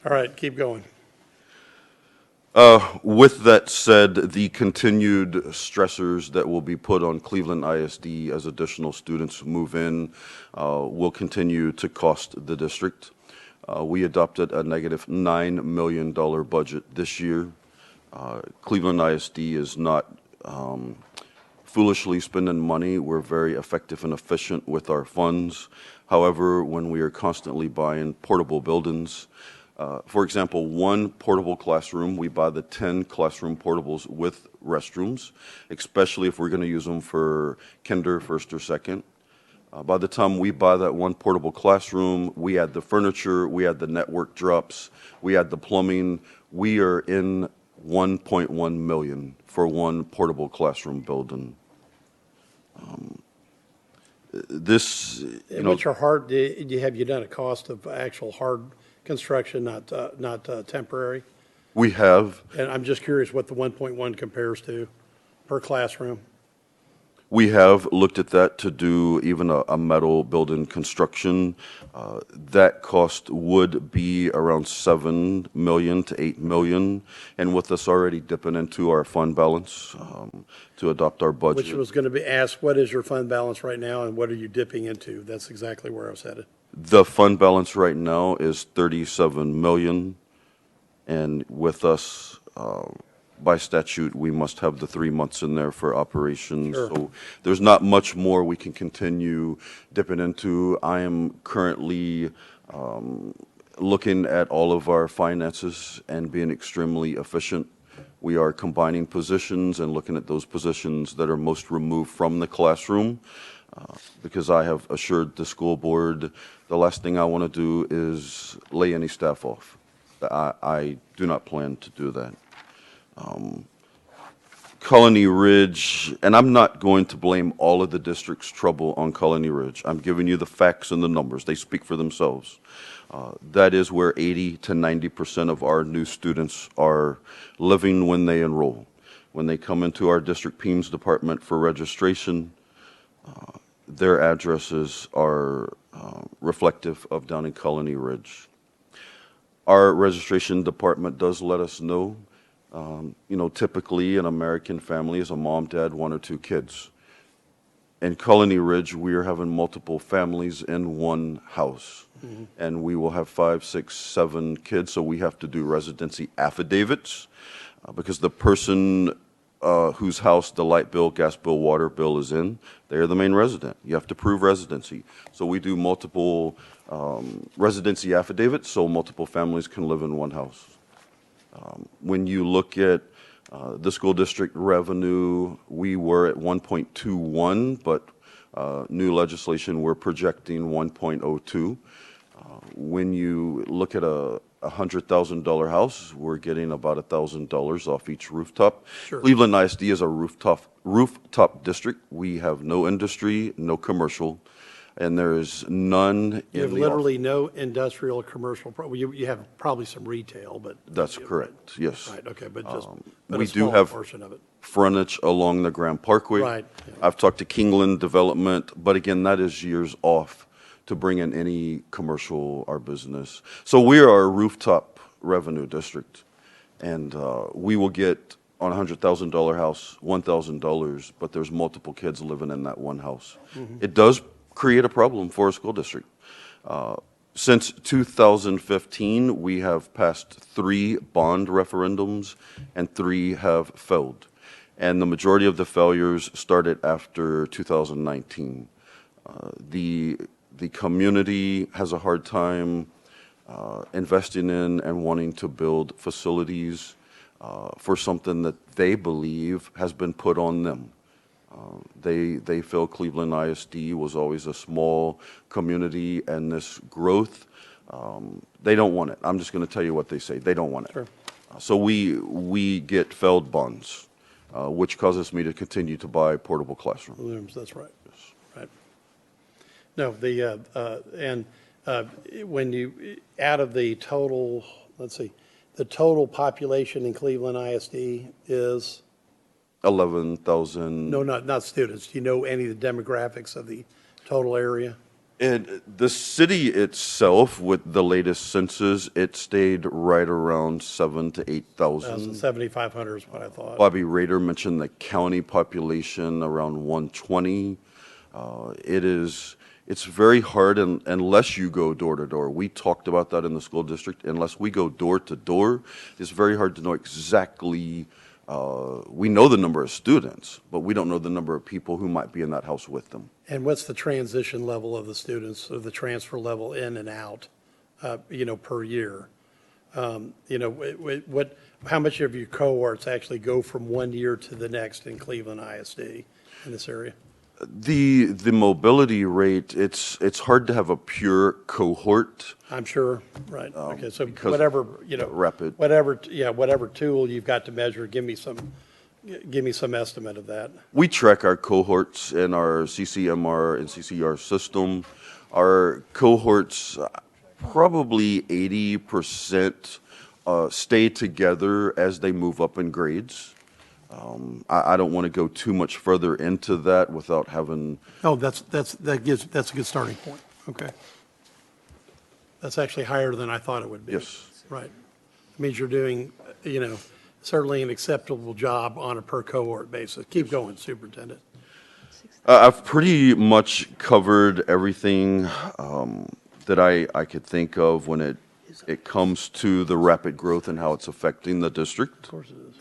All right, keep going. With that said, the continued stressors that will be put on Cleveland ISD as additional students move in will continue to cost the district. We adopted a negative $9 million budget this year. Cleveland ISD is not foolishly spending money. We're very effective and efficient with our funds. However, when we are constantly buying portable buildings, for example, one portable classroom, we buy the 10 classroom portables with restrooms, especially if we're going to use them for kinder, first, or second. By the time we buy that one portable classroom, we add the furniture, we add the network drops, we add the plumbing. We are in $1.1 million for one portable classroom building. What's your hard, have you done a cost of actual hard construction, not temporary? We have. And I'm just curious what the 1.1 compares to per classroom. We have looked at that to do even a metal building construction. That cost would be around $7 million to $8 million, and with us already dipping into our fund balance to adopt our budget. Which was going to be asked, what is your fund balance right now, and what are you dipping into? That's exactly where I was headed. The fund balance right now is $37 million, and with us, by statute, we must have the 3 months in there for operations. Sure. So there's not much more we can continue dipping into. I am currently looking at all of our finances and being extremely efficient. We are combining positions and looking at those positions that are most removed from the classroom. Because I have assured the school board, the last thing I want to do is lay any staff off. I do not plan to do that. Colony Ridge, and I'm not going to blame all of the district's trouble on Colony Ridge. I'm giving you the facts and the numbers. They speak for themselves. That is where 80 to 90% of our new students are living when they enroll. When they come into our district PEMS department for registration, their addresses are reflective of down in Colony Ridge. Our registration department does let us know, typically an American family is a mom, dad, 1 or 2 kids. In Colony Ridge, we are having multiple families in one house. And we will have 5, 6, 7 kids, so we have to do residency affidavits because the person whose house the light bill, gas bill, water bill is in, they are the main resident. You have to prove residency. So we do multiple residency affidavits so multiple families can live in one house. When you look at the school district revenue, we were at 1.21, but new legislation, we're projecting 1.02. When you look at a $100,000 house, we're getting about $1,000 off each rooftop. Sure. Cleveland ISD is a rooftop district. We have no industry, no commercial, and there is none You have in the literally no industrial or commercial, you have probably some retail, but. That's correct, yes. Right, okay, but just, we a do small have portion of it. frontage along the Grand Parkway. Right, yeah. I've talked to Kingland Development, but again, that is years off to bring in any commercial or business. So we are a rooftop revenue district, and we will get on a $100,000 house, $1,000, but there's multiple kids living in that one house. It does create a problem for a school district. Since 2015, we have passed 3 bond referendums and 3 have failed. And the majority of the failures started after 2019. The community has a hard time investing in and wanting to build facilities for something that they believe has been put on them. They feel Cleveland ISD was always a small community, and this growth, they don't want it. I'm just going to tell you what they say. They don't want it. Sure. So we get failed bonds, which causes me to continue to buy portable classrooms. That's right. Right. No, when you, out of the total, let's see, the total population in Cleveland ISD is? 11,000. No, not students. Do you know any of the demographics of the total area? And the city itself, with the latest census, it stayed right around 7,000 to 8,000. 7,500 is what I thought. Bobby Rader mentioned the county population around 120. It's very hard unless you go door to door. We talked about that in the school district. Unless we go door to door, it's very hard to know exactly. We know the number of students, but we don't know the number of people who might be in that house with them. And what's the transition level of the students, or the transfer level in and out, per year? How much of your cohorts actually go from one year to the next in Cleveland ISD in this area? The mobility rate, it's hard to have a pure cohort. I'm sure, right, okay, so because whatever, rapid. whatever tool you've got to measure, give me some estimate of that. We track our cohorts in our CCMR and CCR system. Our cohorts, probably 80% stay together as they move up in grades. I don't want to go too much further into that without having. Oh, that's a good starting point, okay. That's actually higher than I thought it would be. Yes. Right. It means you're doing, certainly an acceptable job on a per cohort basis. Keep going, Superintendent. I've pretty much covered everything that I could think of when it comes to the rapid growth and how it's affecting the district. Of course it is.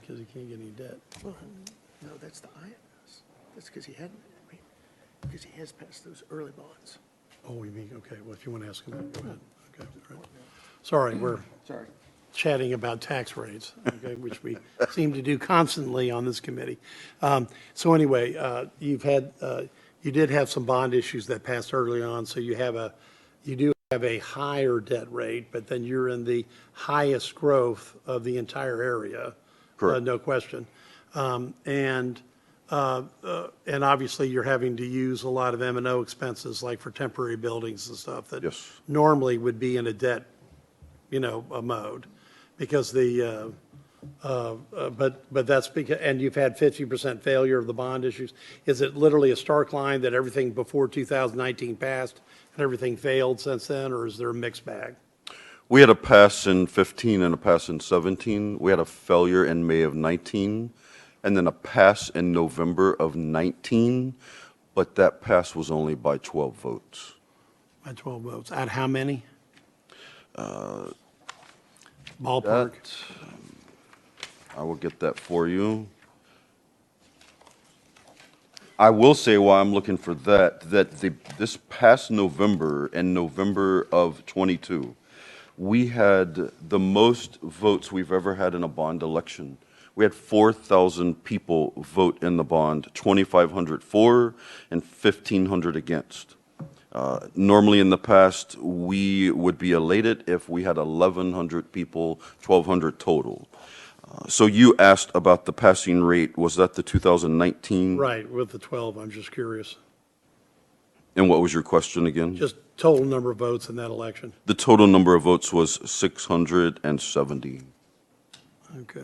Because he can't get any debt. No, that's the IMS. That's because he hadn't, because he has passed those early bonds. Oh, you mean, okay, well, if you want to ask him, go ahead. Okay, all right. Sorry, we're chatting about tax rates, okay, which we seem to do constantly on this committee. So anyway, you did have some bond issues that passed early on, so you do have a higher debt rate, but then you're in the highest growth of the entire area. Correct. No question. And obviously you're having to use a lot of M&O expenses, like for temporary buildings and stuff that Yes. normally would be in a debt, a mode, because but that's because, and you've had 50% failure of the bond issues. Is it literally a stark line that everything before 2019 passed and everything failed since then, or is there a mixed bag? We had a pass in 15 and a pass in 17. We had a failure in May of 19, and then a pass in November of 19, but that pass was only by 12 votes. By 12 votes. At how many? Ballpark. I will get that for you. I will say while I'm looking for that this past November and November of 22, we had the most votes we've ever had in a bond election. We had 4,000 people vote in the bond, 2,500 for and 1,500 against. Normally in the past, we would be elated if we had 1,100 people, 1,200 total. So you asked about the passing rate. Was that the 2019? Right, with the 12, I'm just curious. And what was your question again? Just total number of votes in that election. The total number of votes was 670. Okay.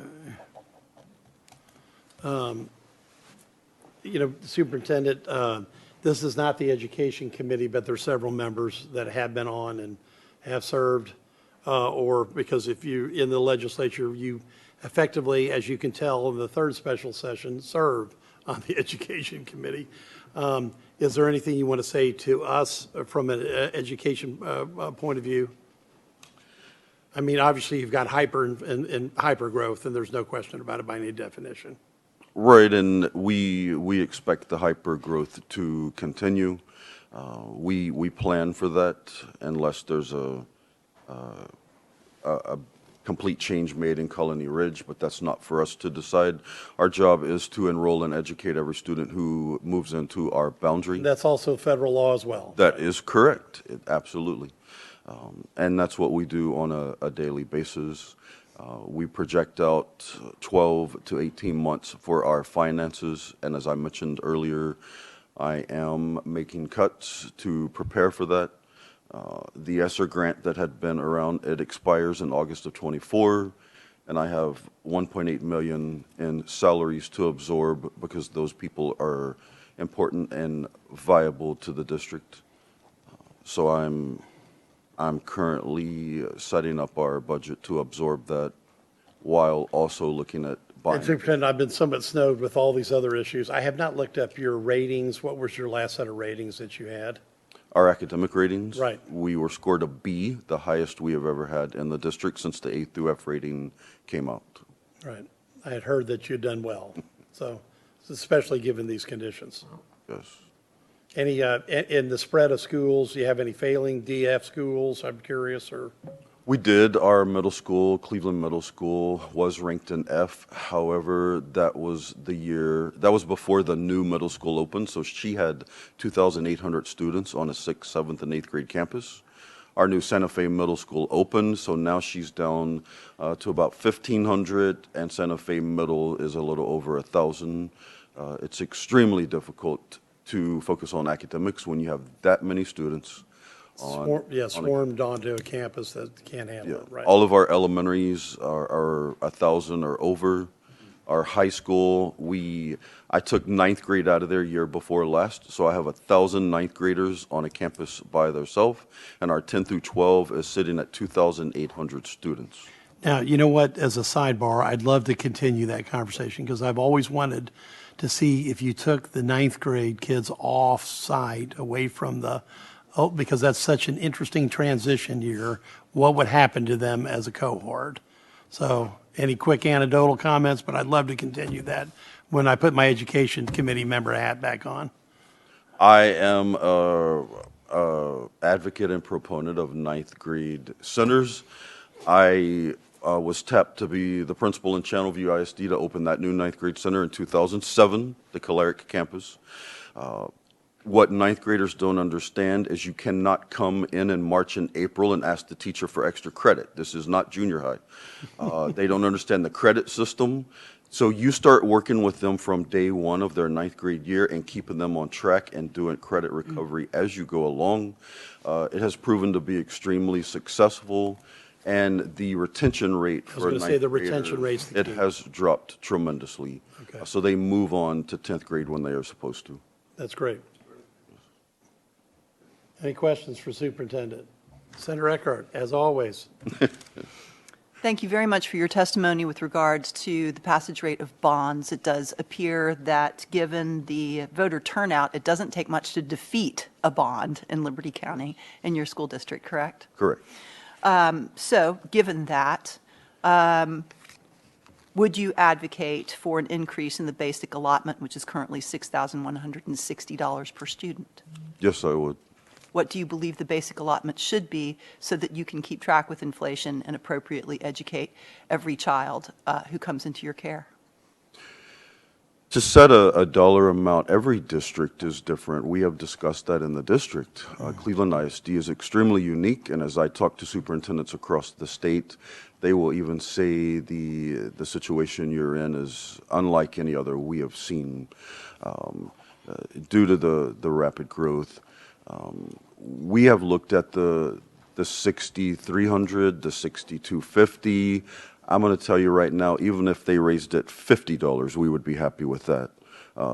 Superintendent, this is not the Education Committee, but there's several members that have been on and have served, or because if you, in the legislature, you effectively, as you can tell in the third special session, serve on the Education Committee. Is there anything you want to say to us from an education point of view? I mean, obviously, you've got hyper and hyper growth, and there's no question about it by any definition. Right, and we expect the hyper growth to continue. We plan for that unless there's a complete change made in Colony Ridge, but that's not for us to decide. Our job is to enroll and educate every student who moves into our boundary. That's also federal law as well. That is correct, absolutely. And that's what we do on a daily basis. We project out 12 to 18 months for our finances, and as I mentioned earlier, I am making cuts to prepare for that. The ESSER grant that had been around, it expires in August of 24, and I have 1.8 million in salaries to absorb because those people are important and viable to the district. So I'm currently setting up our budget to absorb that while also looking at buying. And Superintendent, I've been somewhat snowed with all these other issues. I have not looked up your ratings. What was your last set of ratings that you had? Our academic ratings? Right. We were scored a B, the highest we have ever had in the district since the A through F rating came out. Right. I had heard that you'd done well, so especially given these conditions. Yes. Any, in the spread of schools, do you have any failing DF schools? I'm curious, or? We did. Our middle school, Cleveland Middle School, was ranked in F. However, that was before the new middle school opened, so she had 2,800 students on a 6th, 7th, and 8th grade campus. Our new Santa Fe Middle School opened, so now she's down to about 1,500, and Santa Fe Middle is a little over 1,000. It's extremely difficult to focus on academics when you have that many students. Swarmed onto a campus that can't handle it, right? All of our elementaries are 1,000 or over. Our high school, I took 9th grade out of there year before last, so I have 1,000 9th graders on a campus by themselves, and our 10 through 12 is sitting at 2,800 students. Now, you know what, as a sidebar, I'd love to continue that conversation because I've always wanted to see if you took the 9th grade kids off site, away from because that's such an interesting transition year, what would happen to them as a cohort? So any quick anecdotal comments, but I'd love to continue that when I put my education committee member hat back on. I am a advocate and proponent of 9th grade centers. I was tapped to be the principal in Channelview ISD to open that new 9th grade center in 2007, the Caleric campus. What 9th graders don't understand is you cannot come in March and April and ask the teacher for extra credit. This is not junior high. They don't understand the credit system. So you start working with them from day one of their 9th grade year and keeping them on track and doing credit recovery as you go along. It has proven to be extremely successful, and the retention rate for 9th graders, say the retention rate's the it key. has dropped tremendously. Okay. So they move on to 10th grade when they are supposed to. That's great. Any questions for Superintendent? Senator Eckhart, as always. Thank you very much for your testimony with regards to the passage rate of bonds. It does appear that given the voter turnout, it doesn't take much to defeat a bond in Liberty County in your school district, correct? Correct. So, given that, would you advocate for an increase in the basic allotment, which is currently $6,160 per student? Yes, I would. What do you believe the basic allotment should be so that you can keep track with inflation and appropriately educate every child who comes into your care? To set a dollar amount, every district is different. We have discussed that in the district. Cleveland ISD is extremely unique, and as I talk to superintendents across the state, they will even say the situation you're in is unlike any other we have seen due to the rapid growth. We have looked at the 6,300, the 6,250. I'm going to tell you right now, even if they raised it $50, we would be happy with that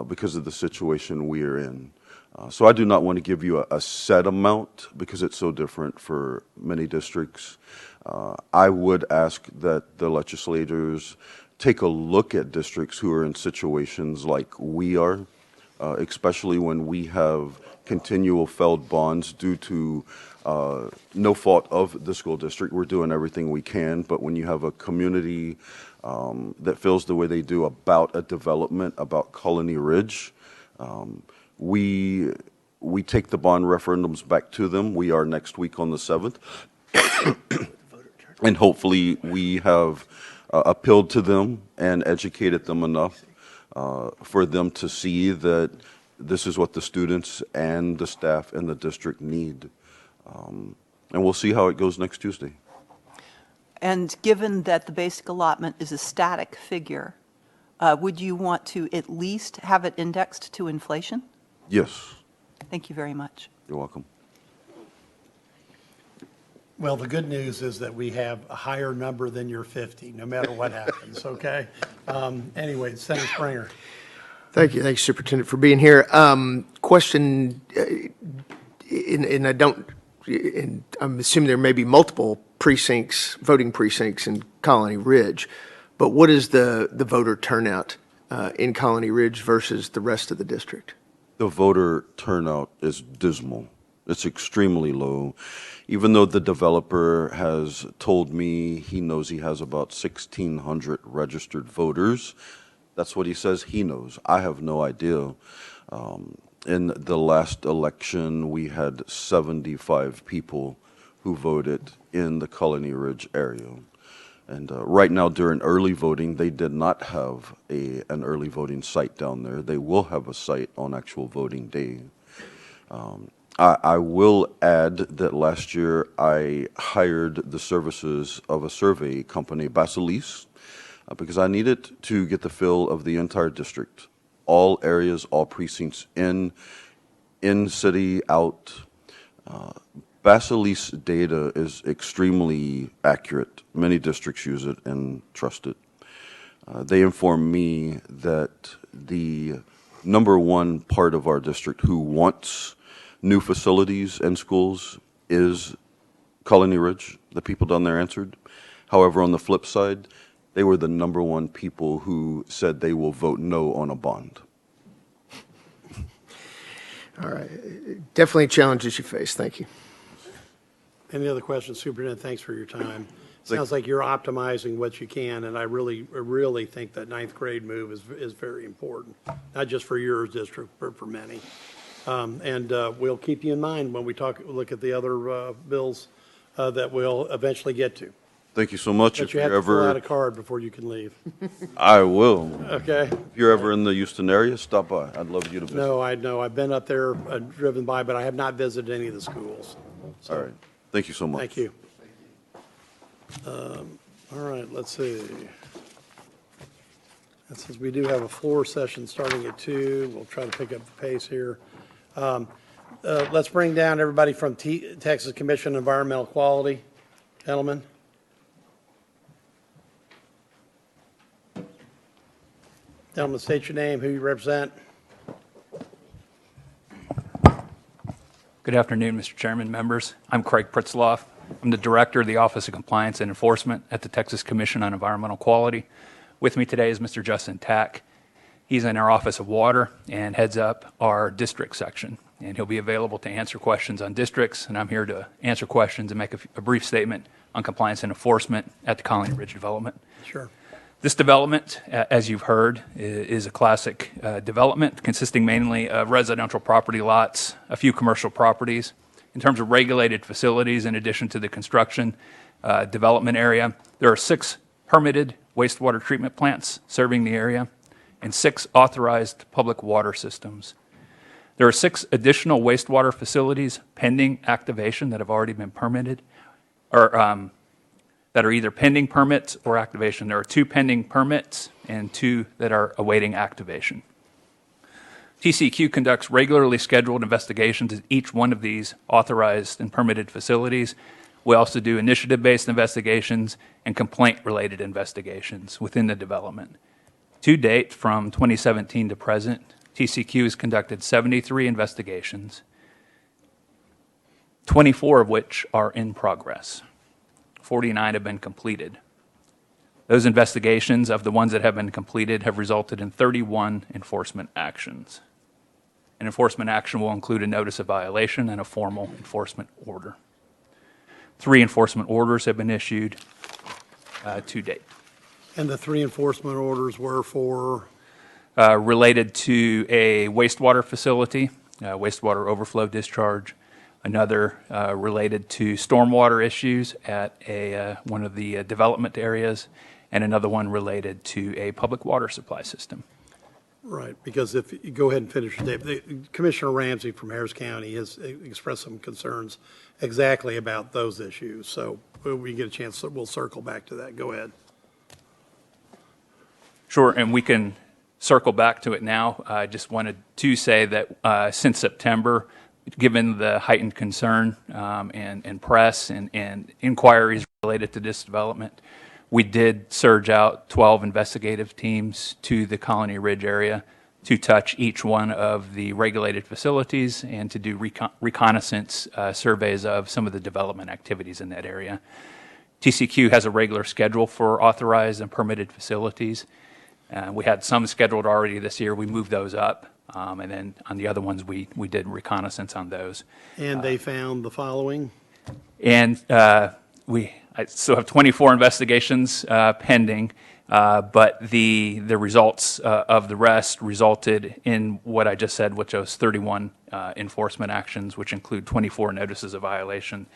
because of the situation we are in. So I do not want to give you a set amount because it's so different for many districts. I would ask that the legislators take a look at districts who are in situations like we are, especially when we have continual failed bonds due to no fault of the school district. We're doing everything we can, but when you have a community that feels the way they do about a development, about Colony Ridge, we take the bond referendums back to them. We are next week on the 7th. And hopefully we have appealed to them and educated them enough for them to see that this is what the students and the staff and the district need. And we'll see how it goes next Tuesday. And given that the basic allotment is a static figure, would you want to at least have it indexed to inflation? Yes. Thank you very much. You're welcome. Well, the good news is that we have a higher number than your 50, no matter what happens, okay? Anyway, Senator Springer. Thank you, Superintendent, for being here. Question, and I'm assuming there may be multiple precincts, voting precincts in Colony Ridge, but what is the voter turnout in Colony Ridge versus the rest of the district? The voter turnout is dismal. It's extremely low. Even though the developer has told me he knows he has about 1,600 registered voters, that's what he says he knows. I have no idea. In the last election, we had 75 people who voted in the Colony Ridge area. And right now, during early voting, they did not have an early voting site down there. They will have a site on actual voting day. I will add that last year I hired the services of a survey company, Basilis, because I needed to get the feel of the entire district, all areas, all precincts, in city, out. Basilis data is extremely accurate. Many districts use it and trust it. They inform me that the number one part of our district who wants new facilities and schools is Colony Ridge. The people down there answered. However, on the flip side, they were the number one people who said they will vote no on a bond. All right. Definitely challenges you face. Thank you. Any other questions, Superintendent? Thanks for your time. Sounds like you're optimizing what you can, and I really think that ninth grade move is very important, not just for your district, but for many. And we'll keep you in mind when we look at the other bills that we'll eventually get to. Thank you so much. But you have to fill out a card before you can leave. I will. Okay. If you're ever in the Houston area, stop by. I'd love you to visit. No, I know. I've been up there, driven by, but I have not visited any of the schools. So, all right. Thank you so much. thank you. All right, let's see. And since we do have a floor session starting at 2, we'll try to pick up the pace here. Let's bring down everybody from Texas Commission on Environmental Quality. Gentlemen. Gentlemen, state your name, who you represent. Good afternoon, Mr. Chairman, members. I'm Craig Pritzloff. I'm the Director of the Office of Compliance and Enforcement at the Texas Commission on Environmental Quality. With me today is Mr. Justin Tack. He's in our Office of Water and heads up our district section. And he'll be available to answer questions on districts, and I'm here to answer questions and make a brief statement on compliance and enforcement at the Colony Ridge development. Sure. This development, as you've heard, is a classic development consisting mainly of residential property lots, a few commercial properties. In terms of regulated facilities, in addition to the construction development area, there are 6 permitted wastewater treatment plants serving the area and 6 authorized public water systems. There are 6 additional wastewater facilities pending activation that have already been permitted, or that are either pending permits or activation. There are 2 pending permits and 2 that are awaiting activation. TCEQ conducts regularly scheduled investigations at each one of these authorized and permitted facilities. We also do initiative-based investigations and complaint-related investigations within the development. To date, from 2017 to present, TCEQ has conducted 73 investigations, 24 of which are in progress. 49 have been completed. Those investigations, of the ones that have been completed, have resulted in 31 enforcement actions. An enforcement action will include a notice of violation and a formal enforcement order. 3 enforcement orders have been issued to date. And the 3 enforcement orders were for? Related to a wastewater facility, wastewater overflow discharge, another related to stormwater issues at one of the development areas, and another one related to a public water supply system. Right, because if you go ahead and finish your statement, Commissioner Ramsey from Harris County has expressed some concerns exactly about those issues. So when we get a chance, we'll circle back to that. Go ahead. Sure, and we can circle back to it now. I just wanted to say that since September, given the heightened concern and press and inquiries related to this development, we did surge out 12 investigative teams to the Colony Ridge area to touch each one of the regulated facilities and to do reconnaissance surveys of some of the development activities in that area. TCEQ has a regular schedule for authorized and permitted facilities. We had some scheduled already this year. We moved those up. And then on the other ones, we did reconnaissance on those. And they found the following? And I still have 24 investigations pending, but the results of the rest resulted in what I just said, which was 31 enforcement actions, which include 24 notices of violation,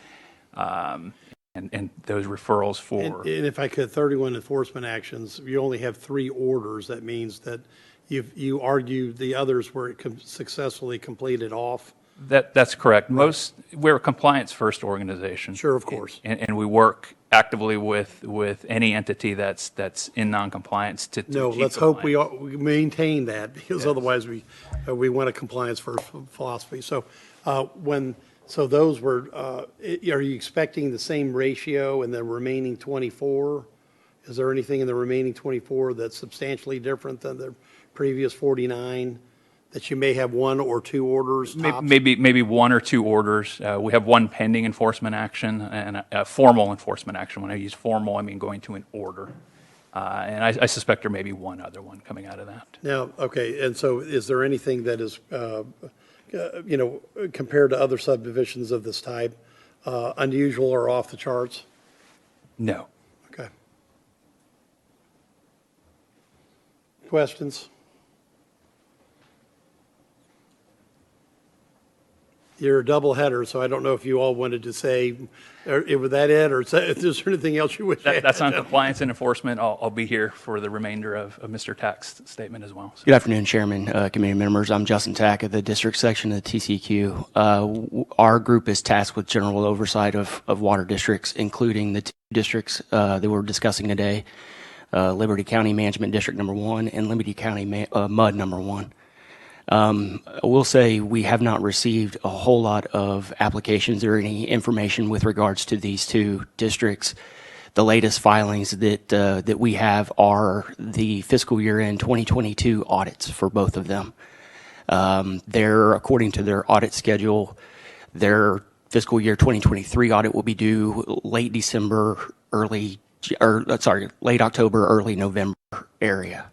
and those referrals for. And if I could, 31 enforcement actions, you only have 3 orders. That means that you argued the others were successfully completed off. That's correct. We're a compliance-first organization. Sure, of course. And we work actively with any entity that's in noncompliance to No, achieve let's hope we compliance. maintain that, because otherwise we want a compliance-first philosophy. So so those were, are you expecting the same ratio in the remaining 24? Is there anything in the remaining 24 that's substantially different than the previous 49? That you may have 1 or 2 orders tops? Maybe 1 or 2 orders. We have 1 pending enforcement action and a formal enforcement action. When I use formal, I mean going to an order. And I suspect there may be 1 other one coming out of that. Now, okay, and so is there anything that is, compared to other subdivisions of this type, unusual or off the charts? No. Okay. Questions? You're a double header, so I don't know if you all wanted to say, was that it, or is there anything else you wish? That's on compliance and enforcement. I'll be here for the remainder of Mr. Tack's statement as well. So. Good afternoon, Chairman, committee members. I'm Justin Tack of the district section of the TCEQ. Our group is tasked with general oversight of water districts, including the 2 districts that we're discussing today, Liberty County Management District Number 1 and Liberty County MUD Number 1. I will say we have not received a whole lot of applications or any information with regards to these 2 districts. The latest filings that we have are the fiscal year end 2022 audits for both of them. According to their audit schedule, their fiscal year 2023 audit will be due late December, late October, early November area.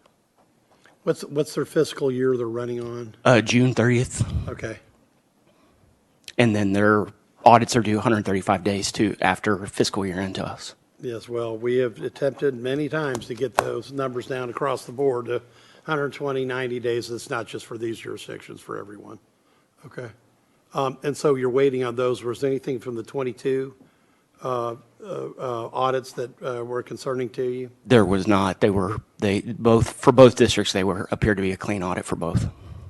What's their fiscal year they're running on? June 30th. Okay. And then their audits are due 135 days after fiscal year end to us. Yes, well, we have attempted many times to get those numbers down across the board to 120, 90 days. It's not just for these jurisdictions, for everyone. Okay. And so you're waiting on those. Was there anything from the 22 audits that were concerning to you? There was not. For both districts, appeared to be a clean audit for both.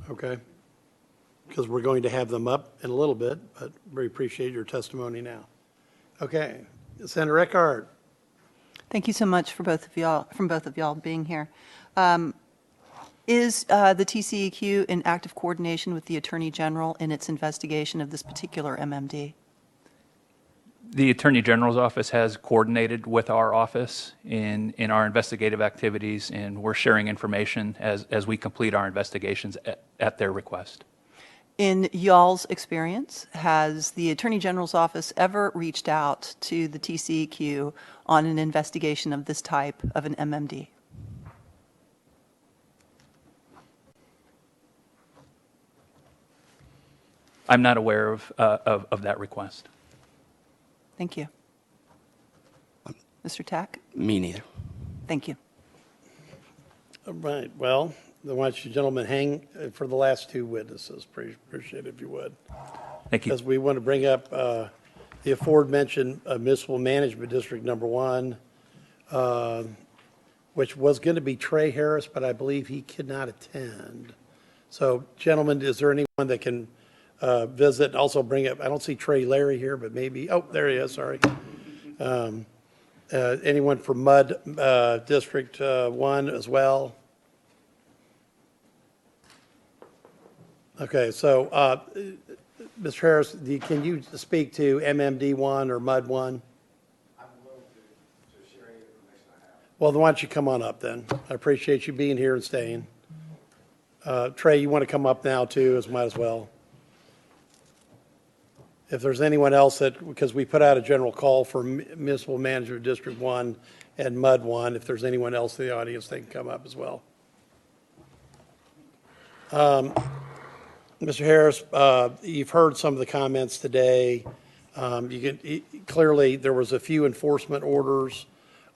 Okay. Because we're going to have them up in a little bit, but we appreciate your testimony now. Okay. Senator Eckhart. Thank you so much for both of y'all being here. Is the TCEQ in active coordination with the Attorney General in its investigation of this particular MMD? The Attorney General's office has coordinated with our office in our investigative activities, and we're sharing information as we complete our investigations at their request. In y'all's experience, has the Attorney General's office ever reached out to the TCEQ on an investigation of this type of an MMD? I'm not aware of that request. Thank you. Mr. Tack? Me neither. Thank you. All right. Well, then why don't you gentlemen hang for the last two witnesses? Appreciate it if you would. Thank you. Because we want to bring up the aforementioned Municipal Management District Number 1, which was going to be Trey Harris, but I believe he could not attend. So, gentlemen, is there anyone that can visit and also bring up? I don't see Trey Larry here, but maybe. Oh, there he is. Sorry. Anyone from MUD District 1 as well? Okay, so, Mr. Harris, can you speak to MMD 1 or MUD 1? I'm willing to share any information I have. Well, then why don't you come on up then? I appreciate you being here and staying. Trey, you want to come up now too, might as well. If there's anyone else because we put out a general call for Municipal Management District 1 and MUD 1, if there's anyone else in the audience, they can come up as well. Mr. Harris, you've heard some of the comments today. Clearly, there was a few enforcement orders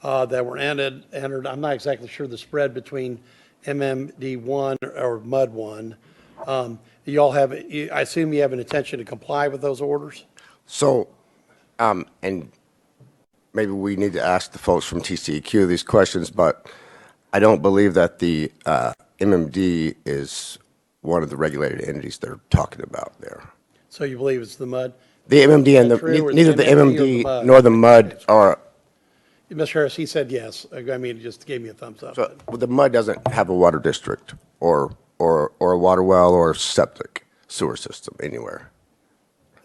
that were entered. I'm not exactly sure the spread between MMD 1 or MUD 1. I assume you have an intention to comply with those orders? So, and maybe we need to ask the folks from TCEQ these questions, but I don't believe that the MMD is one of the regulated entities they're talking about there. So you believe it's the MUD? The MMD and neither the MMD nor the MUD are. Mr. Harris, he said yes. I mean, he just gave me a thumbs up. So the MUD doesn't have a water district or a water well or septic sewer system anywhere.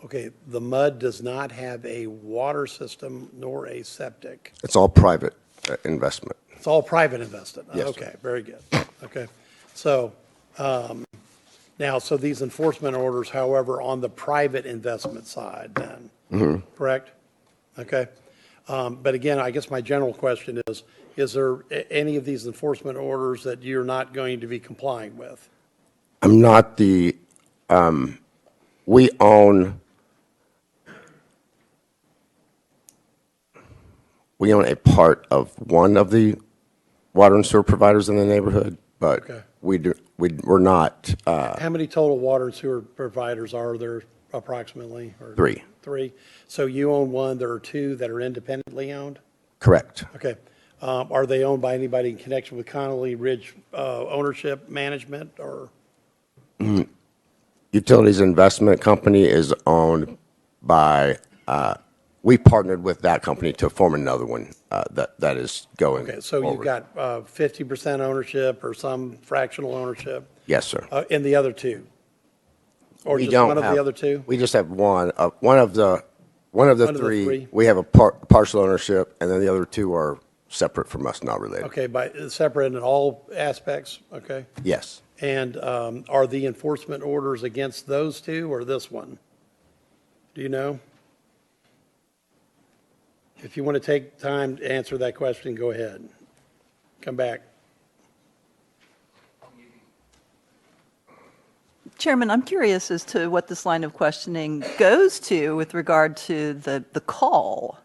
Okay, the MUD does not have a water system nor a septic. It's all private investment. It's all private investment. Yes, Okay, sir. very good. Okay, so now, so these enforcement orders, however, on the private investment side then, correct? Okay. But again, I guess my general question is there any of these enforcement orders that you're not going to be complying with? I'm not the, we own a part of one of the water and sewer providers in the neighborhood, but Okay. we're not, How many total water and sewer providers are there approximately? Or 3. 3. So you own one, there are 2 that are independently owned? Correct. Okay. Are they owned by anybody in connection with Connolly Ridge ownership management or? Utilities Investment Company is owned by, we partnered with that company to form another one that is going Okay, so you've forward. got 50% ownership or some fractional ownership Yes, sir. in the other 2? Or We just don't one of have- the other 2? We just have one of the the 3. three. We have a partial ownership, and then the other 2 are separate from us, not related. Okay, separate in all aspects, okay? Yes. And are the enforcement orders against those 2 or this one? Do you know? If you want to take time to answer that question, go ahead. Come back. Chairman, I'm curious as to what this line of questioning goes to with regard to the call.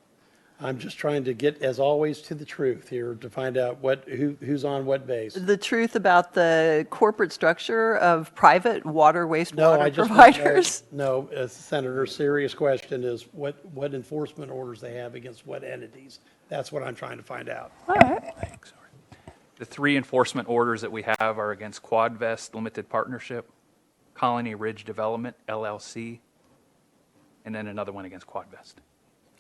I'm just trying to get, as always, to the truth here to find out who's on what base. The truth about the corporate structure of private water No, I wastewater just want to know- providers. No, Senator, serious question is what enforcement orders they have against what entities. That's what I'm trying to find out. All right. The 3 enforcement orders that we have are against Quadvest Limited Partnership, Colony Ridge Development, LLC, and then another one against Quadvest.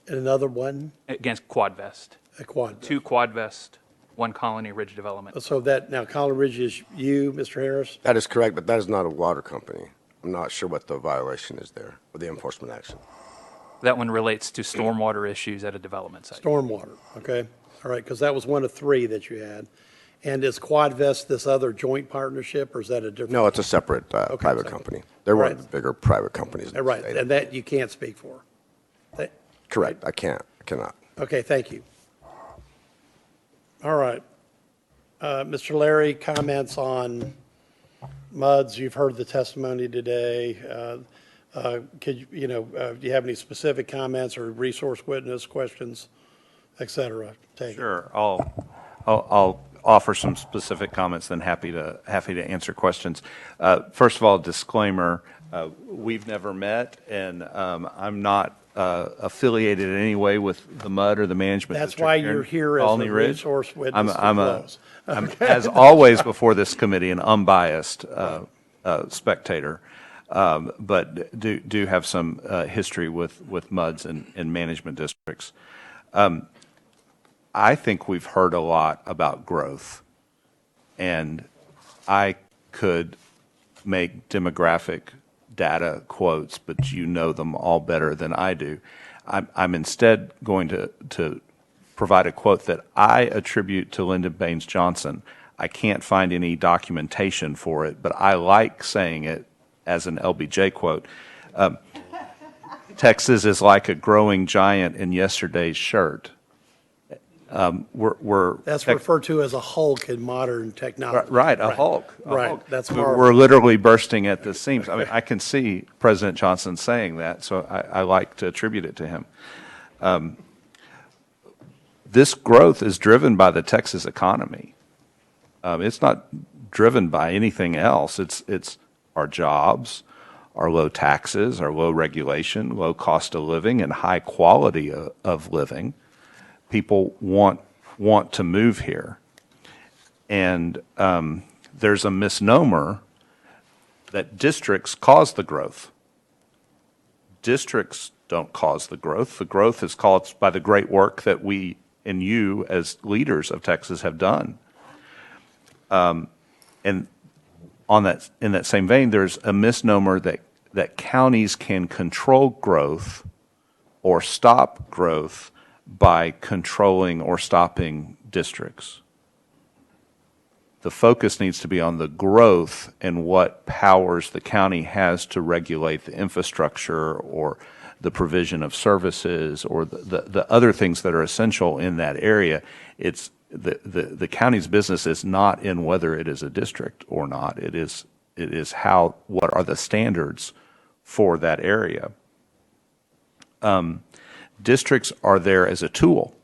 And another one, Against Quadvest. a quad. 2 Quadvest, 1 Colony Ridge Development. So that, now Colin Ridge is you, Mr. Harris? That is correct, but that is not a water company. I'm not sure what the violation is there, or the enforcement action. That one relates to stormwater issues at a development site. Stormwater, okay? All right, because that was one of 3 that you had. And is Quadvest this other joint partnership, or is that a different? No, it's a separate private separate. company. They're one of Right. the bigger private companies in the Right, state. and that you can't speak for. Correct. I cannot. Okay, thank you. All right. Mr. Larry, comments on MUDs? You've heard the testimony today. Do you have any specific comments or resource witness questions, et cetera? Take it. Sure. I'll offer some specific comments, then happy to answer questions. First of all, disclaimer, we've never met, and I'm not affiliated in any way with the MUD or the management That's district why here in you're here as Colony a Ridge. resource witness to I'm close. as always before this committee, an unbiased spectator, but do have some history with MUDs and management districts. I think we've heard a lot about growth, and I could make demographic data quotes, but you know them all better than I do. I'm instead going to provide a quote that I attribute to Lyndon Baines Johnson. I can't find any documentation for it, but I like saying it as an LBJ quote. Texas is like a growing giant in yesterday's shirt. That's referred to as a Hulk in modern technology. Right, a Hulk. Right, Hulk. that's We're horrible. literally bursting at the seams. I mean, I can see President Johnson saying that, so I like to attribute it to him. This growth is driven by the Texas economy. It's not driven by anything else. It's our jobs, our low taxes, our low regulation, low cost of living, and high quality of living. People want to move here. And there's a misnomer that districts cause the growth. Districts don't cause the growth. The growth is caused by the great work that we and you as leaders of Texas have done. And in that same vein, there's a misnomer that counties can control growth or stop growth by controlling or stopping districts. The focus needs to be on the growth and what powers the county has to regulate the infrastructure or the provision of services or the other things that are essential in that area. It's the county's business is not in whether it is a district or not. It is what are the standards for that area. Districts are there as a tool,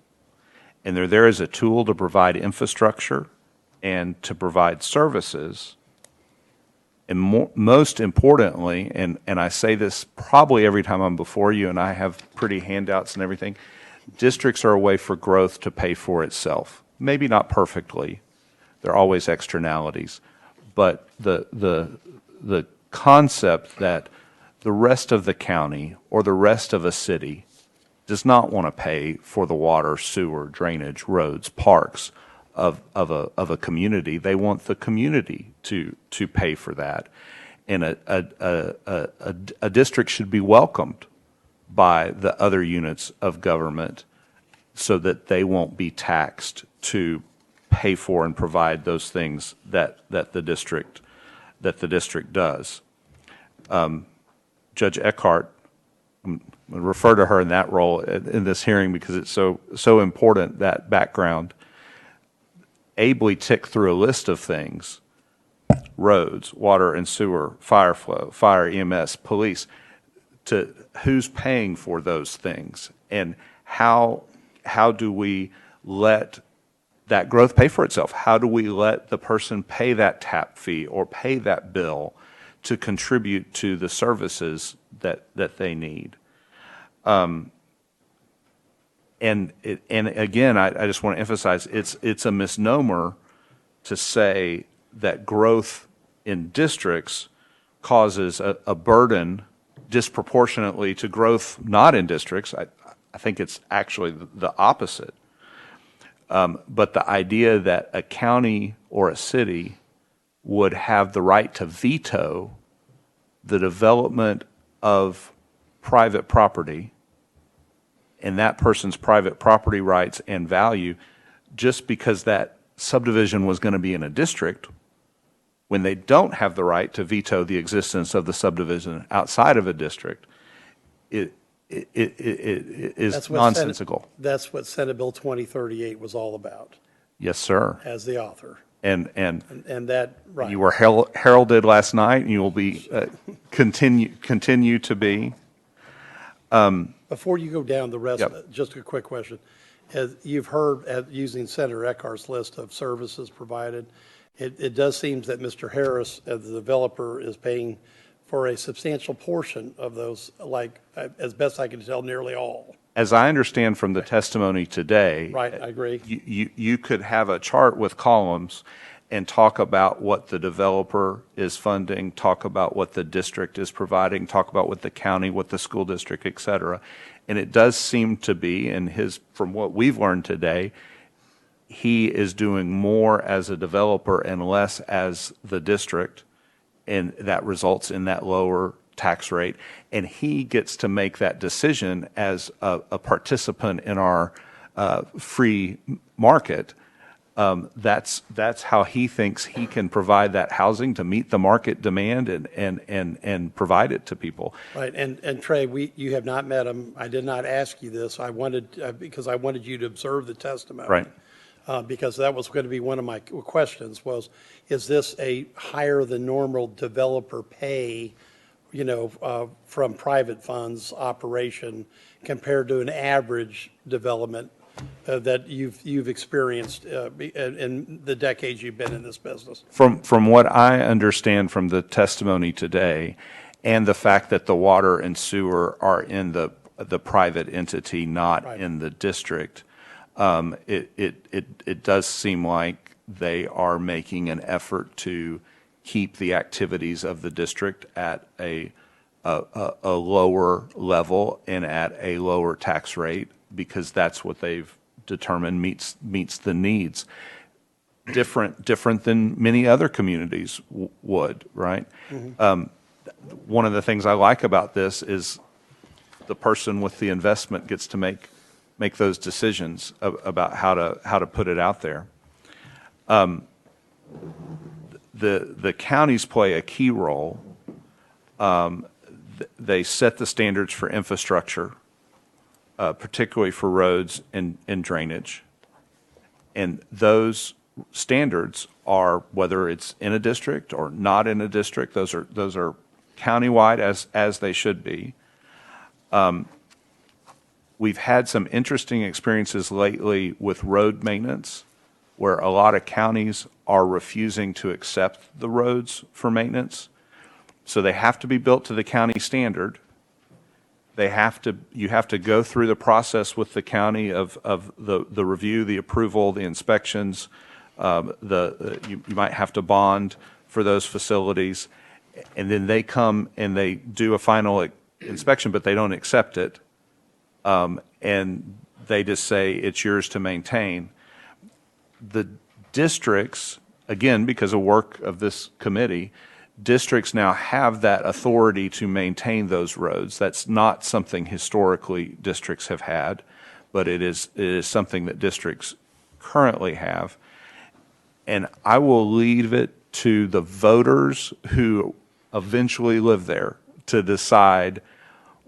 and they're there as a tool to provide infrastructure and to provide services. And most importantly, and I say this probably every time I'm before you, and I have pretty handouts and everything, districts are a way for growth to pay for itself. Maybe not perfectly. There are always externalities. But the concept that the rest of the county or the rest of a city does not want to pay for the water, sewer, drainage, roads, parks of a community. They want the community to pay for that. And a district should be welcomed by the other units of government so that they won't be taxed to pay for and provide those things that the district does. Judge Eckhart I'm going to refer to her in that role in this hearing because it's so important, that background, ably tick through a list of things: roads, water and sewer, fire flow, fire, EMS, police, to who's paying for those things, and how do we let that growth pay for itself? How do we let the person pay that tap fee or pay that bill to contribute to the services that they need? And again, I just want to emphasize, it's a misnomer to say that growth in districts causes a burden disproportionately to growth not in districts. I think it's actually the opposite. But the idea that a county or a city would have the right to veto the development of private property and that person's private property rights and value just because that subdivision was going to be in a district, when they don't have the right to veto the existence of the subdivision outside of a district, it is nonsensical. That's what Senate Bill 2038 was all about, Yes, sir. as the author. And that, right. you were heralded last night, and you will be continue to be. Before you go down the rest, Yep. just a quick question. As you've heard, using Senator Eckhart's list of services provided, it does seem that Mr. Harris, as the developer, is paying for a substantial portion of those, like, as best I can tell, nearly all. As I understand from the testimony today, Right, I agree. you could have a chart with columns and talk about what the developer is funding, talk about what the district is providing, talk about what the county, what the school district, et cetera. And it does seem to be, from what we've learned today, he is doing more as a developer and less as the district, and that results in that lower tax rate. And he gets to make that decision as a participant in our free market. That's how he thinks he can provide that housing to meet the market demand and provide it to people. Right, and Trey, you have not met him. I did not ask you this. I wanted, because I wanted you to observe the testimony. Right. Because that was going to be one of my questions was, is this a higher than normal developer pay, from private funds operation compared to an average development that you've experienced in the decades you've been in this business? From what I understand from the testimony today, and the fact that the water and sewer are in the private entity, not Right. in the district, it does seem like they are making an effort to keep the activities of the district at a lower level and at a lower tax rate, because that's what they've determined meets the needs. Different than many other communities would, right? Mm-hmm. One of the things I like about this is the person with the investment gets to make those decisions about how to put it out there. The counties play a key role. They set the standards for infrastructure, particularly for roads and drainage. And those standards are, whether it's in a district or not in a district, those are countywide as they should be. We've had some interesting experiences lately with road maintenance, where a lot of counties are refusing to accept the roads for maintenance. So they have to be built to the county standard. You have to go through the process with the county of the review, the approval, the inspections. You might have to bond for those facilities, and then they come and they do a final inspection, but they don't accept it, and they just say it's yours to maintain. The districts, again, because of work of this committee, districts now have that authority to maintain those roads. That's not something historically districts have had, but it is something that districts currently have. And I will leave it to the voters who eventually live there to decide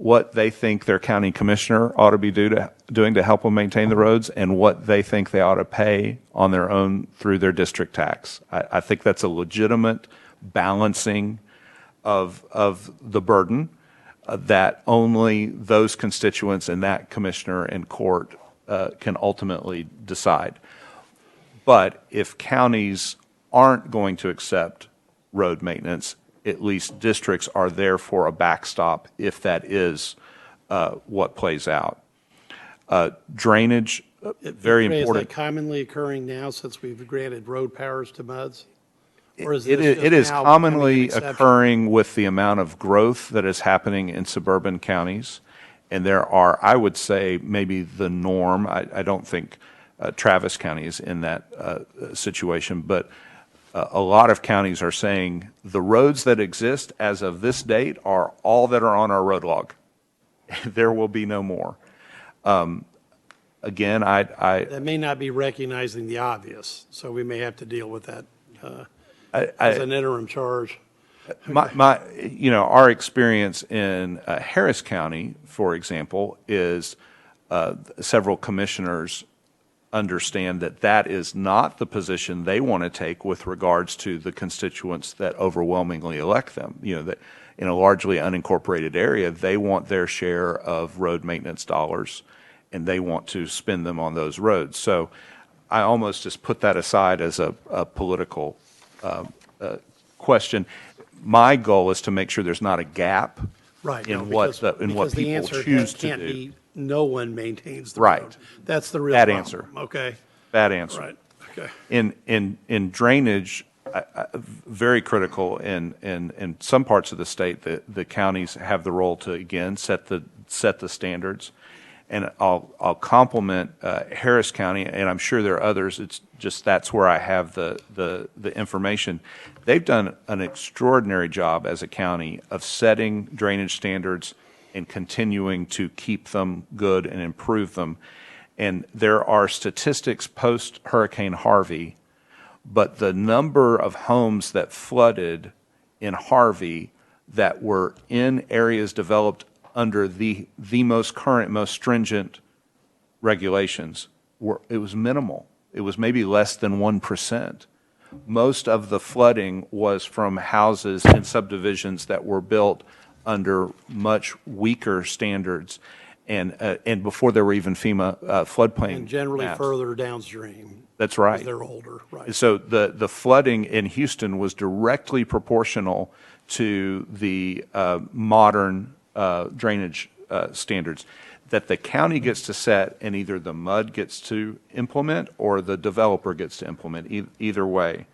what they think their county commissioner ought to be doing to help them maintain the roads, and what they think they ought to pay on their own through their district tax. I think that's a legitimate balancing of the burden that only those constituents and that commissioner and court can ultimately decide. But if counties aren't going to accept road maintenance, at least districts are there for a backstop if that is what plays out. Drainage, very important. Is that commonly occurring now since we've granted road powers to MUDs? Or is It this just is now commonly becoming an exception? occurring with the amount of growth that is happening in suburban counties. And there are, I would say, maybe the norm. I don't think Travis County is in that situation, but a lot of counties are saying the roads that exist as of this date are all that are on our road log. There will be no more. Again, That may not be recognizing the obvious, so we may have to deal with that as an interim charge. Our experience in Harris County, for example, is several commissioners understand that that is not the position they want to take with regards to the constituents that overwhelmingly elect them. That in a largely unincorporated area, they want their share of road maintenance dollars, and they want to spend them on those roads. So I almost just put that aside as a political question. My goal is to make sure there's not a gap Right. in no, what because people the answer choose to can't do. be no one maintains the Right. road. That's the real Bad problem. answer. Okay. Bad answer. Right. Okay. In drainage, very critical in some parts of the state, the counties have the role to again set the standards. And I'll compliment Harris County, and I'm sure there are others. It's just that's where I have the information. They've done an extraordinary job as a county of setting drainage standards and continuing to keep them good and improve them. And there are statistics post Hurricane Harvey, but the number of homes that flooded in Harvey that were in areas developed under the most current, most stringent regulations, it was minimal. It was maybe less than 1%. Most of the flooding was from houses and subdivisions that were built under much weaker standards and before there were even FEMA floodplain And generally maps. further downstream. That's right. Because they're older, right. So the flooding in Houston was directly proportional to the modern drainage standards that the county gets to set, and either the MUD gets to implement or the developer gets to implement, either way.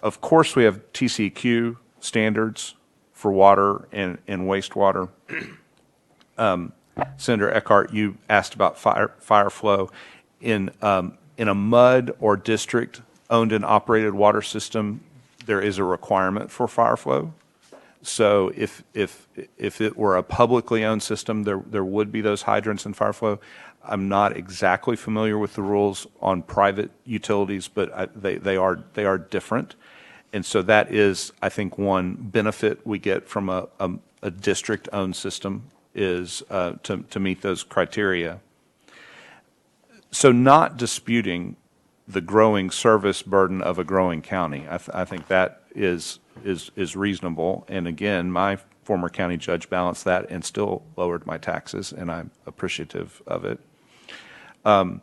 Of course, we have TCEQ standards for water and wastewater. Senator Eckhart, you asked about fire flow. In a MUD or district-owned and operated water system, there is a requirement for fire flow. So if it were a publicly owned system, there would be those hydrants and fire flow. I'm not exactly familiar with the rules on private utilities, but they are different. And so that is, I think, one benefit we get from a district-owned system is to meet those criteria. So not disputing the growing service burden of a growing county. I think that is reasonable. And again, my former county judge balanced that and still lowered my taxes, and I'm appreciative of it. But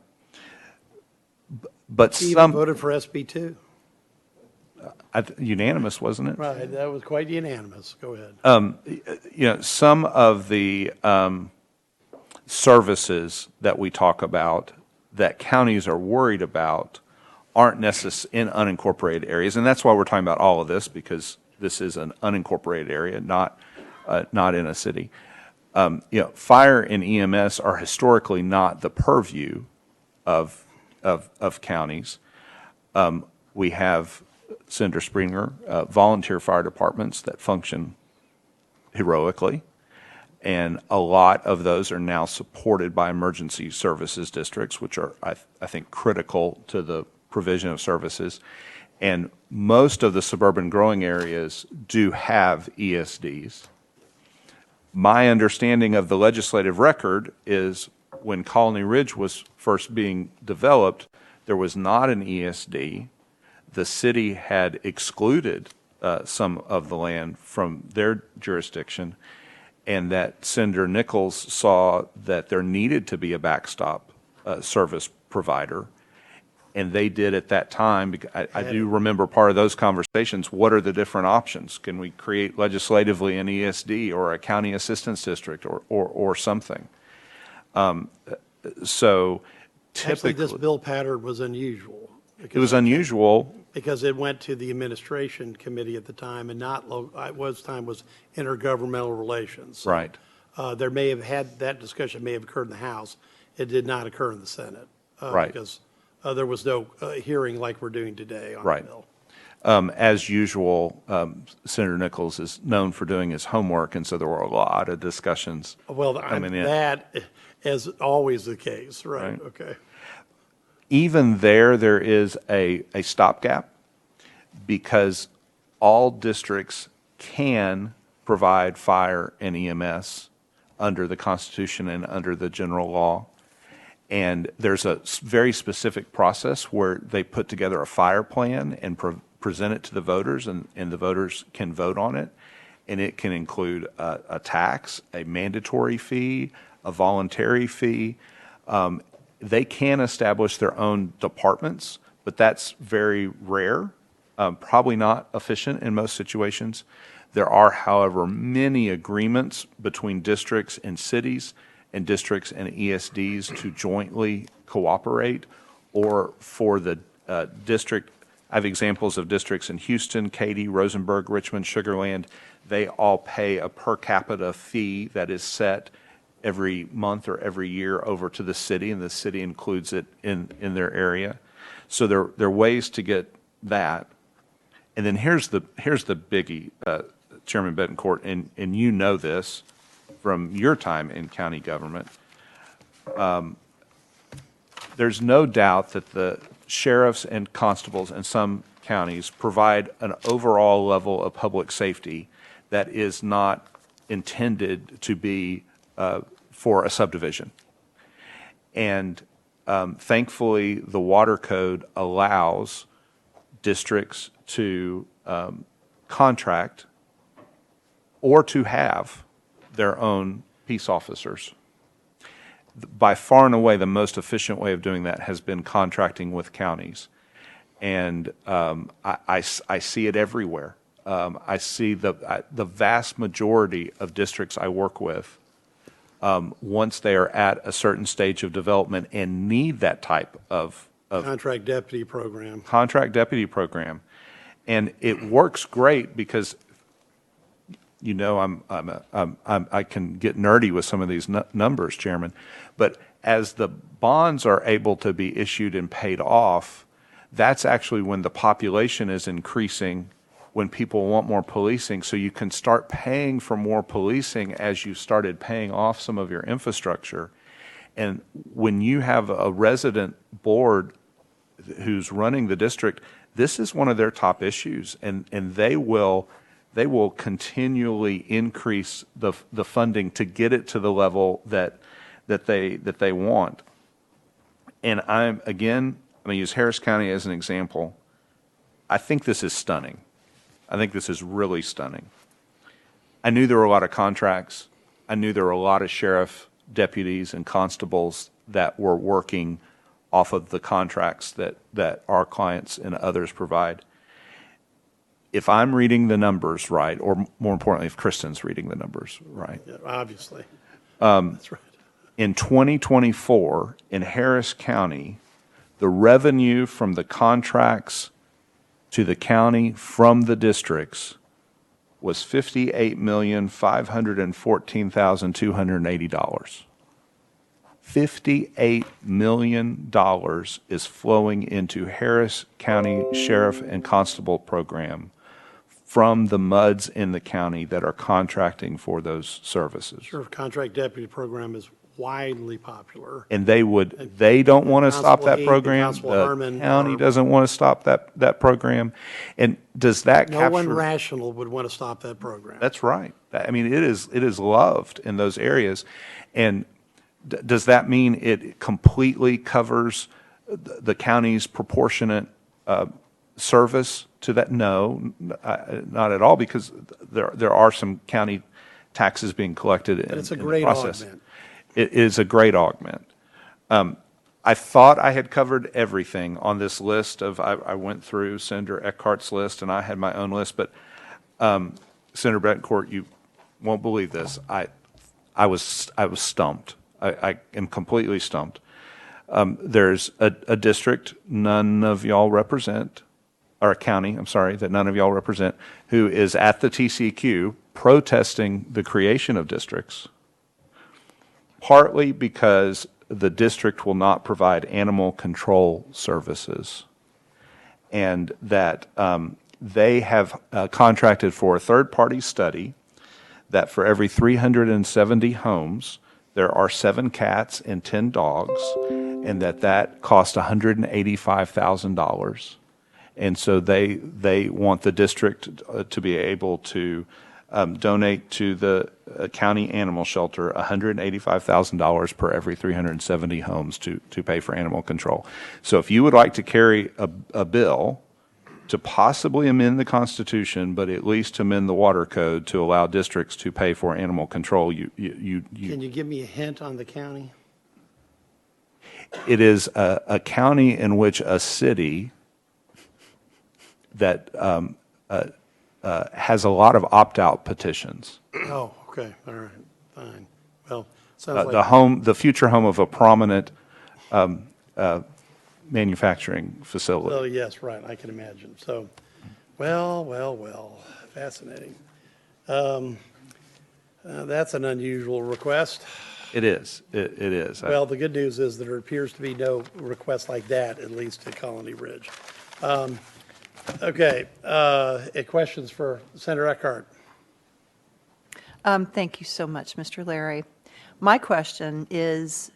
He even some voted for SB 2. unanimous, wasn't it? Right. That was quite unanimous. Go ahead. Some of the services that we talk about that counties are worried about aren't necessarily in unincorporated areas, and that's why we're talking about all of this, because this is an unincorporated area, not in a city. Fire and EMS are historically not the purview of counties. We have, Senator Springer, volunteer fire departments that function heroically, and a lot of those are now supported by emergency services districts, which are, I think, critical to the provision of services. And most of the suburban growing areas do have ESDs. My understanding of the legislative record is when Colony Ridge was first being developed, there was not an ESD. The city had excluded some of the land from their jurisdiction, and that Senator Nichols saw that there needed to be a backstop service provider. And they did at that time. I do remember part of those conversations. What are the different options? Can we create legislatively an ESD or a county assistance district or something? So typically, Actually, this bill pattern was unusual. It was unusual because it went to the administration committee at the time and not, was intergovernmental relations. So, Right. There may have had, that discussion may have occurred in the House. It did not occur in the Senate. Right. Because there was no hearing like we're doing today on Right. the bill. As usual, Senator Nichols is known for doing his homework, and so there were a lot of discussions Well, coming in. that is always the case, right? Right. Okay. Even there is a stopgap because all districts can provide fire and EMS under the Constitution and under the general law. And there's a very specific process where they put together a fire plan and present it to the voters, and the voters can vote on it. And it can include a tax, a mandatory fee, a voluntary fee. They can establish their own departments, but that's very rare, probably not efficient in most situations. There are, however, many agreements between districts and cities and districts and ESDs to jointly cooperate, or for the district. I have examples of districts in Houston, Katy, Rosenberg, Richmond, Sugar Land. They all pay a per capita fee that is set every month or every year over to the city, and the city includes it in their area. So there are ways to get that. And then here's the biggie, Chairman Betancourt, and you know this from your time in county government. There's no doubt that the sheriffs and constables in some counties provide an overall level of public safety that is not intended to be for a subdivision. And thankfully, the water code allows districts to contract or to have their own peace officers. By far and away, the most efficient way of doing that has been contracting with counties. And I see it everywhere. I see the vast majority of districts I work with, once they are at a certain stage of development and need that type of Contract deputy program. contract deputy program. And it works great because, you know, I can get nerdy with some of these numbers, Chairman, but as the bonds are able to be issued and paid off, that's actually when the population is increasing, when people want more policing. So you can start paying for more policing as you started paying off some of your infrastructure. And when you have a resident board who's running the district, this is one of their top issues, and they will continually increase the funding to get it to the level that they want. And I'm going to use Harris County as an example. I think this is stunning. I think this is really stunning. I knew there were a lot of contracts. I knew there were a lot of sheriff deputies and constables that were working off of the contracts that our clients and others provide. If I'm reading the numbers right, or more importantly, if Kristen's reading the numbers right. Yeah, obviously. That's right. In 2024, in Harris County, the revenue from the contracts to the county from the districts was $58,514,280. $58 million is flowing into Harris County Sheriff and Constable program from the MUDs in the county that are contracting for those services. Sure, contract deputy program is widely popular. And they don't want to stop that Constable Heath and program. Constable The Harmon county are- doesn't want to stop that program. And does that No capture? one rational would want to stop that program. That's right. I mean, it is loved in those areas. And does that mean it completely covers the county's proportionate service to that? No, not at all, because there are some county taxes being collected in, it's a in great the process. augment. It is a great augment. I thought I had covered everything on this list of, I went through Senator Eckhart's list, and I had my own list, but Senator Betancourt, you won't believe this. I was stumped. I am completely stumped. There's a district none of y'all represent, or a county, I'm sorry, that none of y'all represent, who is at the TCQ protesting the creation of districts, partly because the district will not provide animal control services, and that they have contracted for a third-party study that for every 370 homes, there are 7 cats and 10 dogs, and that cost $185,000. And so they want the district to be able to donate to the county animal shelter $185,000 per every 370 homes to pay for animal control. So if you would like to carry a bill to possibly amend the Constitution, but at least to amend the water code to allow districts to pay for animal control, Can you give me a hint on the county? It is a county in which a city that has a lot of opt-out petitions. Oh, okay, all right, fine. Well, sounds like The future home of a prominent manufacturing facility. Oh, yes, right, I can imagine. So, well, fascinating. That's an unusual request. It is. It is. Well, the good news is that there appears to be no request like that, at least at Colony Ridge. Okay, questions for Senator Eckhart? Thank you so much, Mr. Larry. My question is,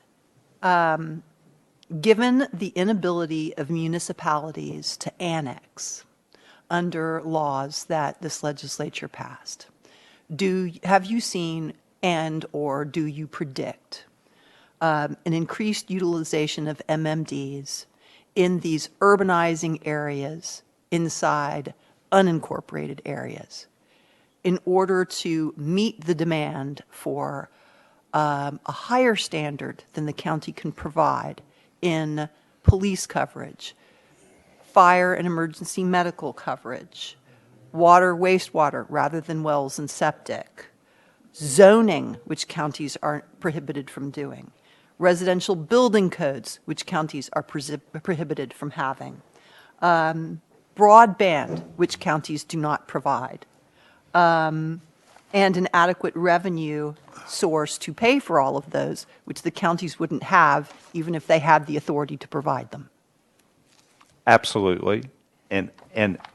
given the inability of municipalities to annex under laws that this legislature passed, have you seen and or do you predict an increased utilization of MMDs in these urbanizing areas inside unincorporated areas in order to meet the demand for a higher standard than the county can provide in police coverage, fire and emergency medical coverage, water, wastewater rather than wells and septic, zoning, which counties are prohibited from doing, residential building codes, which counties are prohibited from having, broadband, which counties do not provide, and an adequate revenue source to pay for all of those, which the counties wouldn't have even if they had the authority to provide them. Absolutely. And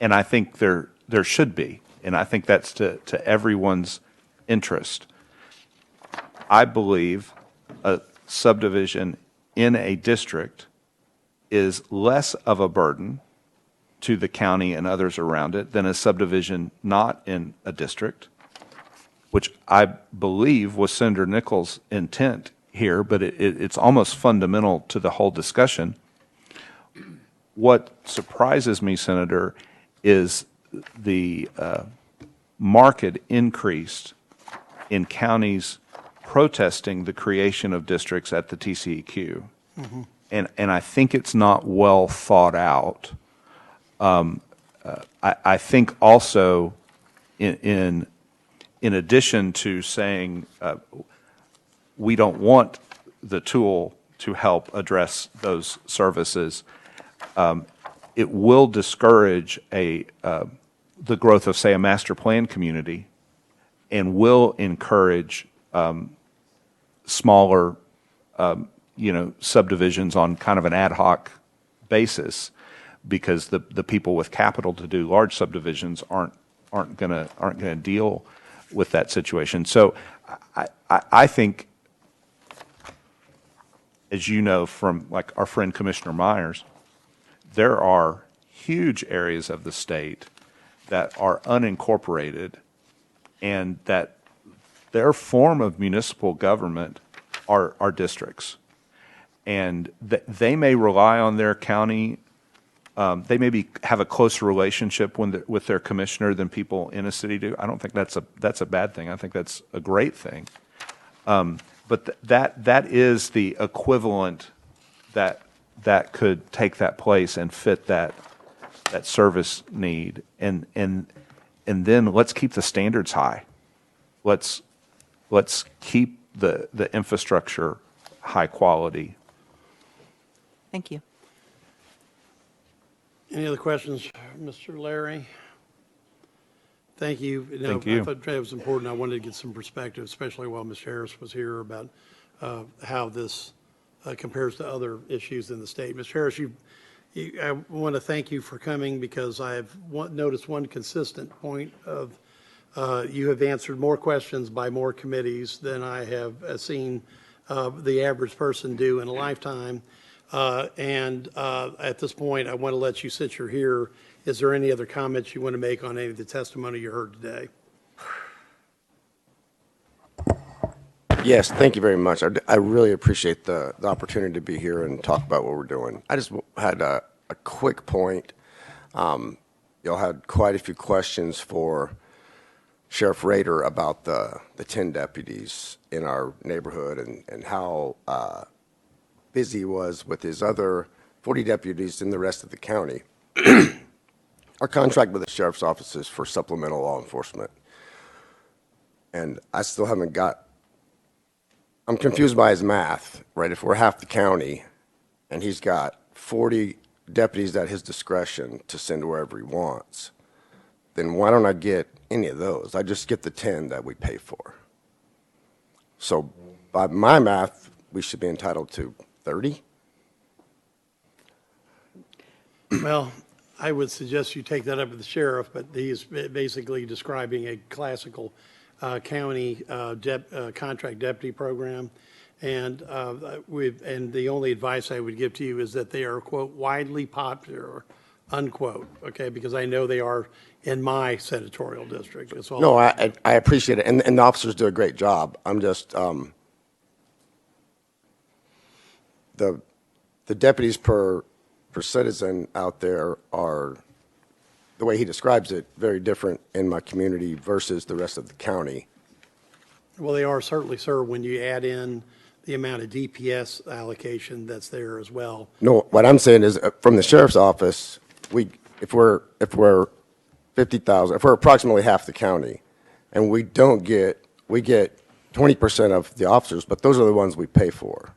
I think there should be. And I think that's to everyone's interest. I believe a subdivision in a district is less of a burden to the county and others around it than a subdivision not in a district, which I believe was Senator Nichols' intent here, but it's almost fundamental to the whole discussion. What surprises me, Senator, is the marked increase in counties protesting the creation of districts at the TCEQ. Mm-hmm. And I think it's not well thought out. I think also in addition to saying we don't want the tool to help address those services, it will discourage the growth of, say, a master plan community, and will encourage smaller, subdivisions on kind of an ad hoc basis, because the people with capital to do large subdivisions aren't gonna deal with that situation. So I think, as you know from like our friend Commissioner Myers, there are huge areas of the state that are unincorporated and that their form of municipal government are districts. And they may rely on their county. They maybe have a closer relationship with their commissioner than people in a city do. I don't think that's a bad thing. I think that's a great thing. But that is the equivalent that could take that place and fit that service need. And then let's keep the standards high. Let's keep the infrastructure high quality. Thank you. Any other questions, Mr. Larry? Thank you. Thank you. I thought it was important. I wanted to get some perspective, especially while Ms. Harris was here, about how this compares to other issues in the state. Ms. Harris, I want to thank you for coming, because I have noticed one consistent point of you have answered more questions by more committees than I have seen the average person do in a lifetime. And at this point, I want to let you, since you're here, is there any other comments you want to make on any of the testimony you heard today? Yes, thank you very much. I really appreciate the opportunity to be here and talk about what we're doing. I just had a quick point. Y'all had quite a few questions for Sheriff Rader about the 10 deputies in our neighborhood and how busy he was with his other 40 deputies in the rest of the county. Our contract with the sheriff's office is for supplemental law enforcement. And I still haven't I'm confused by his math, right? If we're half the county and he's got 40 deputies at his discretion to send wherever he wants, then why don't I get any of those? I just get the 10 that we pay for. So by my math, we should be entitled to 30. Well, I would suggest you take that up with the sheriff, but he is basically describing a classical county contract deputy program. And and the only advice I would give to you is that they are, quote, widely popular, unquote, okay, because I know they are in my senatorial district. That's all. No, I appreciate it, and the officers do a great job. I'm just the deputies per citizen out there are, the way he describes it, very different in my community versus the rest of the county. Well, they are certainly, sir, when you add in the amount of DPS allocation that's there as well. No, what I'm saying is from the sheriff's office, if we're 50,000, if we're approximately half the county, and we get 20% of the officers, but those are the ones we pay for.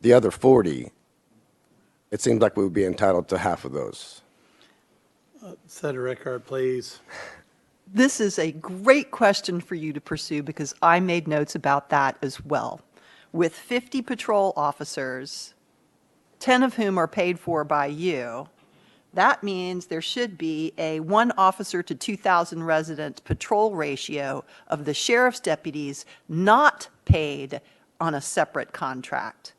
The other 40, it seems like we would be entitled to half of those. Senator Eckhart, please. This is a great question for you to pursue, because I made notes about that as well. With 50 patrol officers, 10 of whom are paid for by you, that means there should be a 1 officer to 2,000 resident patrol ratio of the sheriff's deputies not paid on a separate contract.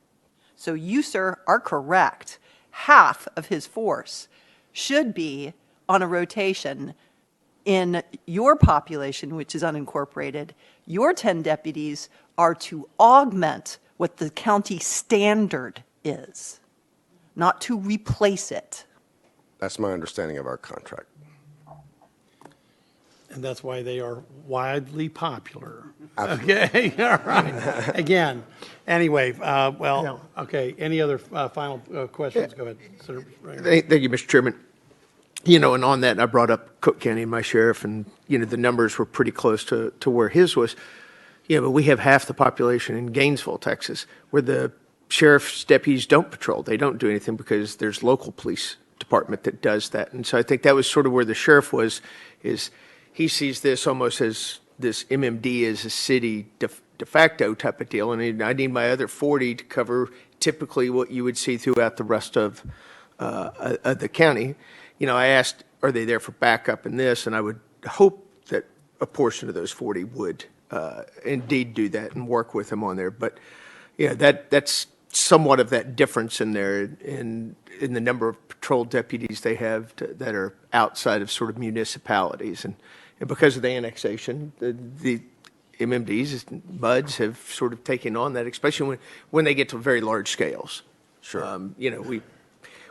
So you, sir, are correct. Half of his force should be on a rotation in your population, which is unincorporated. Your 10 deputies are to augment what the county standard is, not to replace it. That's my understanding of our contract. And that's why they are widely popular. Okay, all right. Again, anyway, well, okay, any other final questions? Go ahead, Senator Rader. Thank you, Mr. Chairman. And on that, I brought up Cook County and my sheriff, and, the numbers were pretty close to where his was. But we have half the population in Gainesville, Texas, where the sheriff's deputies don't patrol. They don't do anything because there's local police department that does that. And so I think that was sort of where the sheriff was, is he sees this almost as this MMD as a city de facto type of deal. And I need my other 40 to cover typically what you would see throughout the rest of the county. I asked, are they there for backup in this? And I would hope that a portion of those 40 would indeed do that and work with them on there. But that's somewhat of that difference in there in the number of patrol deputies they have that are outside of sort of municipalities. And because of the annexation, MMDs, MUDs have sort of taken on that, especially when they get to very large scales. Sure.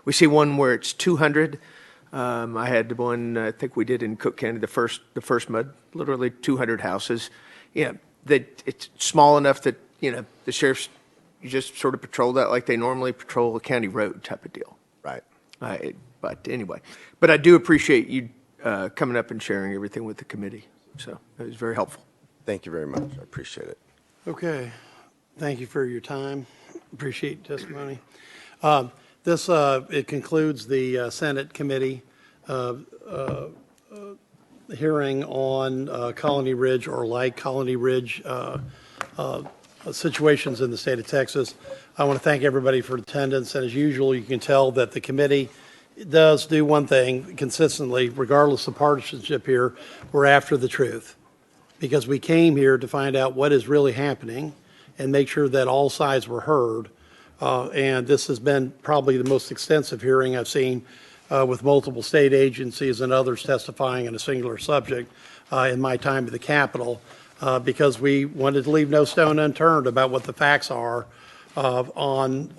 We see one where it's 200. I had one, I think we did in Cook County, the first MUD, literally 200 houses. That it's small enough that, the sheriffs, you just sort of patrol that like they normally patrol a county road type of deal. Right. But anyway, I do appreciate you coming up and sharing everything with the committee. So it was very helpful. Thank you very much. I appreciate it. Okay. Thank you for your time. Appreciate testimony. It concludes the Senate committee hearing on Colony Ridge or like Colony Ridge situations in the state of Texas. I want to thank everybody for attendance, and as usual, you can tell that the committee does do one thing consistently, regardless of partisanship here, we're after the truth. Because we came here to find out what is really happening and make sure that all sides were heard. And this has been probably the most extensive hearing I've seen with multiple state agencies and others testifying on a singular subject in my time at the Capitol, because we wanted to leave no stone unturned about what the facts are on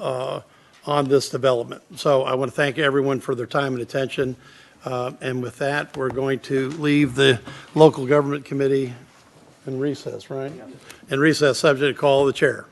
this development. So I want to thank everyone for their time and attention. And with that, we're going to leave the local government committee in recess, right? In recess, subject to call of the chair.